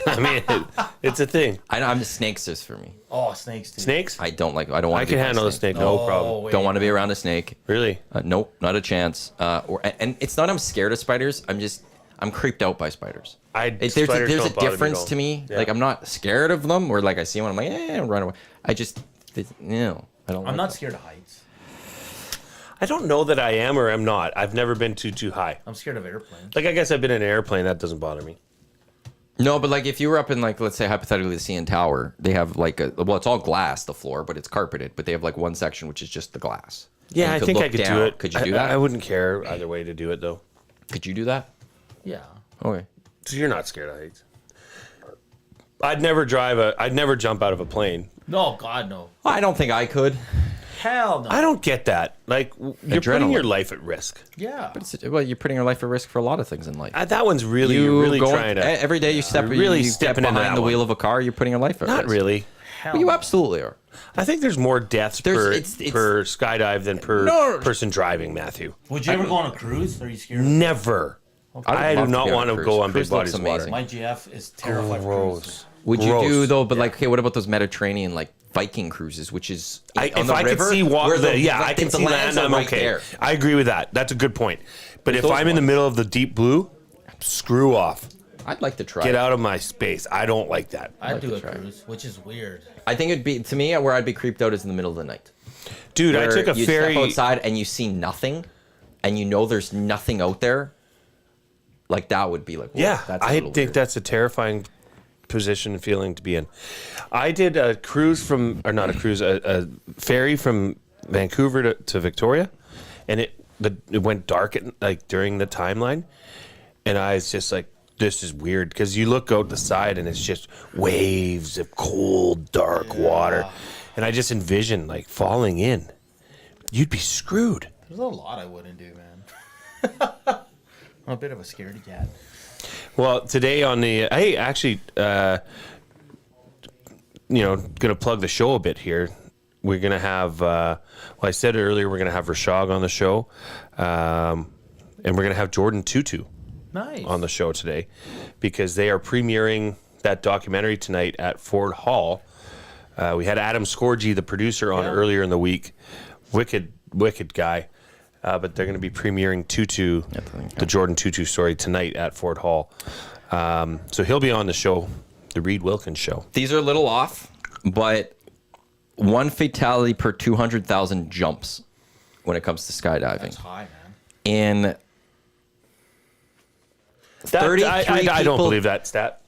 I mean, it's a thing. I'm the snakes is for me. Oh, snakes, too. Snakes? I don't want. I can handle a snake, no problem. wait. Don't want to be around a snake. Really? Nope, not a chance. And it's not I'm scared of spiders. I'm creeped out by spiders. There's spiders a don't bother me at difference all. to me. Yeah. Like I'm not scared of them, or like I see one, I'm like, run away. I don't. I'm like not them. scared of heights. I don't know that I am or am not. I've never been too high. I'm scared of airplanes. Like I guess I've been in an airplane. That doesn't bother me. No, but like if you were up in like let's say hypothetically the CN Tower, they have like it's all glass the floor, but it's carpeted. But they have like one section which is just the glass. Yeah, And I you think I look could down. do it. Could you do that? I wouldn't care either way to do it though. Could you do that? Yeah. Okay. So you're not scared of heights. I'd never jump out of a plane. No, God, no. I don't think I could. Hell no. I don't get that. Like you're putting Adrenaline. your life at risk. Yeah. Well, you're putting your life at risk for a lot of things in life. That one's really you're really go trying to. every day you step You're really you step stepping into behind that the one. wheel of a car, you're putting your life at Not risk. really. Hell Well, you no. absolutely are. I think there's more deaths per it's- per skydive than per No. person driving, Matthew. Would you ever go on a cruise? Are you scared? Never. I do love not be on want a to cruise. go on Cruise big bodies looks of water. amazing. My GF is terrified of Gross. cruises. Would you Gross. do though? But like, okay, what about those Mediterranean like Viking cruises, which is on If the I river, could see where water, the- yeah, like, I can the see lands land. are I'm right okay. there. I agree with that. That's a good point. But if those I'm in the ones. middle of the deep blue, screw off. I'd like to try. Get out of my space. I don't like that. I'd like do to a try. cruise, which is weird. I think it'd be to me where I'd be creeped out is in the middle of the night. Dude, I Where took a you ferry. step outside and you see nothing, and you know there's nothing out there. Like that would be like, whoa, Yeah, that's a I little think weird. that's a terrifying position and feeling to be in. I did a cruise or not a cruise, a ferry from Vancouver to Victoria, and it went dark like during the timeline, and I was just like, this is weird because you look out the side and it's just waves of cold, dark water, and I just envisioned like falling in. You'd be screwed. There's a lot I wouldn't do, man. I'm a bit of a scaredy cat. Well, today on the hey, actually, gonna plug the show a bit here. We're gonna have, well, I said earlier, we're gonna have Rashog on the show, and we're gonna have Jordan Tutu Nice. on the show today because they are premiering that documentary tonight at Ford Hall. We had Adam Scorgi, the producer, on earlier in the week. Wicked guy. But they're going to be premiering Tutu, the Jordan Tutu story tonight at Ford Hall. So he'll be on the show, the Reed Wilkins show. These are a little off, but one fatality per 200,000 jumps when it comes to skydiving. That's high, man. In 33 I don't people- believe that stat.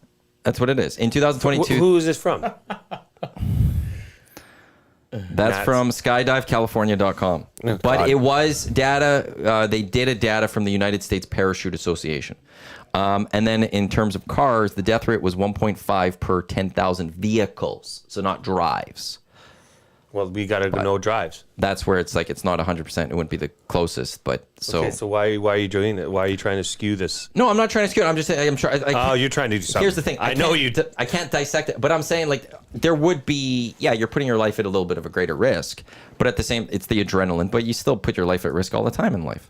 That's what it is. In 2022, Who is this from? that's That's- from skydivecalifornia.com. Oh, But God. it was data, they did a data from the United States Parachute Association. And then in terms of cars, the death rate was 1.5 per 10,000 vehicles. So not drives. Well, we got to know drives. That's where it's like, it's not 100%. It wouldn't be the closest, but so. Okay, so why are you doing it? Why are you trying to skew this? No, I'm not trying to skew it. I'm just saying, I'm trying. Oh, you're trying to do something. Here's the thing. I know you. I can't dissect it, but I'm saying like there would be, yeah, you're putting your life at a little bit of a greater risk, but at the same, it's the adrenaline. But you still put your life at risk all the time in life.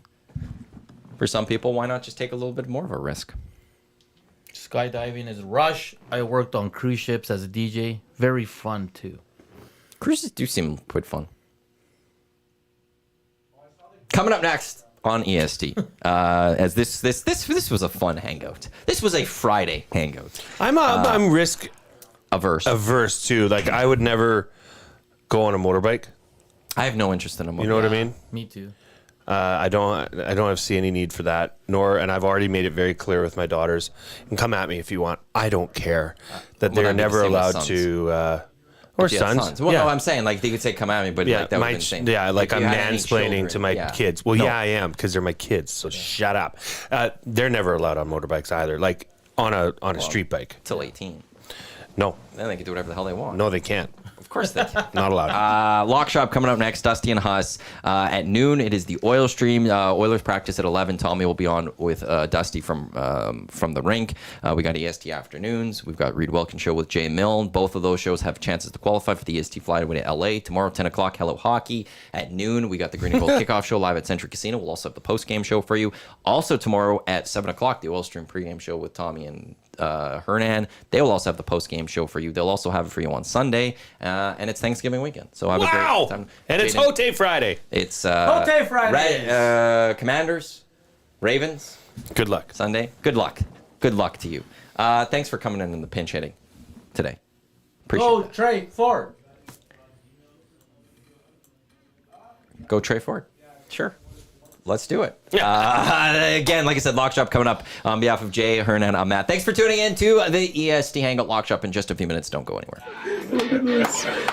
For some people, why not just take a little bit more of a risk? Skydiving is a rush. I worked on cruise ships as a DJ. Very fun, too. Cruises do seem quite fun. Coming up next on EST, as this was a fun hangout. This was a Friday hangout. I'm risk Averse. too. Like I would never go on a motorbike. I have no interest in them. You know what I mean? Me too. I don't see any need for that. And I've already made it very clear with my daughters. And come at me if you want. I don't care that Well, they're that'd be the never same with allowed sons. to. Or Yeah, sons. Well, yeah. no, I'm saying like they could say come at me, but like, that would be insane. Yeah, like if I'm you had any mansplaining children, to my yeah. kids. Well, No. yeah, I am because they're my kids. So shut up. They're never allowed on motorbikes either. Like on a street bike. Till 18. No, Then they can do whatever the hell they want. no, they can't. Of course they can. Not allowed. Lock Shop coming up next. Dusty and Huss at noon. It is the oil stream. Oilers practice at 11. Tommy will be on with Dusty from the rink. We got EST afternoons. We've got Reed Wilkins show with Jay Milne. Both of those shows have chances to qualify for the EST Flyaway to LA tomorrow. 10 o'clock. Hello Hockey at noon. We got the Green and Gold kickoff show live at Century Casino. We'll also have the post game show for you. Also tomorrow at 7 o'clock, the oil stream pregame show with Tommy and Hernan. They will also have the post game show for you. They'll also have it for you on Sunday, and it's Thanksgiving weekend. So have a great time. And it's Jaden, Hote Friday. It's Hote Fridays. Commanders, Ravens Good luck. Sunday. Good luck. Good luck to you. Thanks for coming in the pinch hitting today. Appreciate it. Trey Ford. Go Trey Ford. Sure. Let's do it. Again, like I said, Lock Shop coming up on behalf of Jay, Hernan, I'm Matt. Thanks for tuning in to the EST Hangout Lock Shop in just a few minutes. Don't go anywhere.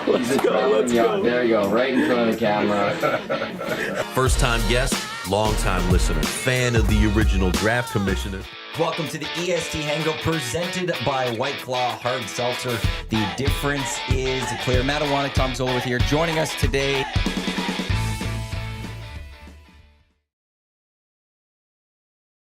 Let's go. There you go, right in front of the camera. First time guest, long time listener, fan of the original draft commissioner. Welcome to the EST Hangout presented by White Claw Hard Seltzer. The difference is clear. Matt Iwanyk, Tom Zola with here, joining us today.